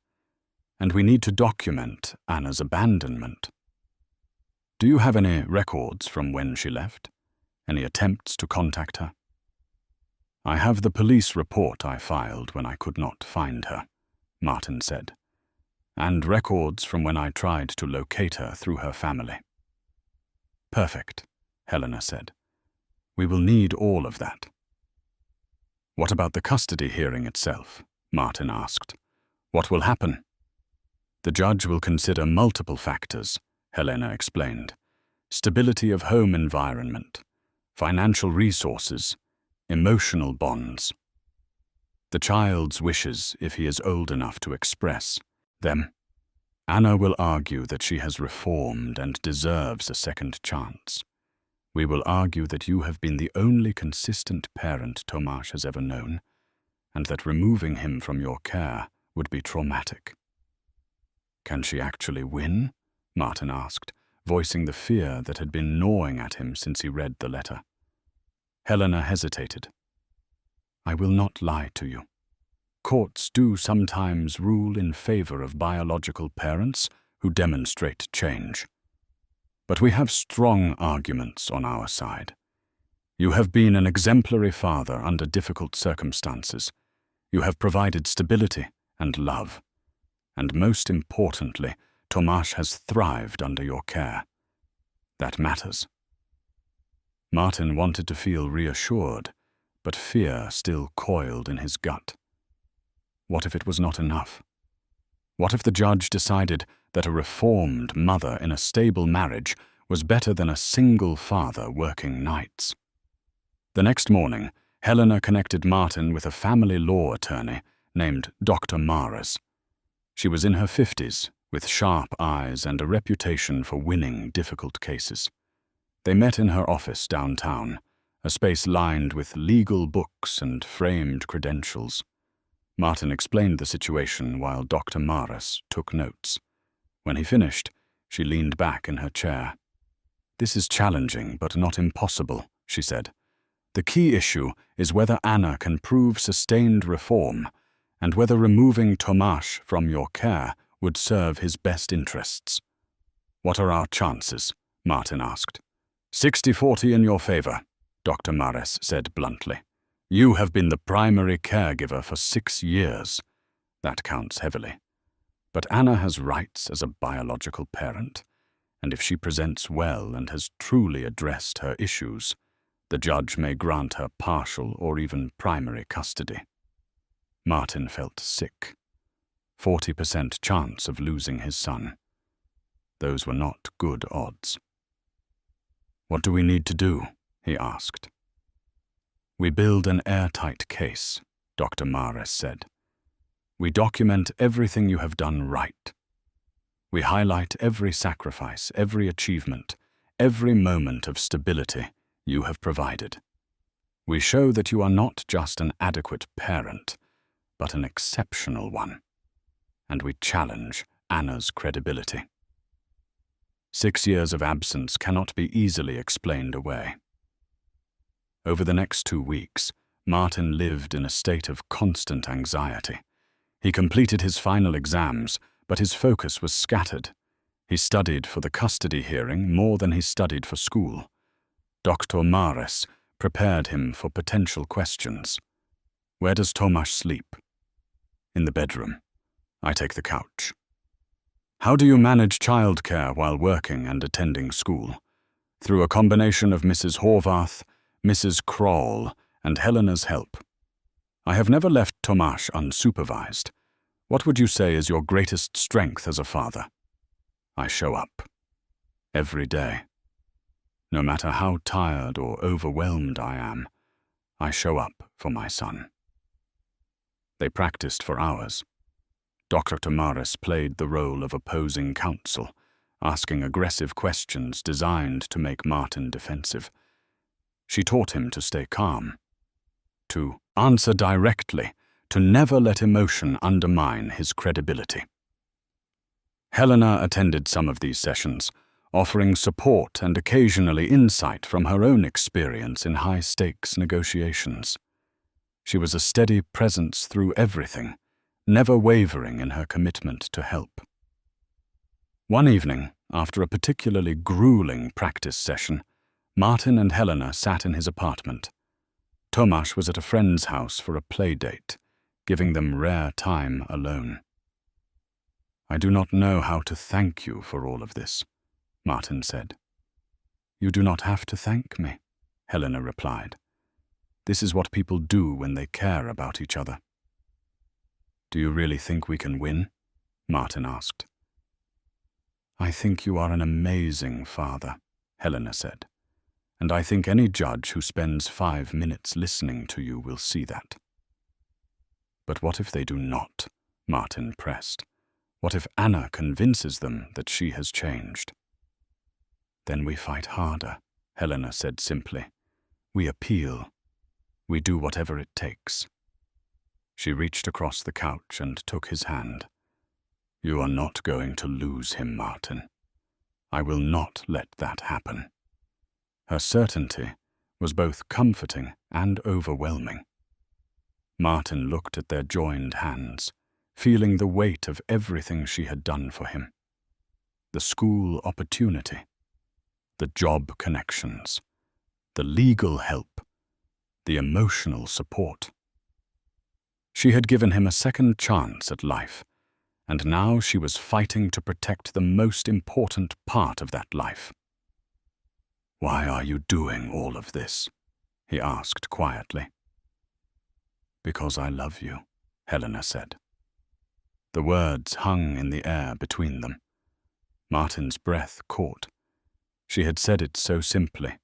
And we need to document Anna's abandonment. Do you have any records from when she left? Any attempts to contact her? I have the police report I filed when I could not find her, Martin said, and records from when I tried to locate her through her family. Perfect, Helena said. We will need all of that. What about the custody hearing itself? Martin asked. What will happen? The judge will consider multiple factors, Helena explained. Stability of home environment, financial resources, emotional bonds. The child's wishes if he is old enough to express them. Anna will argue that she has reformed and deserves a second chance. We will argue that you have been the only consistent parent Tomasz has ever known, and that removing him from your care would be traumatic. Can she actually win? Martin asked, voicing the fear that had been gnawing at him since he read the letter. Helena hesitated. I will not lie to you. Courts do sometimes rule in favor of biological parents who demonstrate change. But we have strong arguments on our side. You have been an exemplary father under difficult circumstances. You have provided stability and love. And most importantly, Tomasz has thrived under your care. That matters. Martin wanted to feel reassured, but fear still coiled in his gut. What if it was not enough? What if the judge decided that a reformed mother in a stable marriage was better than a single father working nights? The next morning, Helena connected Martin with a family law attorney named Dr. Maras. She was in her 50s, with sharp eyes and a reputation for winning difficult cases. They met in her office downtown, a space lined with legal books and framed credentials. Martin explained the situation while Dr. Maras took notes. When he finished, she leaned back in her chair. This is challenging, but not impossible, she said. The key issue is whether Anna can prove sustained reform, and whether removing Tomasz from your care would serve his best interests. What are our chances? Martin asked. 60-40 in your favor, Dr. Maras said bluntly. You have been the primary caregiver for 6 years. That counts heavily. But Anna has rights as a biological parent, and if she presents well and has truly addressed her issues, the judge may grant her partial or even primary custody. Martin felt sick. 40% chance of losing his son. Those were not good odds. What do we need to do? He asked. We build an airtight case, Dr. Maras said. We document everything you have done right. We highlight every sacrifice, every achievement, every moment of stability you have provided. We show that you are not just an adequate parent, but an exceptional one. And we challenge Anna's credibility. 6 years of absence cannot be easily explained away. Over the next 2 weeks, Martin lived in a state of constant anxiety. He completed his final exams, but his focus was scattered. He studied for the custody hearing more than he studied for school. Dr. Maras prepared him for potential questions. Where does Tomasz sleep? In the bedroom. I take the couch. How do you manage childcare while working and attending school? Through a combination of Mrs. Horvath, Mrs. Kroll, and Helena's help. I have never left Tomasz unsupervised. What would you say is your greatest strength as a father? I show up. Every day. No matter how tired or overwhelmed I am, I show up for my son. They practiced for hours. Dr. Maras played the role of opposing counsel, asking aggressive questions designed to make Martin defensive. She taught him to stay calm, to answer directly, to never let emotion undermine his credibility. Helena attended some of these sessions, offering support and occasionally insight from her own experience in high-stakes negotiations. She was a steady presence through everything, never wavering in her commitment to help. One evening, after a particularly grueling practice session, Martin and Helena sat in his apartment. Tomasz was at a friend's house for a play date, giving them rare time alone. "I do not know how to thank you for all of this," Martin said. "You do not have to thank me," Helena replied. "This is what people do when they care about each other." "Do you really think we can win?" Martin asked. "I think you are an amazing father," Helena said, "and I think any judge who spends 5 minutes listening to you will see that." "But what if they do not?" Martin pressed. "What if Anna convinces them that she has changed?" "Then we fight harder," Helena said simply. "We appeal. We do whatever it takes." She reached across the couch and took his hand. "You are not going to lose him, Martin. I will not let that happen." Her certainty was both comforting and overwhelming. Martin looked at their joined hands, feeling the weight of everything she had done for him. The school opportunity, the job connections, the legal help, the emotional support. She had given him a second chance at life, and now she was fighting to protect the most important part of that life. "Why are you doing all of this?" he asked quietly. "Because I love you," Helena said. The words hung in the air between them. Martin's breath caught. She had said it so simply,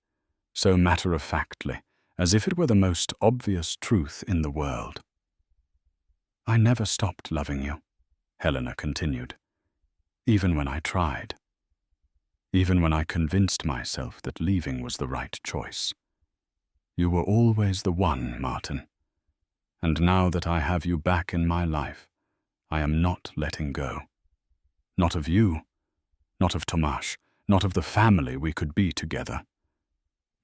so matter-of-factly, as if it were the most obvious truth in the world. "I never stopped loving you," Helena continued, "even when I tried. Even when I convinced myself that leaving was the right choice. You were always the one, Martin. And now that I have you back in my life, I am not letting go. Not of you, not of Tomasz, not of the family we could be together."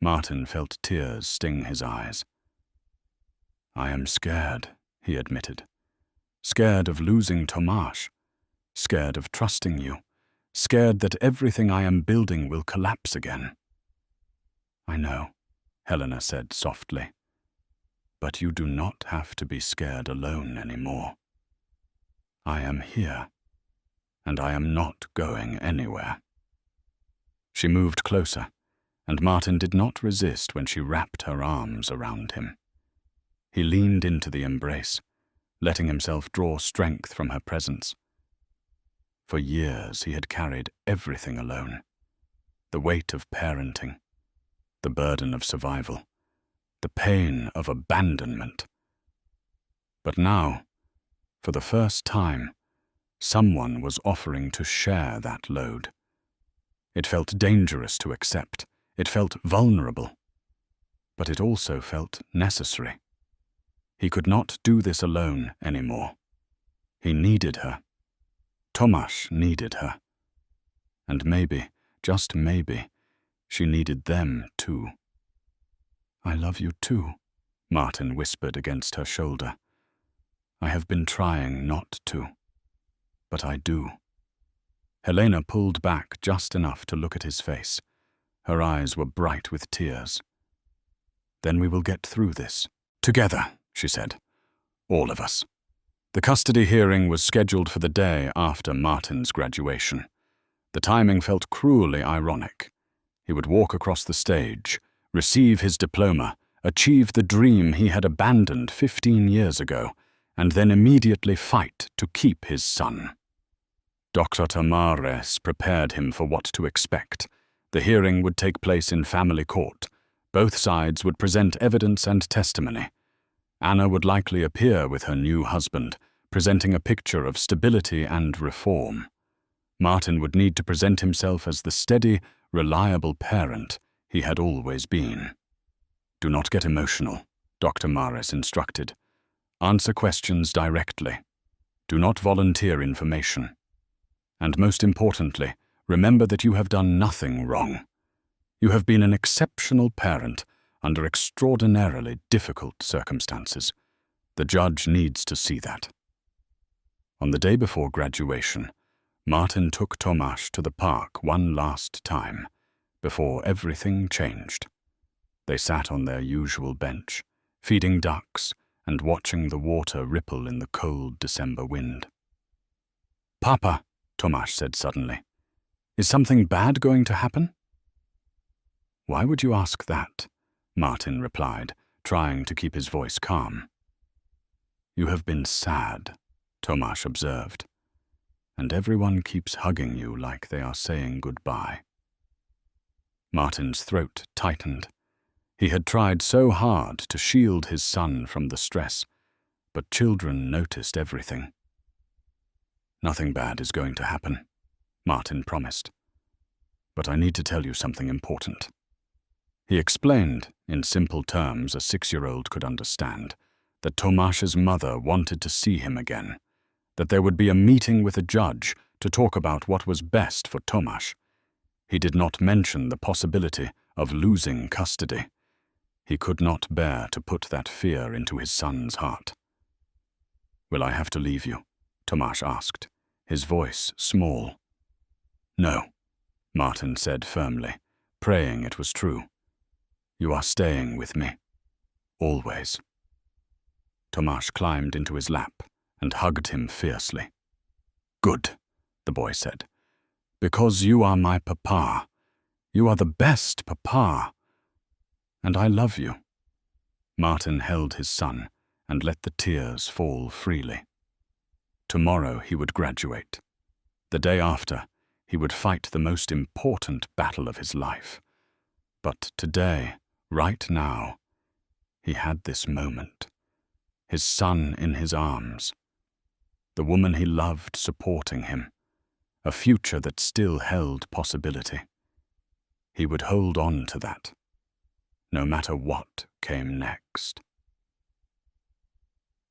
Martin felt tears sting his eyes. "I am scared," he admitted. "Scared of losing Tomasz, scared of trusting you, scared that everything I am building will collapse again." "I know," Helena said softly. "But you do not have to be scared alone anymore. I am here, and I am not going anywhere." She moved closer, and Martin did not resist when she wrapped her arms around him. He leaned into the embrace, letting himself draw strength from her presence. For years he had carried everything alone. The weight of parenting, the burden of survival, the pain of abandonment. But now, for the first time, someone was offering to share that load. It felt dangerous to accept. It felt vulnerable. But it also felt necessary. He could not do this alone anymore. He needed her. Tomasz needed her. And maybe, just maybe, she needed them too. "I love you too," Martin whispered against her shoulder. "I have been trying not to, but I do." Helena pulled back just enough to look at his face. Her eyes were bright with tears. "Then we will get through this. Together," she said. "All of us." The custody hearing was scheduled for the day after Martin's graduation. The timing felt cruelly ironic. He would walk across the stage, receive his diploma, achieve the dream he had abandoned 15 years ago, and then immediately fight to keep his son. Dr. Tamares prepared him for what to expect. The hearing would take place in family court. Both sides would present evidence and testimony. Anna would likely appear with her new husband, presenting a picture of stability and reform. Martin would need to present himself as the steady, reliable parent he had always been. "Do not get emotional," Dr. Mares instructed. "Answer questions directly. Do not volunteer information. And most importantly, remember that you have done nothing wrong. You have been an exceptional parent under extraordinarily difficult circumstances. The judge needs to see that." On the day before graduation, Martin took Tomáš to the park one last time, before everything changed. They sat on their usual bench, feeding ducks and watching the water ripple in the cold December wind. "Papa," Tomáš said suddenly, "is something bad going to happen?" "Why would you ask that?" Martin replied, trying to keep his voice calm. "You have been sad," Tomáš observed, "and everyone keeps hugging you like they are saying goodbye." Martin's throat tightened. He had tried so hard to shield his son from the stress, but children noticed everything. "Nothing bad is going to happen," Martin promised. "But I need to tell you something important." He explained, in simple terms a 6-year-old could understand, that Tomáš's mother wanted to see him again, that there would be a meeting with a judge to talk about what was best for Tomáš. He did not mention the possibility of losing custody. He could not bear to put that fear into his son's heart. "Will I have to leave you?" Tomáš asked, his voice small. "No," Martin said firmly, praying it was true. "You are staying with me. Always." Tomáš climbed into his lap and hugged him fiercely. "Good," the boy said, "because you are my papa. You are the best papa. And I love you." Martin held his son and let the tears fall freely. Tomorrow he would graduate. The day after, he would fight the most important battle of his life. But today, right now, he had this moment. His son in his arms. The woman he loved supporting him. A future that still held possibility. He would hold on to that, no matter what came next.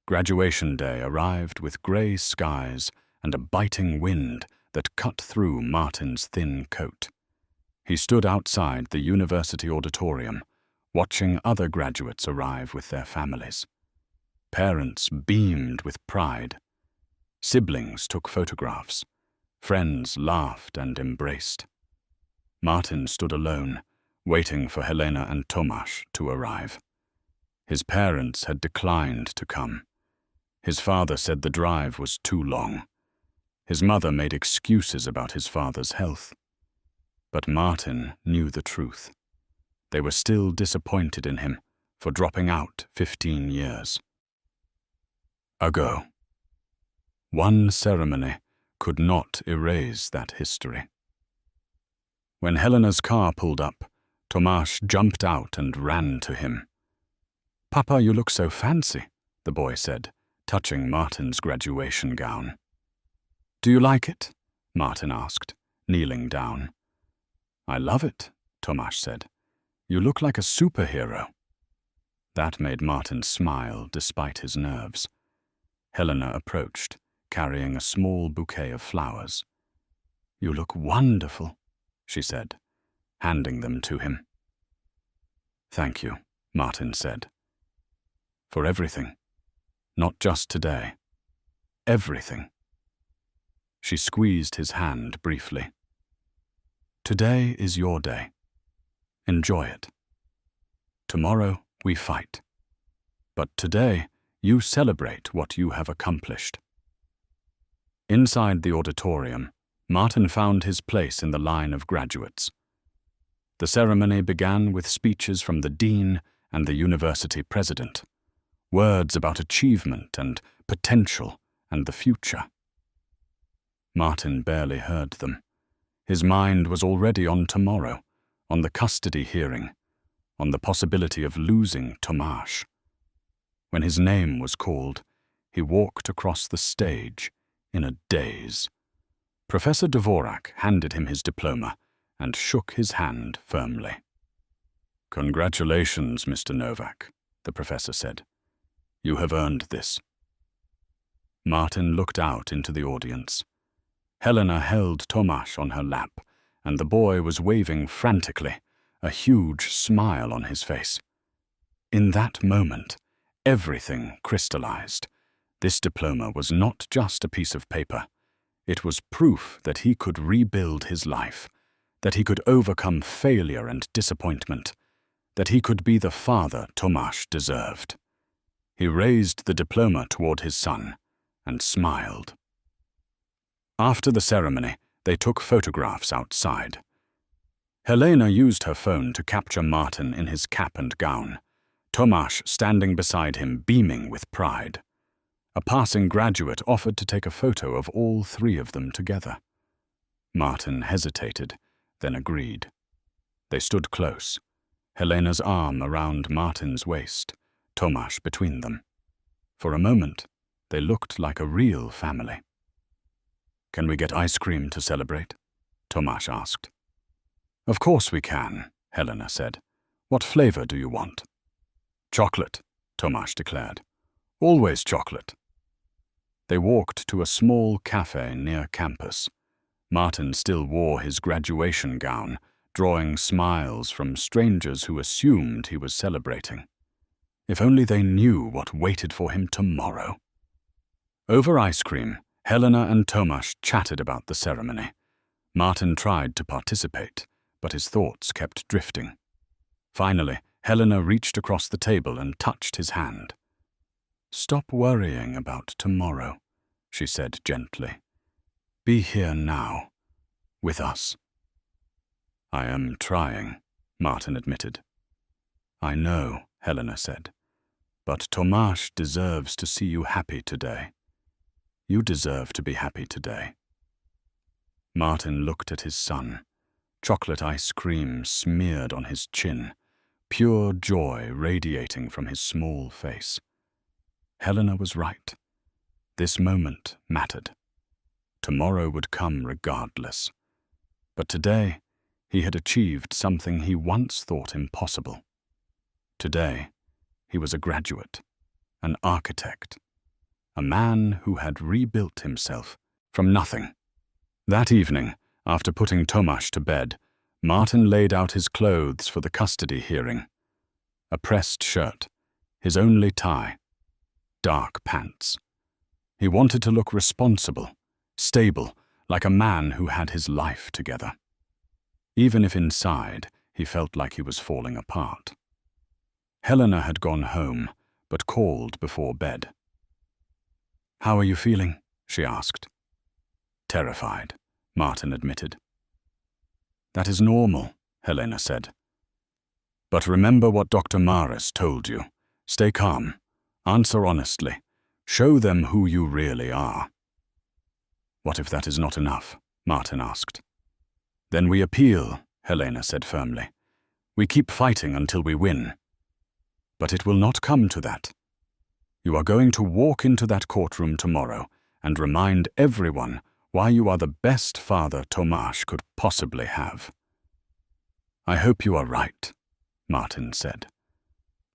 Graduation day arrived with grey skies and a biting wind that cut through Martin's thin coat. He stood outside the university auditorium, watching other graduates arrive with their families. Parents beamed with pride. Siblings took photographs. Friends laughed and embraced. Martin stood alone, waiting for Helena and Tomáš to arrive. His parents had declined to come. His father said the drive was too long. His mother made excuses about his father's health. But Martin knew the truth. They were still disappointed in him for dropping out 15 years ago. One ceremony could not erase that history. When Helena's car pulled up, Tomáš jumped out and ran to him. "Papa, you look so fancy," the boy said, touching Martin's graduation gown. "Do you like it?" Martin asked, kneeling down. "I love it," Tomáš said. "You look like a superhero." That made Martin smile despite his nerves. Helena approached, carrying a small bouquet of flowers. "You look wonderful," she said, handing them to him. "Thank you," Martin said. "For everything. Not just today. Everything." She squeezed his hand briefly. "Today is your day. Enjoy it. Tomorrow we fight. But today you celebrate what you have accomplished." Inside the auditorium, Martin found his place in the line of graduates. The ceremony began with speeches from the dean and the university president, words about achievement and potential and the future. Martin barely heard them. His mind was already on tomorrow, on the custody hearing, on the possibility of losing Tomáš. When his name was called, he walked across the stage in a daze. Professor Dvorak handed him his diploma and shook his hand firmly. "Congratulations, Mr. Novak," the professor said. "You have earned this." Martin looked out into the audience. Helena held Tomáš on her lap and the boy was waving frantically, a huge smile on his face. In that moment, everything crystallized. This diploma was not just a piece of paper. It was proof that he could rebuild his life, that he could overcome failure and disappointment, that he could be the father Tomasz deserved. He raised the diploma toward his son and smiled. After the ceremony, they took photographs outside. Helena used her phone to capture Martin in his cap and gown, Tomasz standing beside him beaming with pride. A passing graduate offered to take a photo of all three of them together. Martin hesitated, then agreed. They stood close, Helena's arm around Martin's waist, Tomasz between them. For a moment, they looked like a real family. "Can we get ice cream to celebrate?" Tomasz asked. "Of course we can," Helena said. "What flavor do you want?" "Chocolate," Tomasz declared. "Always chocolate." They walked to a small cafe near campus. Martin still wore his graduation gown, drawing smiles from strangers who assumed he was celebrating. If only they knew what waited for him tomorrow. Over ice cream, Helena and Tomasz chatted about the ceremony. Martin tried to participate, but his thoughts kept drifting. Finally, Helena reached across the table and touched his hand. "Stop worrying about tomorrow," she said gently. "Be here now, with us." "I am trying," Martin admitted. "I know," Helena said, "but Tomasz deserves to see you happy today. You deserve to be happy today." Martin looked at his son, chocolate ice cream smeared on his chin, pure joy radiating from his small face. Helena was right. This moment mattered. Tomorrow would come regardless. But today, he had achieved something he once thought impossible. Today, he was a graduate, an architect, a man who had rebuilt himself from nothing. That evening, after putting Tomasz to bed, Martin laid out his clothes for the custody hearing. A pressed shirt, his only tie, dark pants. He wanted to look responsible, stable, like a man who had his life together. Even if inside, he felt like he was falling apart. Helena had gone home, but called before bed. "How are you feeling?" she asked. "Terrified," Martin admitted. "That is normal," Helena said. "But remember what Dr. Maris told you. Stay calm. Answer honestly. Show them who you really are." "What if that is not enough?" Martin asked. "Then we appeal," Helena said firmly. "We keep fighting until we win. But it will not come to that. You are going to walk into that courtroom tomorrow and remind everyone why you are the best father Tomasz could possibly have." "I hope you are right," Martin said.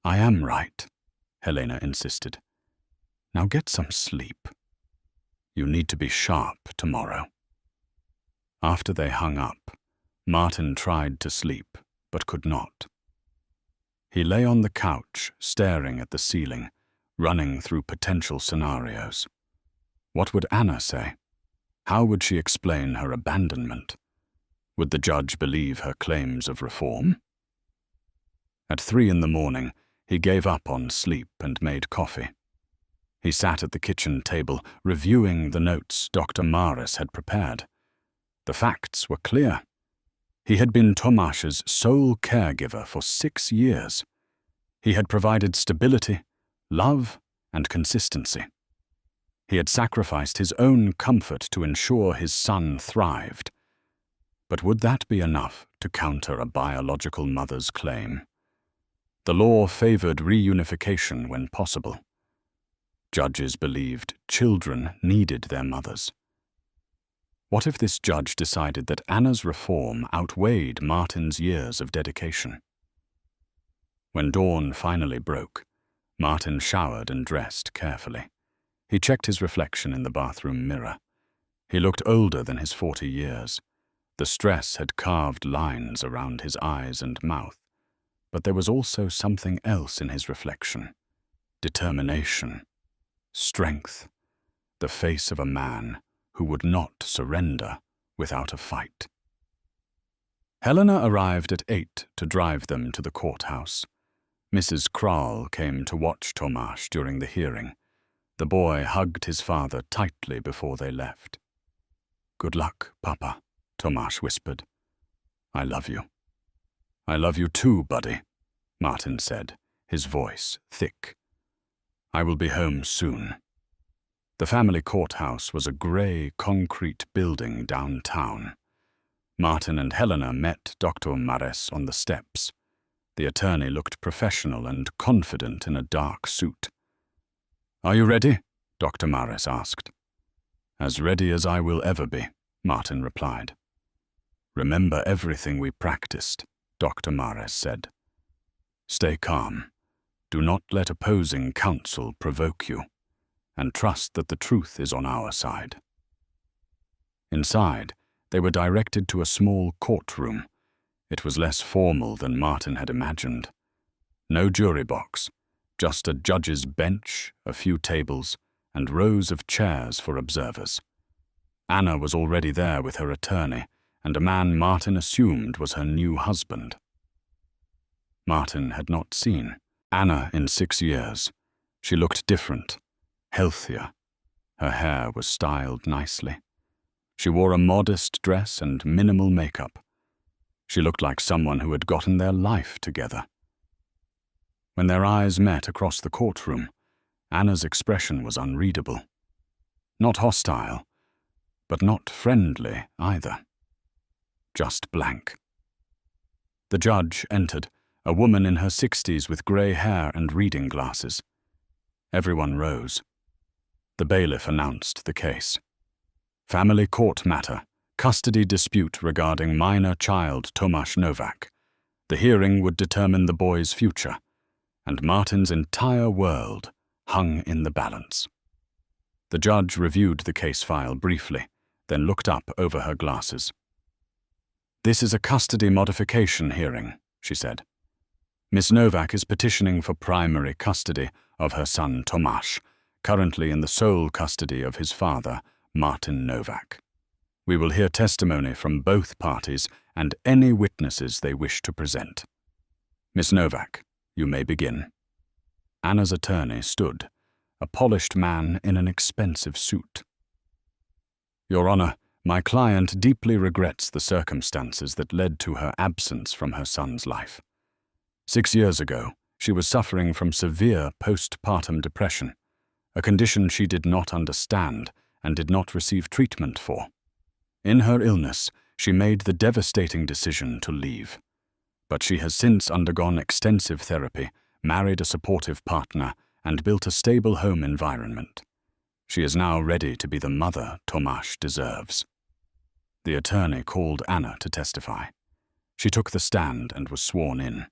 "I am right," Helena insisted. "Now get some sleep. You need to be sharp tomorrow." After they hung up, Martin tried to sleep, but could not. He lay on the couch, staring at the ceiling, running through potential scenarios. What would Anna say? How would she explain her abandonment? Would the judge believe her claims of reform? At 3 a.m, he gave up on sleep and made coffee. He sat at the kitchen table, reviewing the notes Dr. Maris had prepared. The facts were clear. He had been Tomasz's sole caregiver for 6 years. He had provided stability, love, and consistency. He had sacrificed his own comfort to ensure his son thrived. But would that be enough to counter a biological mother's claim? The law favored reunification when possible. Judges believed children needed their mothers. What if this judge decided that Anna's reform outweighed Martin's years of dedication? When dawn finally broke, Martin showered and dressed carefully. He checked his reflection in the bathroom mirror. He looked older than his 40 years. The stress had carved lines around his eyes and mouth, but there was also something else in his reflection. Determination, strength, the face of a man who would not surrender without a fight. Helena arrived at 8 to drive them to the courthouse. Mrs. Krall came to watch Tomasz during the hearing. The boy hugged his father tightly before they left. "Good luck, Papa," Tomasz whispered. "I love you." "I love you too, buddy," Martin said, his voice thick. "I will be home soon." The family courthouse was a grey concrete building downtown. Martin and Helena met Dr. Mares on the steps. The attorney looked professional and confident in a dark suit. "Are you ready?" Dr. Mares asked. "As ready as I will ever be," Martin replied. "Remember everything we practiced," Dr. Mares said. "Stay calm. Do not let opposing counsel provoke you, and trust that the truth is on our side." Inside, they were directed to a small courtroom. It was less formal than Martin had imagined. No jury box, just a judge's bench, a few tables, and rows of chairs for observers. Anna was already there with her attorney, and a man Martin assumed was her new husband. Martin had not seen Anna in 6 years. She looked different, healthier. Her hair was styled nicely. She wore a modest dress and minimal makeup. She looked like someone who had gotten their life together. When their eyes met across the courtroom, Anna's expression was unreadable. Not hostile, but not friendly either. Just blank. The judge entered, a woman in her 60s with grey hair and reading glasses. Everyone rose. The bailiff announced the case. Family court matter, custody dispute regarding minor child Tomasz Novak. The hearing would determine the boy's future, and Martin's entire world hung in the balance. The judge reviewed the case file briefly, then looked up over her glasses. "This is a custody modification hearing," she said. "Miss Novak is petitioning for primary custody of her son Tomasz, currently in the sole custody of his father, Martin Novak. We will hear testimony from both parties and any witnesses they wish to present. Miss Novak, you may begin." Anna's attorney stood, a polished man in an expensive suit. "Your Honor, my client deeply regrets the circumstances that led to her absence from her son's life. 6 years ago, she was suffering from severe postpartum depression, a condition she did not understand and did not receive treatment for. In her illness, she made the devastating decision to leave. But she has since undergone extensive therapy, married a supportive partner, and built a stable home environment. She is now ready to be the mother Tomasz deserves." The attorney called Anna to testify. She took the stand and was sworn in.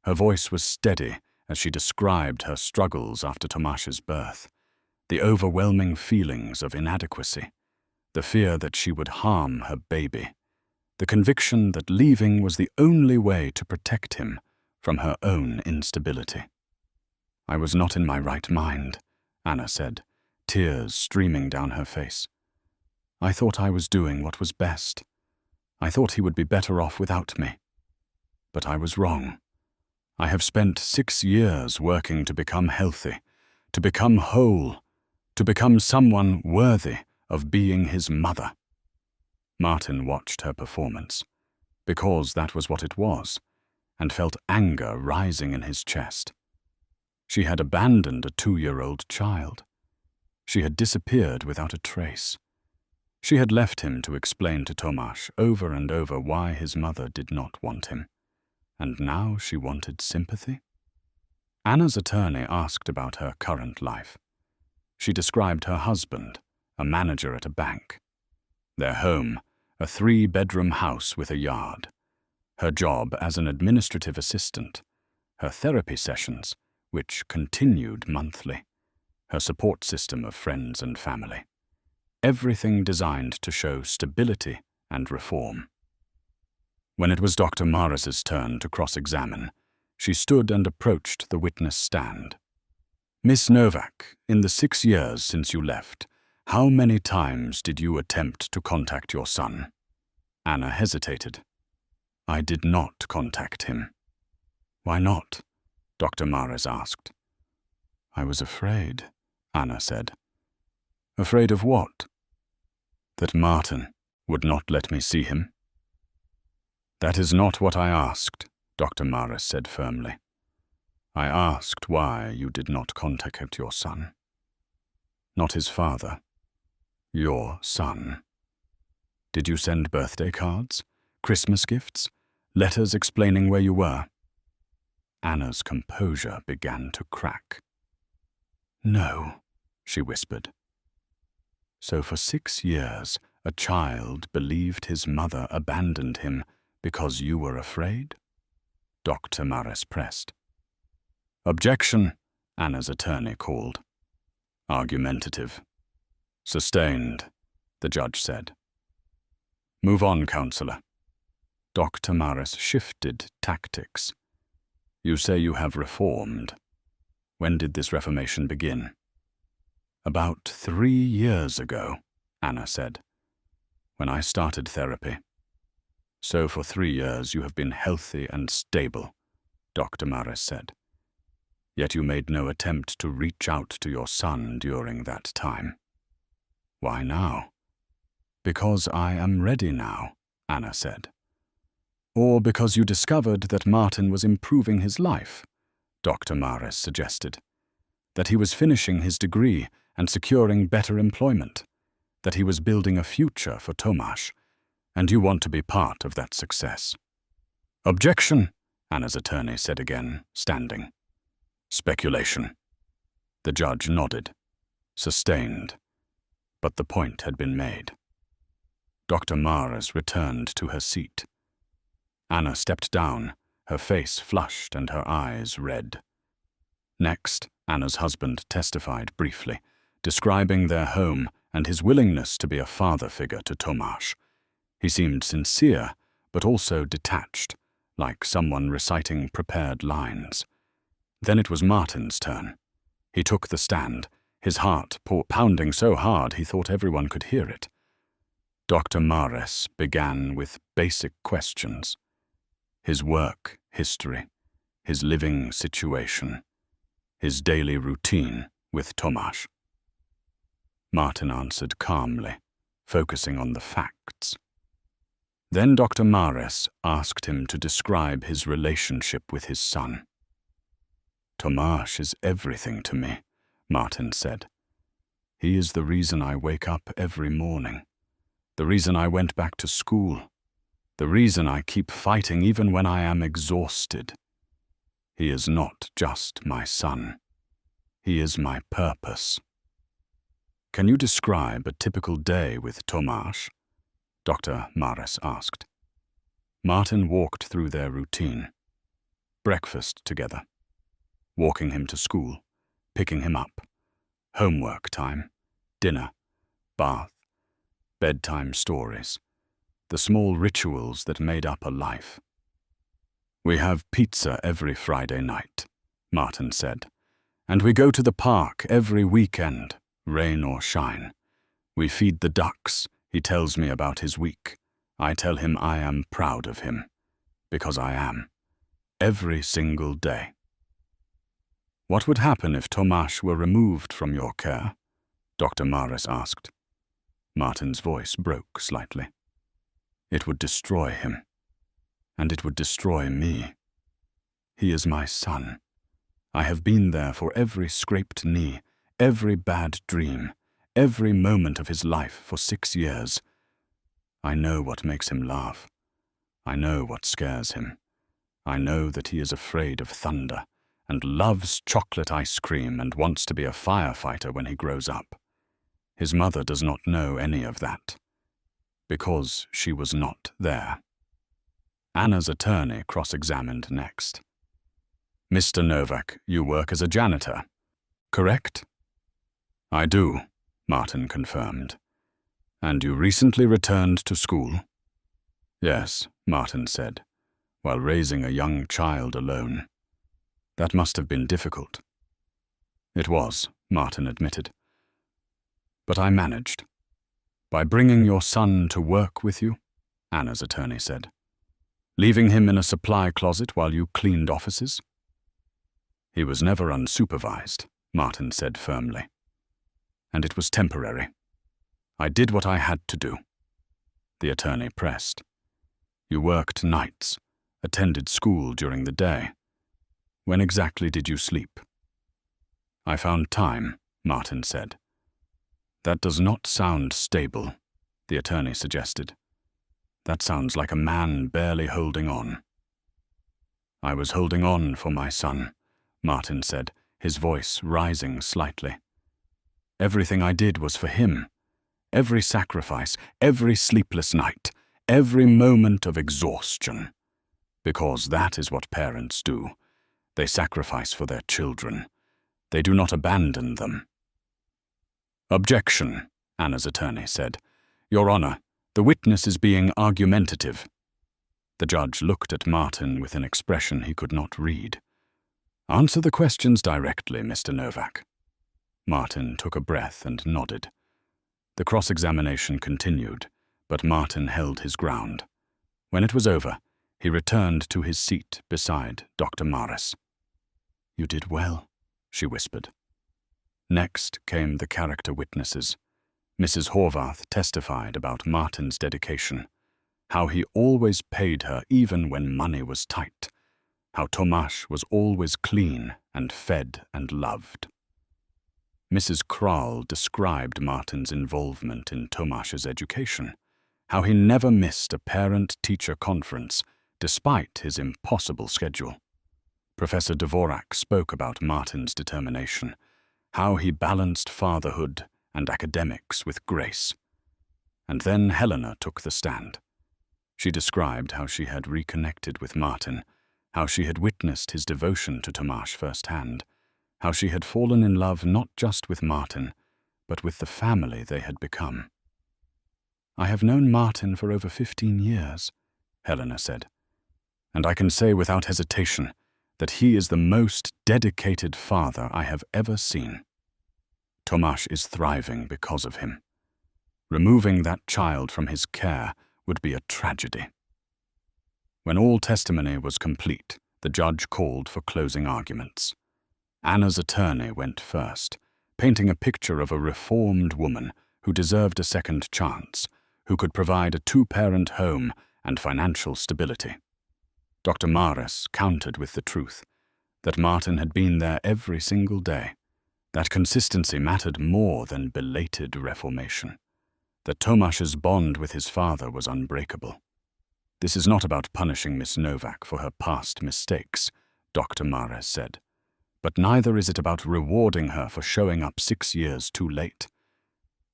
Her voice was steady as she described her struggles after Tomasz's birth, the overwhelming feelings of inadequacy, the fear that she would harm her baby, the conviction that leaving was the only way to protect him from her own instability. "I was not in my right mind," Anna said, tears streaming down her face. "I thought I was doing what was best. I thought he would be better off without me. But I was wrong. I have spent 6 years working to become healthy, to become whole, to become someone worthy of being his mother." Martin watched her performance, because that was what it was, and felt anger rising in his chest. She had abandoned a 2-year-old child. She had disappeared without a trace. She had left him to explain to Tomasz over and over why his mother did not want him. And now she wanted sympathy? Anna's attorney asked about her current life. She described her husband, a manager at a bank. Their home, a 3-bedroom house with a yard. Her job as an administrative assistant. Her therapy sessions, which continued monthly. Her support system of friends and family. Everything designed to show stability and reform. When it was Dr. Morris's turn to cross-examine, she stood and approached the witness stand. Miss Novak, in the 6 years since you left, how many times did you attempt to contact your son? Anna hesitated. I did not contact him. Why not? Dr. Morris asked. I was afraid, Anna said. Afraid of what? That Martin would not let me see him. That is not what I asked, Dr. Morris said firmly. I asked why you did not contact your son. Not his father. Your son. Did you send birthday cards, Christmas gifts, letters explaining where you were? Anna's composure began to crack. No, she whispered. So for 6 years, a child believed his mother abandoned him because you were afraid? Dr. Morris pressed. Objection, Anna's attorney called. Argumentative. Sustained, the judge said. Move on, counselor. Dr. Morris shifted tactics. You say you have reformed. When did this reformation begin? About 3 years ago, Anna said, when I started therapy. So for 3 years you have been healthy and stable, Dr. Morris said. Yet you made no attempt to reach out to your son during that time. Why now? Because I am ready now, Anna said. Or because you discovered that Martin was improving his life, Dr. Morris suggested. That he was finishing his degree and securing better employment. That he was building a future for Tomasz, and you want to be part of that success. Objection, Anna's attorney said again, standing. Speculation. The judge nodded. Sustained. But the point had been made. Dr. Morris returned to her seat. Anna stepped down, her face flushed and her eyes red. Next, Anna's husband testified briefly, describing their home and his willingness to be a father figure to Tomasz. He seemed sincere, but also detached, like someone reciting prepared lines. Then it was Martin's turn. He took the stand, his heart pounding so hard he thought everyone could hear it. Dr. Morris began with basic questions. His work history, his living situation, his daily routine with Tomasz. Martin answered calmly, focusing on the facts. Then Dr. Morris asked him to describe his relationship with his son. Tomasz is everything to me, Martin said. He is the reason I wake up every morning, the reason I went back to school, the reason I keep fighting even when I am exhausted. He is not just my son. He is my purpose. Can you describe a typical day with Tomasz? Dr. Morris asked. Martin walked through their routine. Breakfast together. Walking him to school. Picking him up. Homework time. Dinner. Bath. Bedtime stories. The small rituals that made up a life. We have pizza every Friday night, Martin said. And we go to the park every weekend, rain or shine. We feed the ducks. He tells me about his week. I tell him I am proud of him. Because I am. Every single day. What would happen if Tomasz were removed from your care? Dr. Morris asked. Martin's voice broke slightly. It would destroy him. And it would destroy me. He is my son. I have been there for every scraped knee, every bad dream, every moment of his life for 6 years. I know what makes him laugh. I know what scares him. I know that he is afraid of thunder and loves chocolate ice cream and wants to be a firefighter when he grows up. His mother does not know any of that, because she was not there. Anna's attorney cross-examined next. Mr. Novak, you work as a janitor, correct? I do, Martin confirmed. And you recently returned to school? Yes, Martin said, while raising a young child alone. That must have been difficult. It was, Martin admitted. But I managed. By bringing your son to work with you, Anna's attorney said. Leaving him in a supply closet while you cleaned offices? He was never unsupervised, Martin said firmly. And it was temporary. I did what I had to do. The attorney pressed. You worked nights, attended school during the day. When exactly did you sleep? I found time, Martin said. That does not sound stable, the attorney suggested. That sounds like a man barely holding on. I was holding on for my son, Martin said, his voice rising slightly. Everything I did was for him. Every sacrifice, every sleepless night, every moment of exhaustion. Because that is what parents do. They sacrifice for their children. They do not abandon them. Objection, Anna's attorney said. Your Honor, the witness is being argumentative. The judge looked at Martin with an expression he could not read. Answer the questions directly, Mr. Novak. Martin took a breath and nodded. The cross-examination continued, but Martin held his ground. When it was over, he returned to his seat beside Dr. Morris. You did well, she whispered. Next came the character witnesses. Mrs. Horvath testified about Martin's dedication, how he always paid her even when money was tight, how Tomasz was always clean and fed and loved. Mrs. Kral described Martin's involvement in Tomasz's education, how he never missed a parent-teacher conference despite his impossible schedule. Professor Dvorak spoke about Martin's determination, how he balanced fatherhood and academics with grace. And then Helena took the stand. She described how she had reconnected with Martin, how she had witnessed his devotion to Tomasz firsthand, how she had fallen in love not just with Martin, but with the family they had become. I have known Martin for over 15 years, Helena said, and I can say without hesitation that he is the most dedicated father I have ever seen. Tomasz is thriving because of him. Removing that child from his care would be a tragedy. When all testimony was complete, the judge called for closing arguments. Anna's attorney went first, painting a picture of a reformed woman who deserved a second chance, who could provide a two-parent home and financial stability. Dr. Morris countered with the truth, that Martin had been there every single day, that consistency mattered more than belated reformation, that Tomasz's bond with his father was unbreakable. This is not about punishing Miss Novak for her past mistakes, Dr. Morris said, but neither is it about rewarding her for showing up 6 years too late.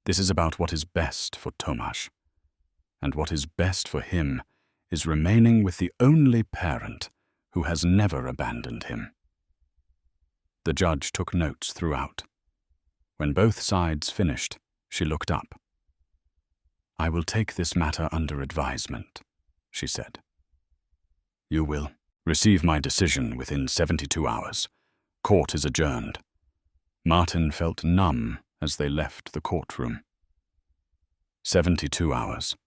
This is about what is best for Tomasz. And what is best for him is remaining with the only parent who has never abandoned him. The judge took notes throughout. When both sides finished, she looked up. I will take this matter under advisement, she said. You will receive my decision within 72 hours. Court is adjourned. Martin felt numb as they left the courtroom. 72 hours.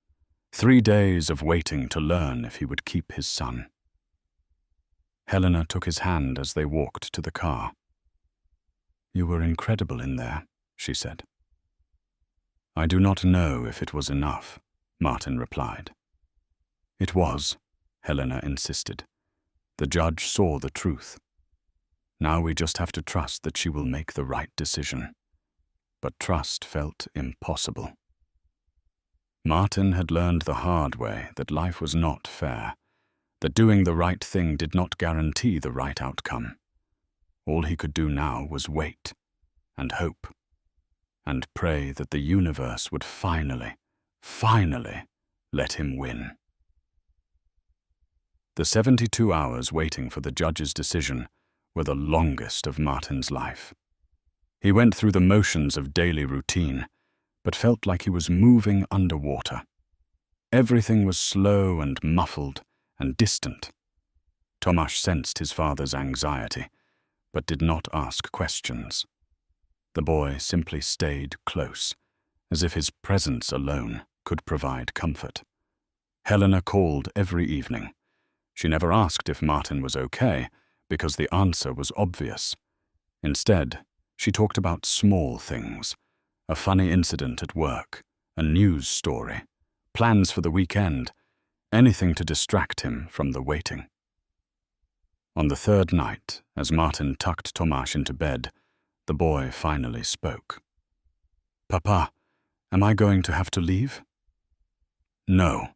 3 days of waiting to learn if he would keep his son. Helena took his hand as they walked to the car. You were incredible in there, she said. I do not know if it was enough, Martin replied. It was, Helena insisted. The judge saw the truth. Now we just have to trust that she will make the right decision. But trust felt impossible. Martin had learned the hard way that life was not fair, that doing the right thing did not guarantee the right outcome. All he could do now was wait and hope and pray that the universe would finally let him win. The 72 hours waiting for the judge's decision were the longest of Martin's life. He went through the motions of daily routine, but felt like he was moving underwater. Everything was slow and muffled and distant. Tomasz sensed his father's anxiety, but did not ask questions. The boy simply stayed close, as if his presence alone could provide comfort. Helena called every evening. She never asked if Martin was okay, because the answer was obvious. Instead, she talked about small things, a funny incident at work, a news story, plans for the weekend, anything to distract him from the waiting. On the third night, as Martin tucked Tomasz into bed, the boy finally spoke. "Papa, am I going to have to leave?" "No,"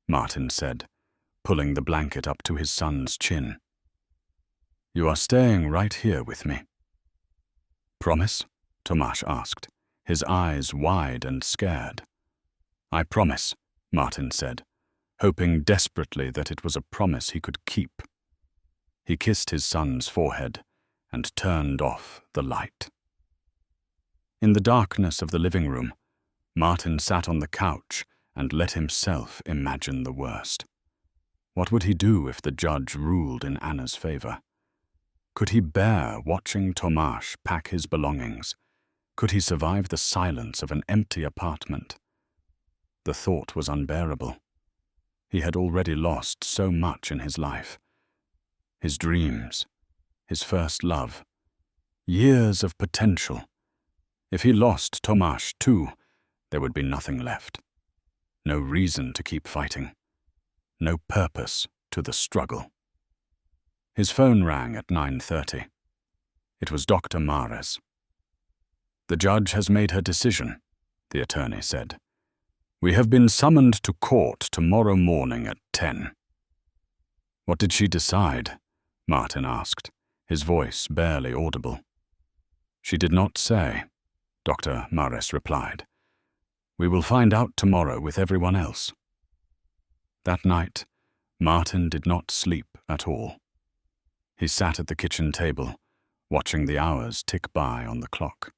Martin said, pulling the blanket up to his son's chin. "You are staying right here with me." "Promise?" Tomasz asked, his eyes wide and scared. "I promise," Martin said, hoping desperately that it was a promise he could keep. He kissed his son's forehead and turned off the light. In the darkness of the living room, Martin sat on the couch and let himself imagine the worst. What would he do if the judge ruled in Anna's favor? Could he bear watching Tomasz pack his belongings? Could he survive the silence of an empty apartment? The thought was unbearable. He had already lost so much in his life. His dreams, his first love, years of potential. If he lost Tomasz too, there would be nothing left. No reason to keep fighting. No purpose to the struggle. His phone rang at 9:30. It was Dr. Mares. "The judge has made her decision," the attorney said. "We have been summoned to court tomorrow morning at 10. "What did she decide?" Martin asked, his voice barely audible. "She did not say," Dr. Mares replied. "We will find out tomorrow with everyone else." That night, Martin did not sleep at all. He sat at the kitchen table, watching the hours tick by on the clock.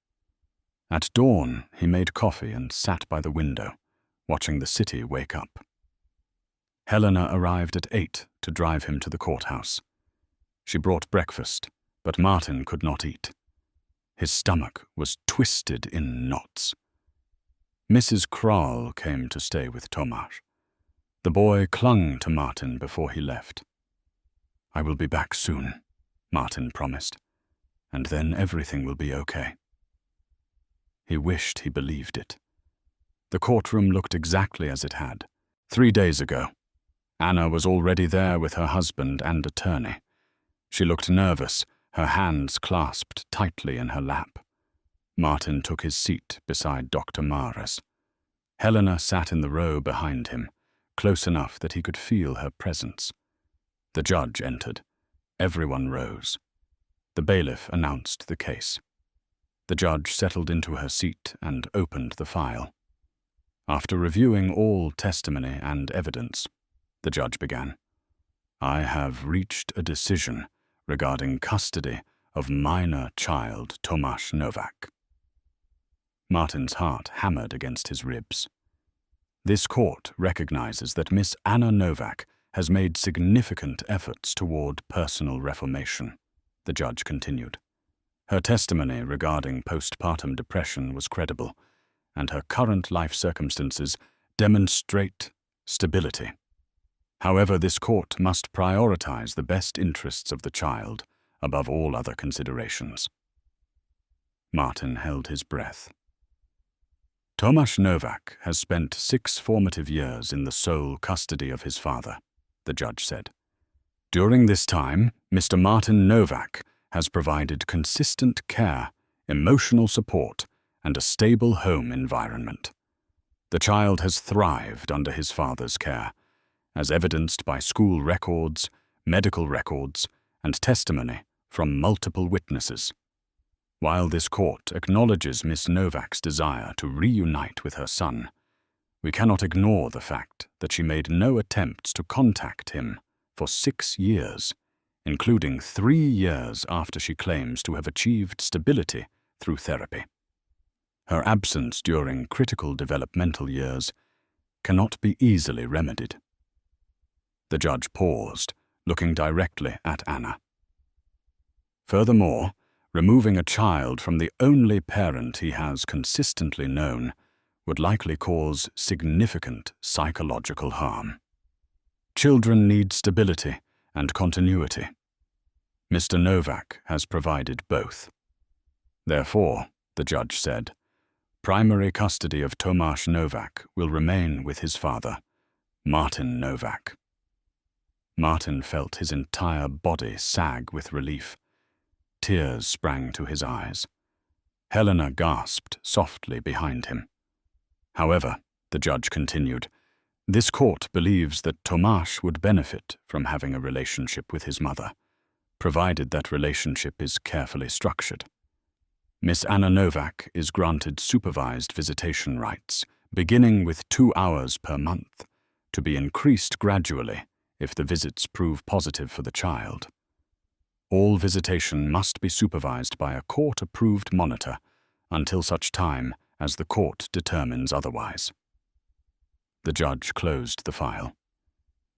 At dawn, he made coffee and sat by the window, watching the city wake up. Helena arrived at 8 to drive him to the courthouse. She brought breakfast, but Martin could not eat. His stomach was twisted in knots. Mrs. Kroll came to stay with Tomasz. The boy clung to Martin before he left. "I will be back soon," Martin promised, "and then everything will be okay." He wished he believed it. The courtroom looked exactly as it had. 3 days ago, Anna was already there with her husband and attorney. She looked nervous, her hands clasped tightly in her lap. Martin took his seat beside Dr. Mares. Helena sat in the row behind him, close enough that he could feel her presence. The judge entered. Everyone rose. The bailiff announced the case. The judge settled into her seat and opened the file. After reviewing all testimony and evidence, the judge began. "I have reached a decision regarding custody of minor child Tomasz Nowak." Martin's heart hammered against his ribs. "This court recognizes that Miss Anna Nowak has made significant efforts toward personal reformation," the judge continued. "Her testimony regarding postpartum depression was credible, and her current life circumstances demonstrate stability. However, this court must prioritize the best interests of the child above all other considerations." Martin held his breath. "Tomasz Nowak has spent 6 formative years in the sole custody of his father," the judge said. "During this time, Mr. Martin Nowak has provided consistent care, emotional support, and a stable home environment. The child has thrived under his father's care, as evidenced by school records, medical records, and testimony from multiple witnesses. While this court acknowledges Miss Nowak's desire to reunite with her son, we cannot ignore the fact that she made no attempts to contact him for 6 years, including 3 years after she claims to have achieved stability through therapy. Her absence during critical developmental years cannot be easily remedied. The judge paused, looking directly at Anna. Furthermore, removing a child from the only parent he has consistently known would likely cause significant psychological harm. Children need stability and continuity. Mr. Novak has provided both. Therefore, the judge said, primary custody of Tomáš Novak will remain with his father, Martin Novak. Martin felt his entire body sag with relief. Tears sprang to his eyes. Helena gasped softly behind him. However, the judge continued, this court believes that Tomáš would benefit from having a relationship with his mother, provided that relationship is carefully structured. Miss Anna Novak is granted supervised visitation rights, beginning with 2 hours per month, to be increased gradually if the visits prove positive for the child. All visitation must be supervised by a court-approved monitor until such time as the court determines otherwise. The judge closed the file.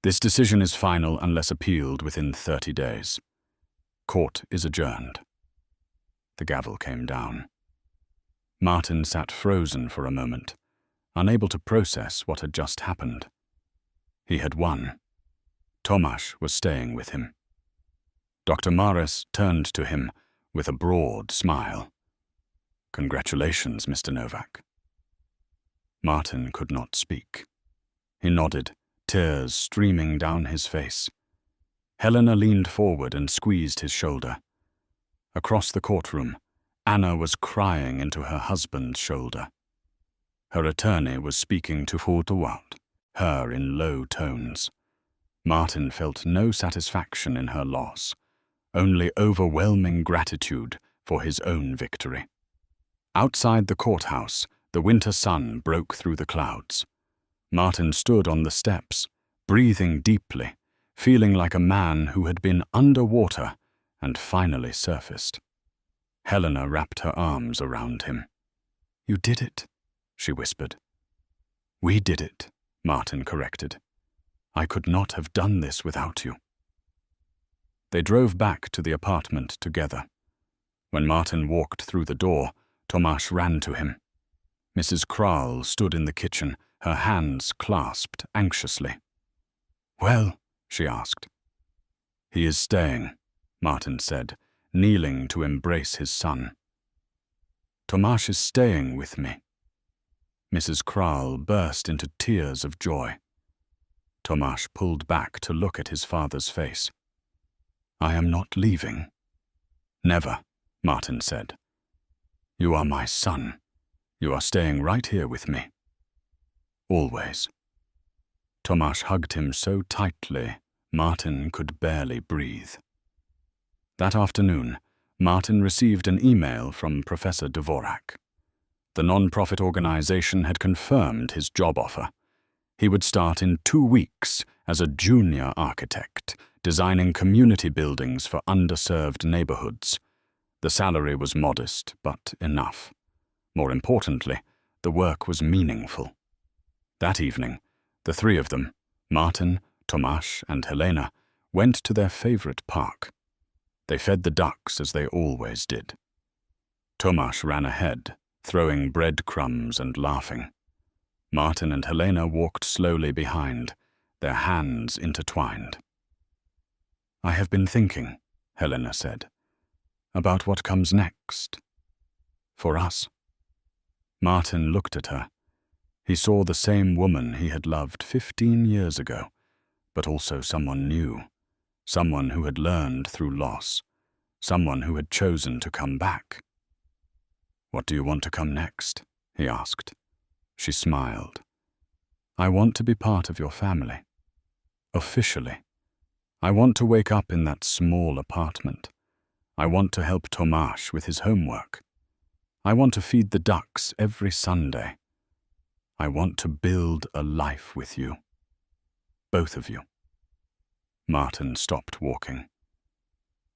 This decision is final unless appealed within 30 days. Court is adjourned. The gavel came down. Martin sat frozen for a moment, unable to process what had just happened. He had won. Tomáš was staying with him. Dr. Maris turned to him with a broad smile. Congratulations, Mr. Novak. Martin could not speak. He nodded, tears streaming down his face. Helena leaned forward and squeezed his shoulder. Across the courtroom, Anna was crying into her husband's shoulder. Her attorney was speaking to Hultewald, her in low tones. Martin felt no satisfaction in her loss, only overwhelming gratitude for his own victory. Outside the courthouse, the winter sun broke through the clouds. Martin stood on the steps, breathing deeply, feeling like a man who had been underwater and finally surfaced. Helena wrapped her arms around him. You did it, she whispered. We did it, Martin corrected. I could not have done this without you. They drove back to the apartment together. When Martin walked through the door, Tomáš ran to him. Mrs. Kral stood in the kitchen, her hands clasped anxiously. Well, she asked. He is staying, Martin said, kneeling to embrace his son. Tomáš is staying with me. Mrs. Kral burst into tears of joy. Tomáš pulled back to look at his father's face. I am not leaving. Never, Martin said. You are my son. You are staying right here with me. Always. Tomáš hugged him so tightly, Martin could barely breathe. That afternoon, Martin received an email from Professor Dvorak. The non-profit organization had confirmed his job offer. He would start in 2 weeks as a junior architect, designing community buildings for underserved neighborhoods. The salary was modest, but enough. More importantly, the work was meaningful. That evening, the 3 of them, Martin, Tomáš, and Helena, went to their favorite park. They fed the ducks as they always did. Tomáš ran ahead, throwing breadcrumbs and laughing. Martin and Helena walked slowly behind, their hands intertwined. I have been thinking, Helena said, about what comes next. For us. Martin looked at her. He saw the same woman he had loved 15 years ago, but also someone new, someone who had learned through loss, someone who had chosen to come back. What do you want to come next? He asked. She smiled. I want to be part of your family. Officially. I want to wake up in that small apartment. I want to help Tomáš with his homework. I want to feed the ducks every Sunday. I want to build a life with you. Both of you. Martin stopped walking.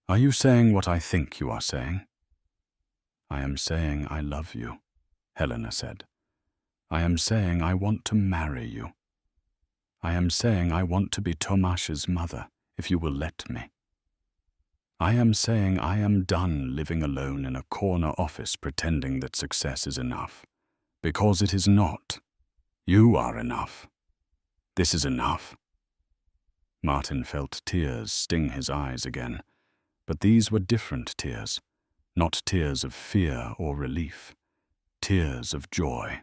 Are you saying what I think you are saying? I am saying I love you, Helena said. I am saying I want to marry you. I am saying I want to be Tomasz's mother, if you will let me. I am saying I am done living alone in a corner office pretending that success is enough. Because it is not. You are enough. This is enough. Martin felt tears sting his eyes again, but these were different tears, not tears of fear or relief, tears of joy.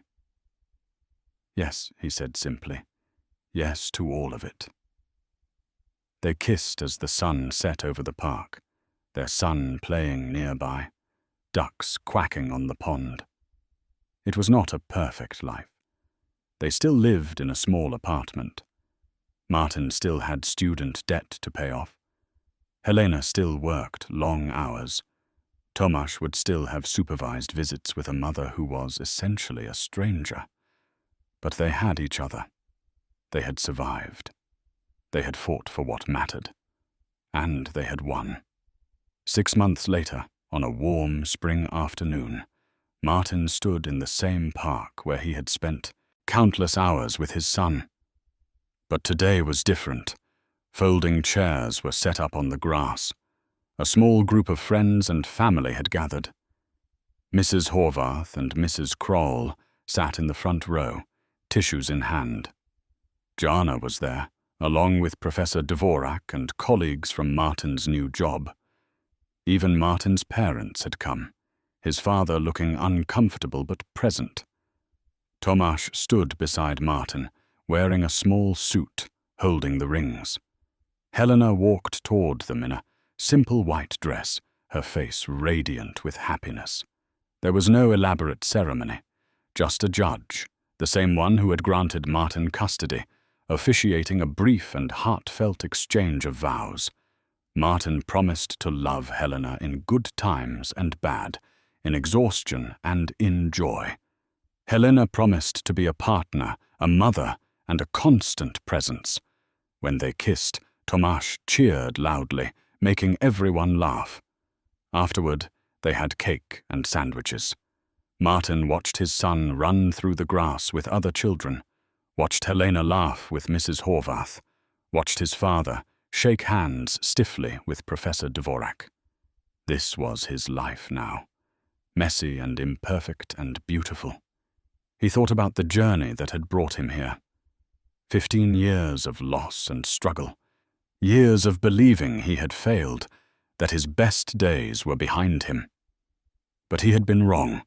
Yes, he said simply. Yes to all of it. They kissed as the sun set over the park, their son playing nearby, ducks quacking on the pond. It was not a perfect life. They still lived in a small apartment. Martin still had student debt to pay off. Helena still worked long hours. Tomasz would still have supervised visits with a mother who was essentially a stranger. But they had each other. They had survived. They had fought for what mattered. And they had won. 6 months later, on a warm spring afternoon, Martin stood in the same park where he had spent countless hours with his son. But today was different. Folding chairs were set up on the grass. A small group of friends and family had gathered. Mrs. Horvath and Mrs. Kroll sat in the front row, tissues in hand. Jana was there, along with Professor Dvorak and colleagues from Martin's new job. Even Martin's parents had come, his father looking uncomfortable but present. Tomasz stood beside Martin, wearing a small suit, holding the rings. Helena walked toward them in a simple white dress, her face radiant with happiness. There was no elaborate ceremony, just a judge, the same one who had granted Martin custody, officiating a brief and heartfelt exchange of vows. Martin promised to love Helena in good times and bad, in exhaustion and in joy. Helena promised to be a partner, a mother, and a constant presence. When they kissed, Tomasz cheered loudly, making everyone laugh. Afterward, they had cake and sandwiches. Martin watched his son run through the grass with other children, watched Helena laugh with Mrs. Horvath, watched his father shake hands stiffly with Professor Dvorak. This was his life now, messy and imperfect and beautiful. He thought about the journey that had brought him here. 15 years of loss and struggle, years of believing he had failed, that his best days were behind him. But he had been wrong.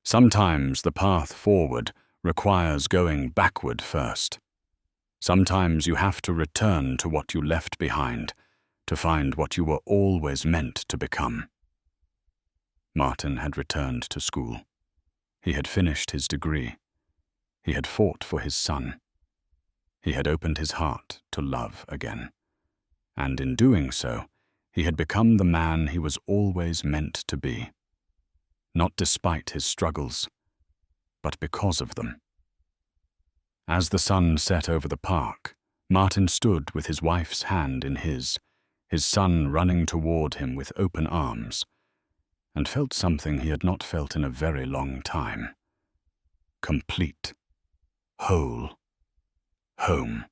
Sometimes the path forward requires going backward first. Sometimes you have to return to what you left behind, to find what you were always meant to become. Martin had returned to school. He had finished his degree. He had fought for his son. He had opened his heart to love again. And in doing so, he had become the man he was always meant to be. Not despite his struggles, but because of them. As the sun set over the park, Martin stood with his wife's hand in his son running toward him with open arms, and felt something he had not felt in a very long time. Complete. Whole. Home.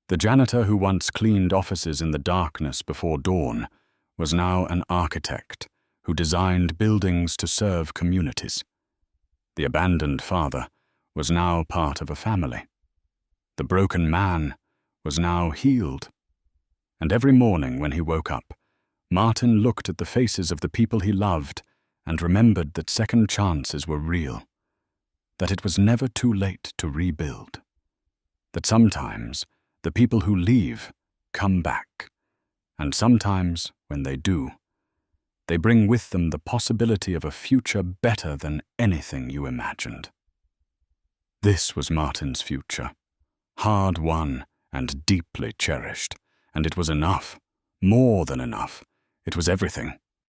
The janitor who once cleaned offices in the darkness before dawn was now an architect who designed buildings to serve communities. The abandoned father was now part of a family. The broken man was now healed. And every morning when he woke up, Martin looked at the faces of the people he loved and remembered that second chances were real, that it was never too late to rebuild, that sometimes the people who leave come back, and sometimes, when they do, they bring with them the possibility of a future better than anything you imagined. This was Martin's future, hard-won and deeply cherished, and it was enough, more than enough. It was everything.